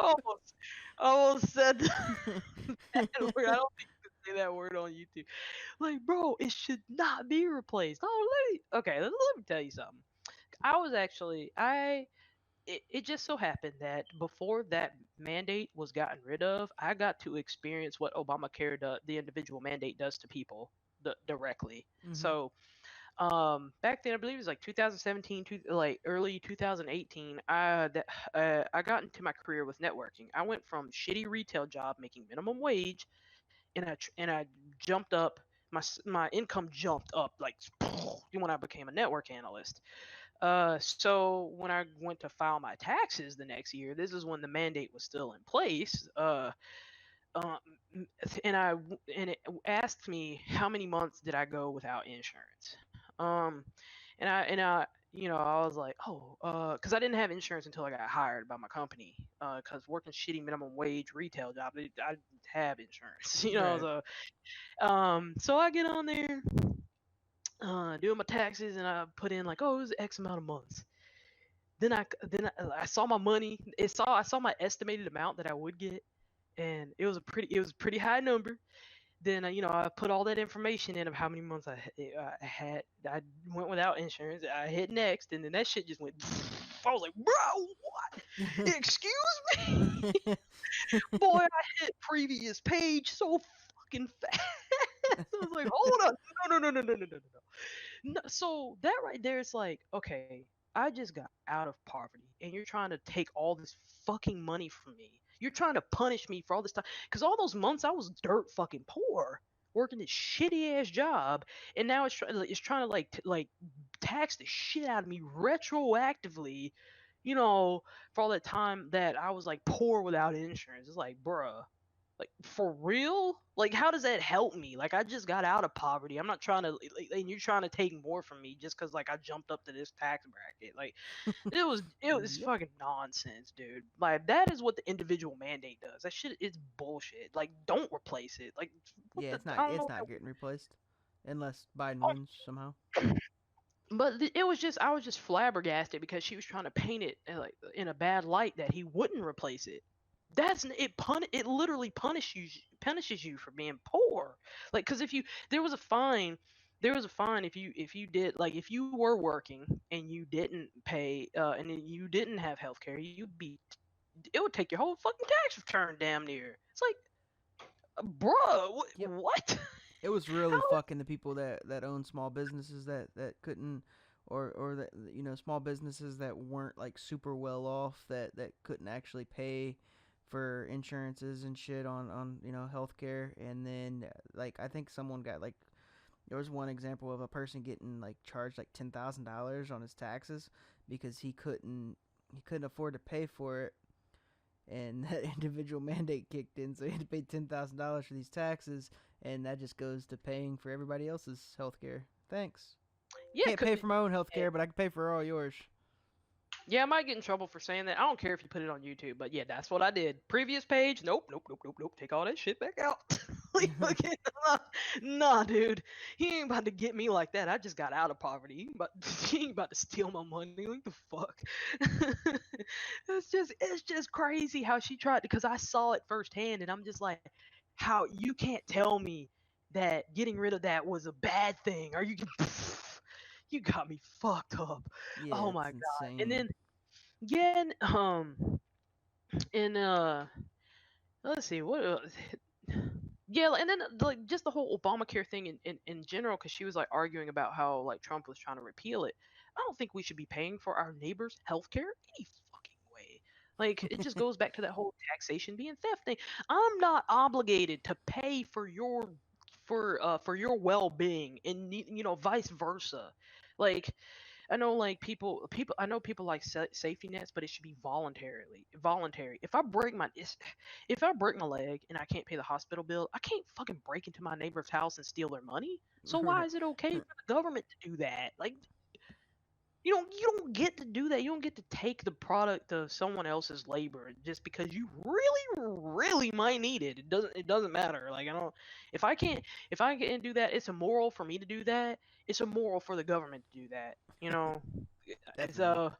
almost almost said that word. I don't think you can say that word on YouTube. Like, bro, it should not be replaced. Oh, let me tell you something. I was actually I it just so happened that before that mandate was gotten rid of, I got to experience what Obamacare the individual mandate does to people directly. hmm So back then I believe it was like 2017 like early 2018, I got into my career with networking. I went from shitty retail job making minimum wage, and I jumped up, my income jumped up like when I became a network analyst. So when I went to file my taxes the next year, this is when the mandate was still in place. Um, and it asked me how many months did I go without insurance. Um, and I I was like, oh, because I didn't have insurance until I got hired by my company. Because working shitty minimum wage retail job, I didn't have insurance. Right. So I get on there, doing my taxes, and I put in like, oh, it was X amount of months. Then I saw my money. I saw my estimated amount that I would get, and it was a pretty high number. Then I put all that information in of how many months I had. I went without insurance. I hit next, and then that shit just went. I was like, bro, what? Excuse me, boy. I hit previous page so fucking fast. I was like, hold on, no. No, so that right there is like, okay, I just got out of poverty, and you're trying to take all this fucking money from me. You're trying to punish me for all this time, because all those months I was dirt fucking poor, working this shitty ass job, and now it's trying to like tax the shit out of me retroactively, for all that time that I was like poor without insurance. It's like, bruh, like for real? Like how does that help me? Like I just got out of poverty. I'm not trying to and you're trying to take more from me just cuz like I jumped up to this tax bracket. Like it was Yep. fucking nonsense, dude. Like that is what the individual mandate does. That shit is bullshit. Like don't replace it. Like what Yeah, the it's not I don't it's know. not getting replaced unless Biden Oh, wins somehow. but it was just I was just flabbergasted because she was trying to paint it like in a bad light that he wouldn't replace it. It literally punishes you for being poor. Like cuz if you there was a fine if you did like if you were working and you didn't pay and then you didn't have health care, it would take your whole fucking tax return damn near. It's like, bruh, Yep. what? It was How really fucking the people that own small businesses that couldn't, or that small businesses that weren't like super well off, that couldn't actually pay for insurances and shit on healthcare. And then like I think someone got like, there was one example of a person getting like charged like $10,000 on his taxes because he couldn't afford to pay for it, and that individual mandate kicked in, so he had to pay $10,000 for these taxes, and that just goes to paying for everybody else's health care. Thanks. yeah, Can't pay for my own health care, but I can pay for all yours. Yeah, I might get in trouble for saying that. I don't care if you put it on YouTube, but yeah, that's what I did. Previous page, nope. Take all that shit back out. Like, fucking, nah, dude, he ain't about to get me like that. I just got out of poverty. But he ain't about to steal my money. Like the fuck. It's just crazy how she tried because I saw it firsthand, and I'm just like, how you can't tell me that getting rid of that was a bad thing? Are you? You got me fucked up. Yeah, Oh my it's god. And insane. then again, in let's see what yeah, and then like just the whole Obamacare thing in general, because she was like arguing about how like Trump was trying to repeal it. I don't think we should be paying for our neighbors' healthcare any fucking way. Like it just goes back to that whole taxation being theft thing. I'm not obligated to pay for your well-being, and vice versa. Like I know like people I know people like safety nets, but it should be voluntary. If I break my leg and I can't pay the hospital bill, I can't fucking break into my neighbor's house and steal their money. So why Right. is it okay for the government to do that? Like you don't get to do that. You don't get to take the product of someone else's labor just because you really might need it. It doesn't matter. Like I don't if I can't do that, it's immoral for me to do that. It's immoral for the government to do that. Definitely. So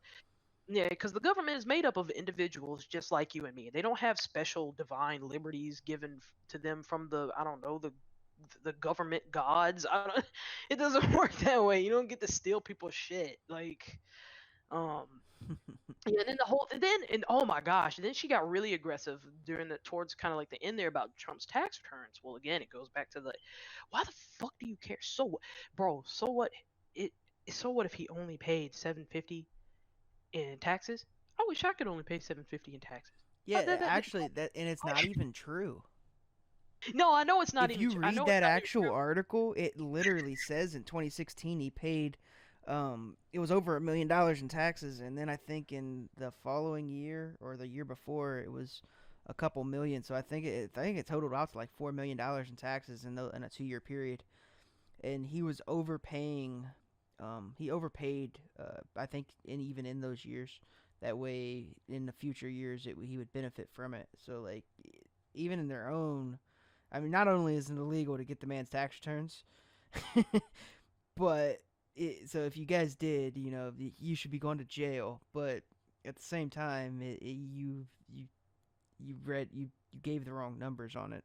yeah, because the government is made up of individuals just like you and me. They don't have special divine liberties given to them from the I don't know the government gods. I don't. It doesn't work that way. You don't get to steal people's shit. Like um yeah, and then the whole then and oh my gosh, then she got really aggressive during the towards kind of like the end there about Trump's tax returns. Well, again, it goes back to the why the fuck do you care? So what, bro? So what? It so what if he only paid 750 in taxes? I wish I could only pay 750 in taxes. Yeah, actually, that and it's not even true. no, I know it's not If even. you I read know it's that not even actual true. article, it literally says in 2016 he paid, it was over $1 million in taxes, and then I think in the following year or the year before it was a couple million. So I think it totaled out to like $4 million in taxes in a 2-year period, and he was overpaying he overpaid. I think, even in those years, that way in the future years he would benefit from it. So like, even in their own, I mean, not only is it illegal to get the man's tax returns, but so if you guys did, you should be going to jail. But at the same time, you gave the wrong numbers on it.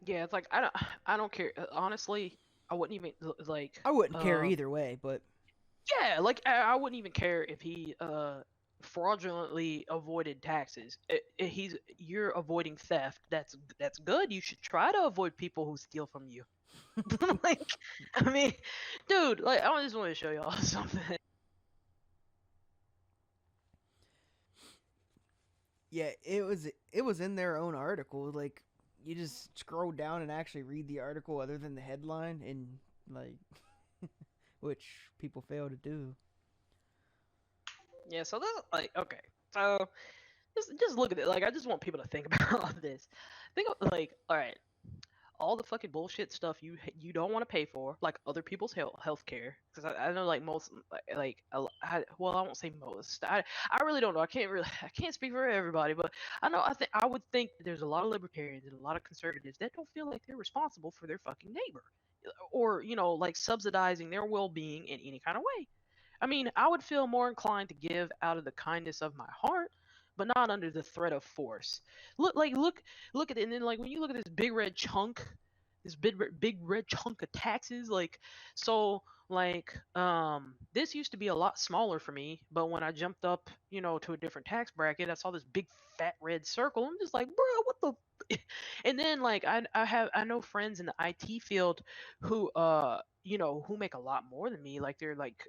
Yeah, it's like I don't care. Honestly, I wouldn't even like I wouldn't care either way, but yeah, like I wouldn't even care if he fraudulently avoided taxes. He's you're avoiding theft. That's good. You should try to avoid people who steal from you. Like, I mean, dude, like I just want to show y'all something. yeah, it was in their own article. Like, you just scroll down and actually read the article other than the headline, and like, which people fail to do. Yeah, so that's like okay. So just look at it. Like I just want people to think about this. Think of like, all right, all the fucking bullshit stuff you don't want to pay for, like other people's health care. Because I know like most well I won't say most. I really don't know. I can't speak for everybody, but I know I would think there's a lot of libertarians and a lot of conservatives that don't feel like they're responsible for their fucking neighbor, or like subsidizing their well-being in any kind of way. I mean, I would feel more inclined to give out of the kindness of my heart, but not under the threat of force. Look at it, and then like when you look at this big red chunk, this big red chunk of taxes, like so this used to be a lot smaller for me, but when I jumped up, to a different tax bracket, I saw this big fat red circle. I'm just like, bro, what the and then like I know friends in the IT field who who make a lot more than me. Like they're like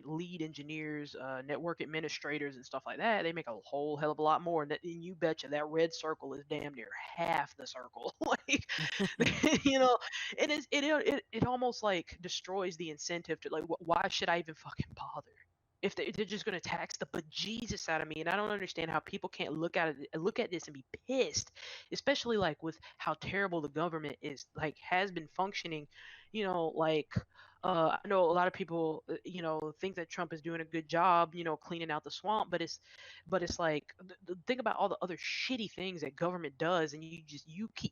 lead engineers, network administrators, and stuff like that. They make a whole hell of a lot more. And you betcha that red circle is damn near half the circle. Like, you know, it almost like destroys the incentive to like, why should I even fucking bother? If they're just going to tax the bejesus out of me, and I don't understand how people can't look at this and be pissed, especially like with how terrible the government is, like has been functioning. Like I know a lot of people, think that Trump is doing a good job, cleaning out the swamp, but it's like think about all the other shitty things that government does, and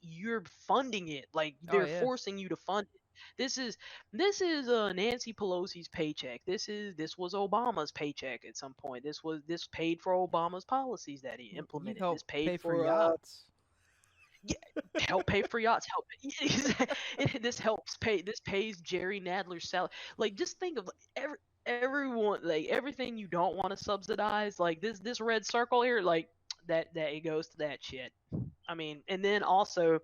you're funding it, like Oh they're yeah. forcing you to fund it. This is Nancy Pelosi's paycheck. This was Obama's paycheck at some point. This paid for Obama's policies that he You implemented. help This paid pay for for yachts. yeah, help pay for yachts. This pays Jerry Nadler's salary. Like just think of everyone, like everything you don't want to subsidize. Like this red circle here, like that it goes to that shit. I mean, and then also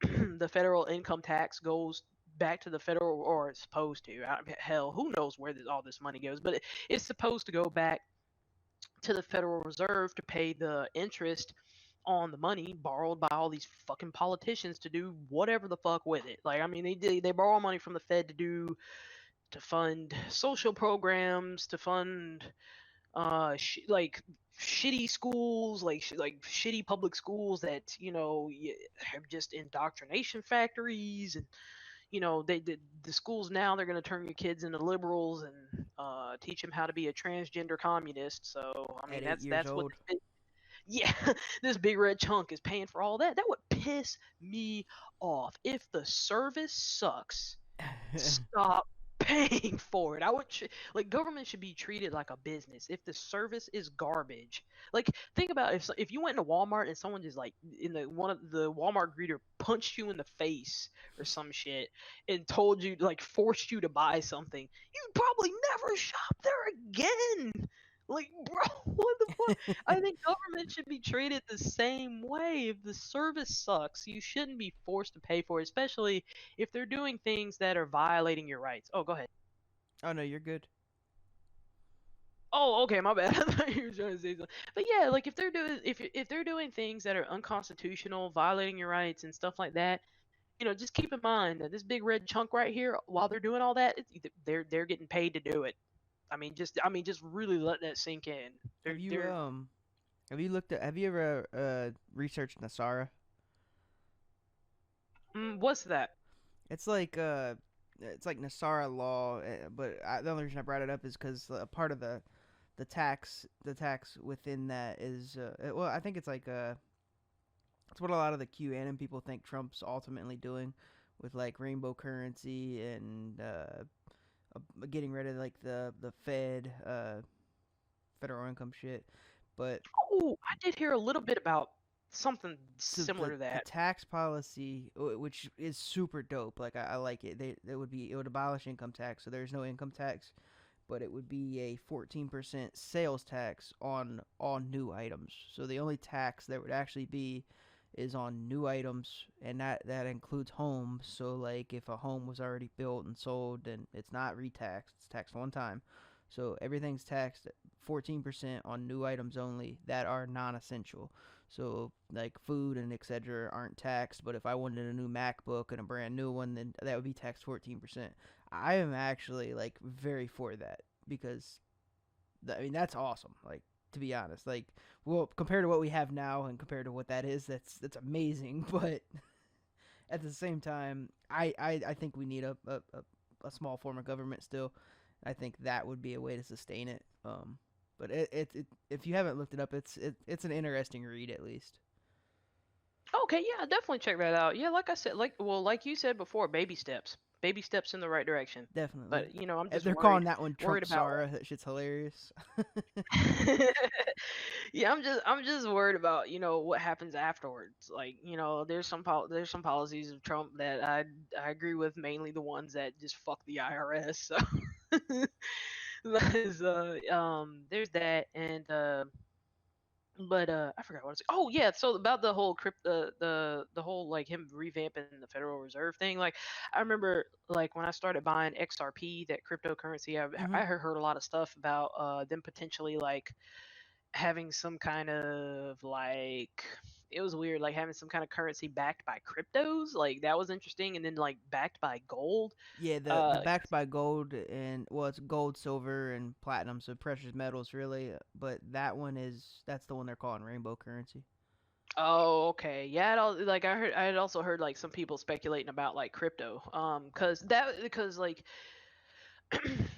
the federal income tax goes back to the federal, or it's supposed to. Hell, who knows where all this money goes? But it's supposed to go back to the Federal Reserve to pay the interest on the money borrowed by all these fucking politicians to do whatever the fuck with it. Like, I mean, they borrow money from the Fed to fund social programs, to fund like shitty schools, like shitty public schools that have just indoctrination factories. And the schools now, they're going to turn your kids into liberals and teach them how to be a transgender communist. So I mean At eight that's years that's what old. yeah, this big red chunk is paying for all that. That would piss me off. If the service sucks, stop paying for it. Like government should be treated like a business. If the service is garbage, like think about if you went into Walmart and someone just like in the one of the Walmart greeter punched you in the face or some shit and told you, like, forced you to buy something, you'd probably never shop there again. Like, bro, what the fuck? I think government should be treated the same way. If the service sucks, you shouldn't be forced to pay for it, especially if they're doing things that are violating your rights. Oh, go ahead. Oh no, you're good. Oh, okay, my bad. I thought you were trying to say something. But yeah, like if they're doing things that are unconstitutional, violating your rights and stuff like that, just keep in mind that this big red chunk right here, while they're doing all that, they're getting paid to do it. I mean, just really let that sink in. Have They're you they're have you ever researched Nasara? what's that? It's like it's like Nasara law, but the only reason I brought it up is because part of the tax within that is well, I think it's what a lot of the QAnon people think Trump's ultimately doing with like rainbow currency and getting rid of like the federal income shit. But Oh, I did hear a little bit about something so similar the to the that. tax policy, which is super dope, like I like it. It would abolish income tax, so there's no income tax, but it would be a 14% sales tax on all new items. So the only tax there would actually be is on new items, and that includes homes. So like if a home was already built and sold, then it's not retaxed; it's taxed one time. So everything's taxed 14% on new items only that are non-essential. So like food and etc. aren't taxed, but if I wanted a new MacBook and a brand new one, then that would be taxed 14%. I am actually like very for that because I mean that's awesome. Like to be honest, like well compared to what we have now and compared to what that is, that's amazing. But at the same time, I think we need a small form of government still. I think that would be a way to sustain it. But if you haven't looked it up, it's an interesting read at least. Okay, yeah, definitely check that out. Yeah, like I said, like you said before, baby steps in the right direction. Definitely. But I'm If just they're calling worried, that one worried Trump about Sara, that shit's hilarious. yeah, I'm just worried about what happens afterwards. Like there's some policies of Trump that I agree with, mainly the ones that just fuck the IRS. So there's that, and but I forgot what I was. Oh yeah, so about the whole the whole like him revamping the Federal Reserve thing. Like I remember like when I started buying XRP, that cryptocurrency, Hmm. I heard a lot of stuff about them potentially like having some kind of like, it was weird, like having some kind of currency backed by cryptos. Like that was interesting, and then like backed by gold. Yeah, the Uh, backed by gold and well, it's gold, silver, and platinum, so precious metals really. But that's the one they're calling rainbow currency. oh, okay. Yeah, like I had also heard like some people speculating about like crypto. Because like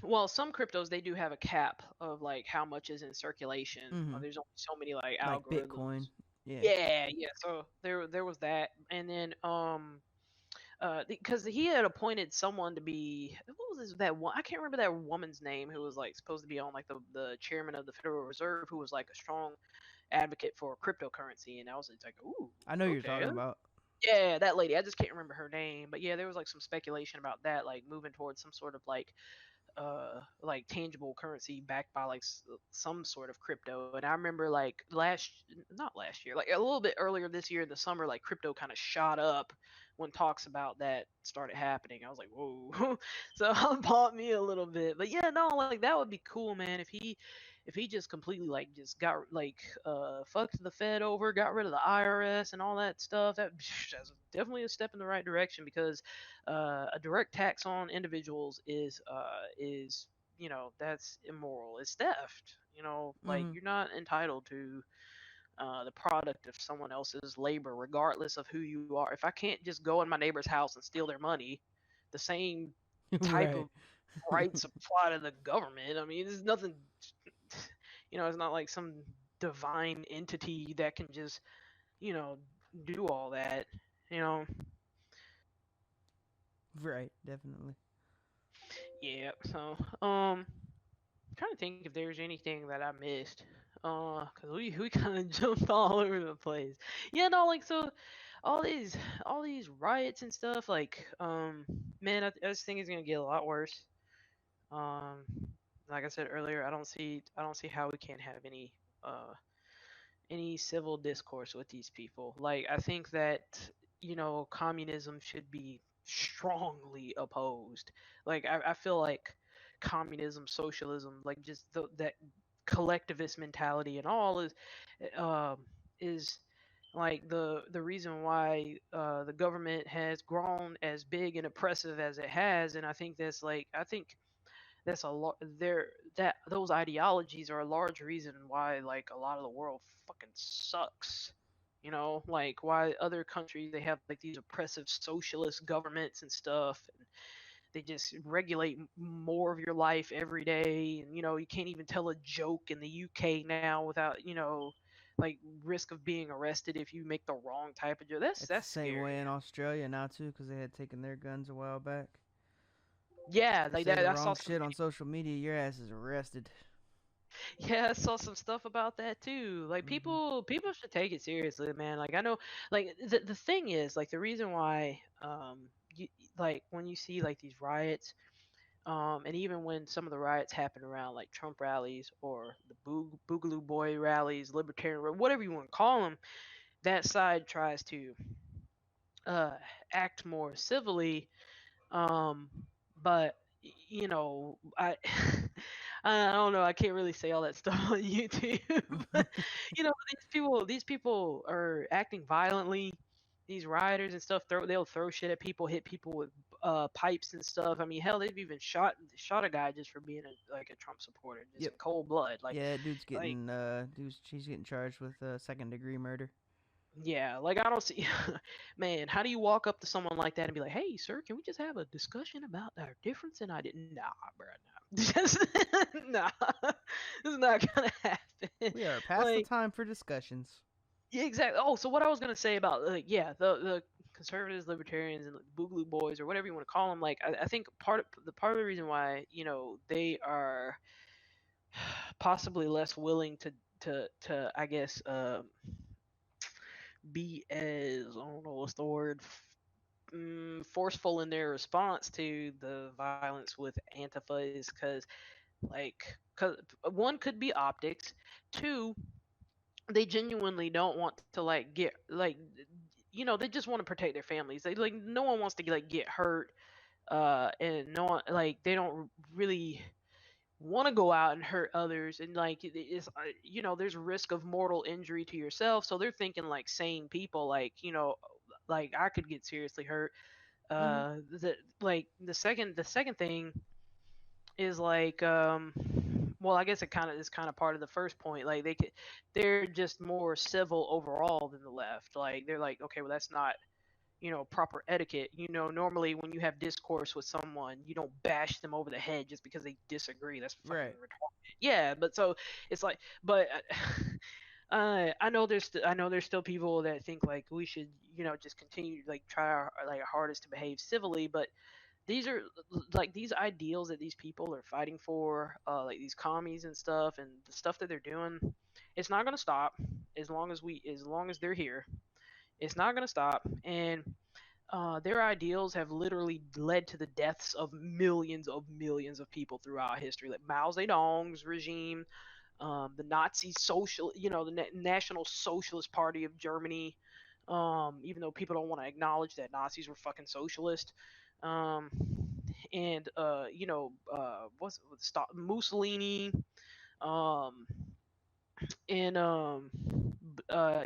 well, some cryptos they do have a cap of like how much is in circulation. Hmm. There's only so many like Like algorithms. Bitcoin. Yeah. Yeah, yeah. So there was that, and then because he had appointed someone to be, what was that one, I can't remember that woman's name, who was like supposed to be on like the chairman of the Federal Reserve, who was like a strong advocate for cryptocurrency, and I was like, ooh, I know who you're okay. talking about. Yeah, that lady. I just can't remember her name, but yeah, there was like some speculation about that, like moving towards some sort of like tangible currency backed by like some sort of crypto. And I remember like not last year, like a little bit earlier this year in the summer, like crypto kind of shot up when talks about that started happening. I was like, whoa. So I bought me a little bit, but yeah, no, like that would be cool, man, if he just completely like just got like fucked the Fed over, got rid of the IRS and all that stuff. That's definitely a step in the right direction, because a direct tax on individuals is that's immoral. It's theft. Like Hmm. you're not entitled to the product of someone else's labor, regardless of who you are. If I can't just go in my neighbor's house and steal their money, the same type Right. of rights apply to the government. I mean, there's nothing. It's not like some divine entity that can just you know do all that. You know, Right. Definitely. yeah. So trying to think if there's anything that I missed. Cause we kind of jumped all over the place. Yeah, no, like so, all these all these riots and stuff. Like, man, I just think it's gonna get a lot worse. Um, like I said earlier, I don't see how we can't have any civil discourse with these people. Like, I think that communism should be strongly opposed. Like, I feel like communism, socialism, like just that collectivist mentality and all um is like the reason why the government has grown as big and oppressive as it has. And I think that's a lot there, that those ideologies are a large reason why like a lot of the world fucking sucks. Like why other countries they have like these oppressive socialist governments and stuff. They just regulate more of your life every day, and you can't even tell a joke in the UK now without like risk of being arrested if you make the wrong type of joke. That's It's the that's same way scary. in Australia now too, because they had taken their guns a while back. Yeah, You like say that. the I saw wrong some. shit on social media, your ass is arrested. Yeah, I saw some stuff about that too. Like Hmm. people should take it seriously, man. Like I know, like the thing is, like the reason why, like when you see like these riots, and even when some of the riots happen around like Trump rallies or the Boogaloo Boy rallies, libertarian, whatever you want to call them, that side tries to uh act more civilly, um, but I I don't know. I can't really say all that stuff on YouTube. But, these people are acting violently. These rioters and stuff, they'll throw shit at people, hit people with pipes and stuff. I mean, hell, they've even shot a guy just for being like a Trump supporter, just Yep. in cold blood. Yeah, dude's Like getting he's getting charged with second-degree murder. yeah, like I don't see, man. How do you walk up to someone like that and be like, "Hey, sir, can we just have a discussion about our difference?" And I didn't. Nah, bro, nah, just nah. It's not gonna happen. We are past the Like, time for discussions. yeah, exactly. Oh, so what I was gonna say about yeah, the conservatives, libertarians, and the Boogaloo Boys or whatever you want to call them. Like, I think part of the reason why they are possibly less willing to I guess be as I don't know what's the word forceful in their response to the violence with Antifa is because one could be optics, two they genuinely don't want to like get like they just want to protect their families. They like no one wants to like get hurt, and no one like they don't really want to go out and hurt others, and like it's there's risk of mortal injury to yourself, so they're thinking like sane people, like like I could get seriously hurt. Hmm. The second thing is like well, I guess it kind of is kind of part of the first point. Like they're just more civil overall than the left. Like they're like, okay, well that's not proper etiquette. Normally when you have discourse with someone, you don't bash them over the head just because they disagree. That's fucking Right. retarded. Yeah, but so it's like, but I know there's still people that think like we should just continue to like try our like hardest to behave civilly, but these are like these ideals that these people are fighting for, like these commies and stuff, and the stuff that they're doing. It's not going to stop as long as they're here. It's not going to stop, and their ideals have literally led to the deaths of millions of people throughout history. Like Mao Zedong's regime, the Nazi social, the National Socialist Party of Germany. Even though people don't want to acknowledge that Nazis were fucking socialist. Um, and Mussolini. Um, and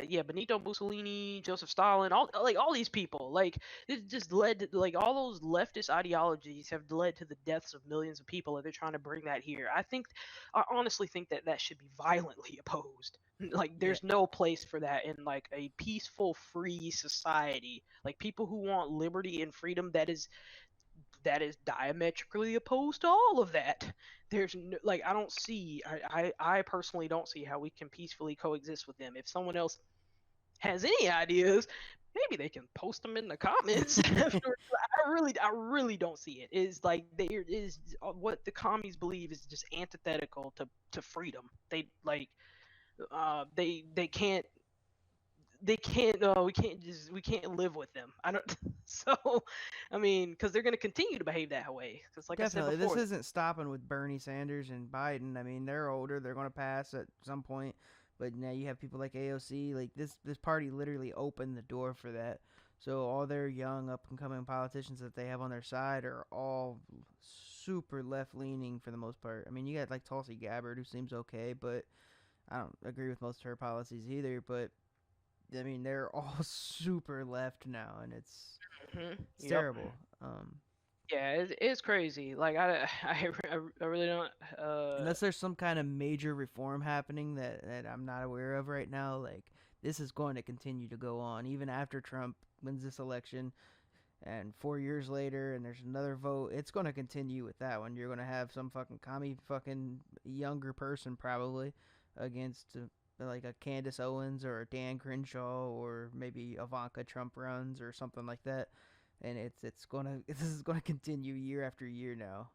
yeah, Benito Mussolini, Joseph Stalin, all these people, like it just led to like all those leftist ideologies have led to the deaths of millions of people, and they're trying to bring that here. I honestly think that that should be violently opposed. Like Yeah. there's no place for that in like a peaceful free society. Like people who want liberty and freedom, that is diametrically opposed to all of that. There's no, like I don't see I personally don't see how we can peacefully coexist with them. If someone else has any ideas, maybe they can post them in the comments. I really don't see it. Is like there is what the commies believe is just antithetical to freedom. They can't we can't live with them. I don't so I mean because they're going to continue to behave that way because like I said Definitely, this before. isn't stopping with Bernie Sanders and Biden. I mean, they're older; they're going to pass at some point. But now you have people like AOC. Like this party literally opened the door for that. So all their young, up and coming politicians that they have on their side are all super left leaning for the most part. I mean, you got like Tulsi Gabbard, who seems okay, but I don't agree with most of her policies either. But I mean, they're all super left now, and it's Yep. terrible. Yeah, it's crazy. Like I really don't Unless there's some kind of major reform happening that I'm not aware of right now, like this is going to continue to go on even after Trump wins this election. And 4 years later, and there's another vote. It's going to continue with that one. You're going to have some fucking commie fucking younger person probably against like a Candace Owens or a Dan Crenshaw or maybe Ivanka Trump runs or something like that. And it's gonna this is gonna continue year after year now.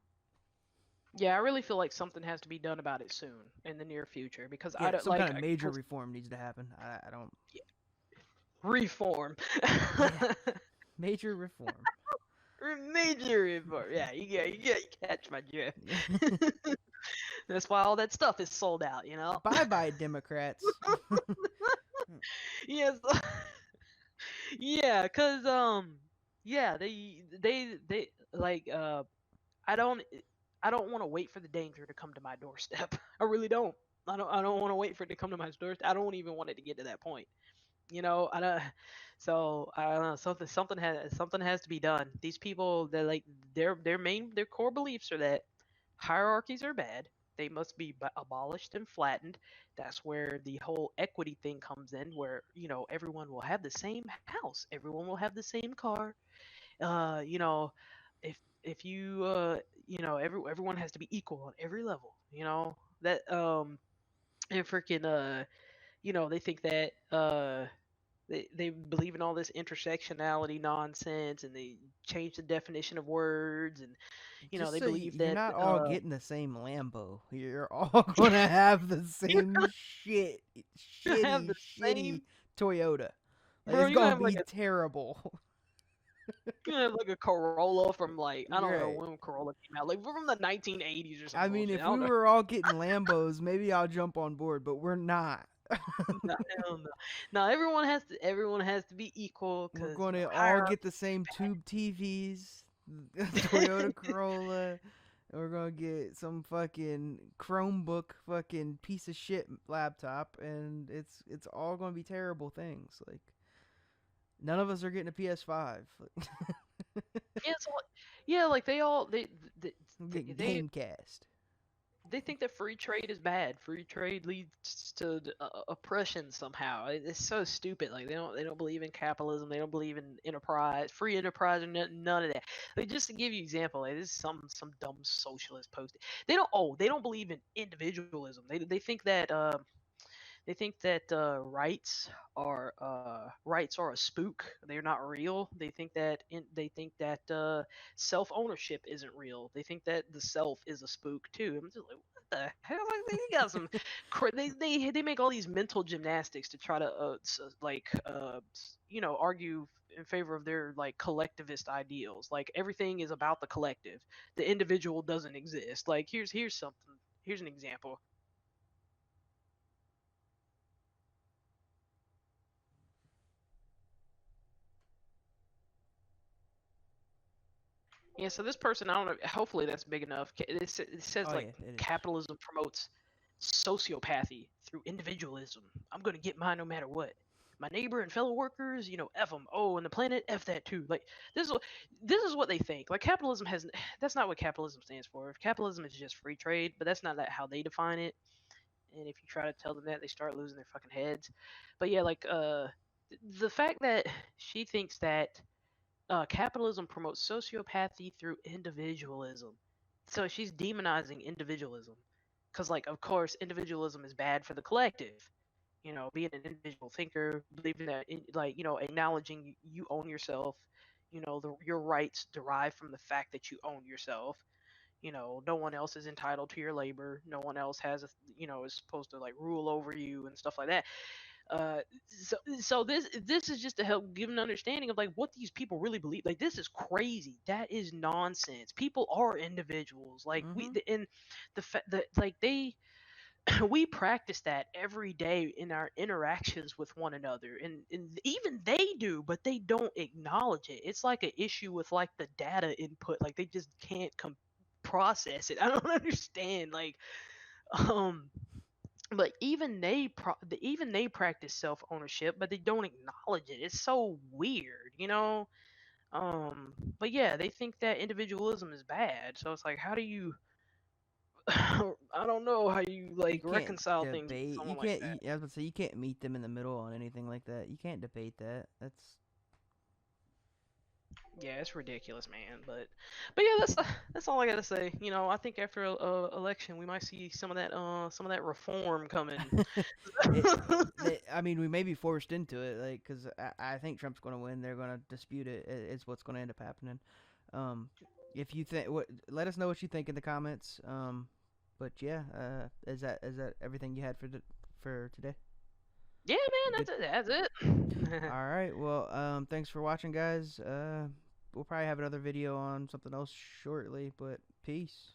Yeah, I really feel like something has to be done about it soon in the near future because I Yeah, don't some kind like of major cause reform needs to happen. I don't. reform. Yeah, major reform. Major reform. Yeah, you catch my drift. That's why all that stuff is sold out, you know? Bye bye, Democrats. Yes. Yeah, cause yeah, they like I don't I don't want to wait for the danger to come to my doorstep. I really don't. I don't want to wait for it to come to my doorstep. I don't even want it to get to that point. You know, I don't. So I don't know. Something has to be done. These people, they're like their core beliefs are that hierarchies are bad. They must be abolished and flattened. That's where the whole equity thing comes in, where everyone will have the same house, everyone will have the same car. You know, if you everyone has to be equal on every level. That and freaking they think that they believe in all this intersectionality nonsense, and they change the definition of words, and Just they so believe you're that not all getting the same Lambo. You're all gonna have the you're same gonna have the shitty same Toyota. Like bro. it's gonna be terrible. You're gonna have like a Corolla from like I don't know Right. when Corolla came out, like from the 1980s or some I mean, bullshit. I if we don't know. were all getting Lambos, maybe I'll jump on board, but we're not. No, hell no. No, everyone has to be equal We're because going to all get hierarchy. the same tube TVs, Toyota Corolla. And we're gonna get some fucking Chromebook, fucking piece of shit laptop, and it's all gonna be terrible things. Like none of us are getting a PS5. Yeah, so, yeah, like they all they We're getting they, they Gamecast. they think that free trade is bad. Free trade leads to oppression somehow. It's so stupid. Like they don't believe in capitalism. They don't believe in enterprise, free enterprise, or none of that. Like just to give you an example, like this is some dumb socialist posted. They don't believe in individualism. They think that rights are a spook. They're not real. They think that self ownership isn't real. They think that the self is a spook too. I'm just like, what the hell? Like, they got some. They make all these mental gymnastics to try to argue in favor of their like collectivist ideals. Like everything is about the collective. The individual doesn't exist. Like here's something. Here's an example. Yeah, so this person, I don't know. Hopefully, that's big enough. It says Oh like yeah, it is. capitalism promotes sociopathy through individualism. I'm gonna get mine no matter what. My neighbor and fellow workers, f them. Oh, and the planet, f that too. Like this is what they think. Like capitalism has. That's not what capitalism stands for. If capitalism is just free trade, but that's not how they define it. And if you try to tell them that, they start losing their fucking heads. But yeah, like the fact that she thinks that capitalism promotes sociopathy through individualism. So she's demonizing individualism. Because, like, of course, individualism is bad for the collective. Being an individual thinker, believing that, acknowledging you own yourself, your rights derive from the fact that you own yourself. No one else is entitled to your labor. No one else is supposed to, like, rule over you and stuff like that. uh so this is just to help give an understanding of like what these people really believe. Like this is crazy. That is nonsense. People are individuals. Like Mhm. and the fact that like they we practice that every day in our interactions with one another, and even they do, but they don't acknowledge it. It's like an issue with like the data input. Like they just can't process it. I don't understand. Like um but even they practice self ownership, but they don't acknowledge it. It's so weird. But yeah, they think that individualism is bad. So it's like, how do you? I don't know how you You like can't reconcile things with debate. You someone like can't. that. I was gonna say you can't meet them in the middle on anything like that. You can't debate that. That's Yeah, it's ridiculous, man. But yeah, that's all I gotta say. I think after a election, we might see some of that reform coming. I mean, we may be forced into it, like, because I think Trump's going to win. They're going to dispute it. It's what's going to end up happening. Um, if you think, let us know what you think in the comments. But yeah, is that everything you had for today? Yeah, man, Good. that's it. That's it. All right. Well, thanks for watching, guys. We'll probably have another video on something else shortly. But peace.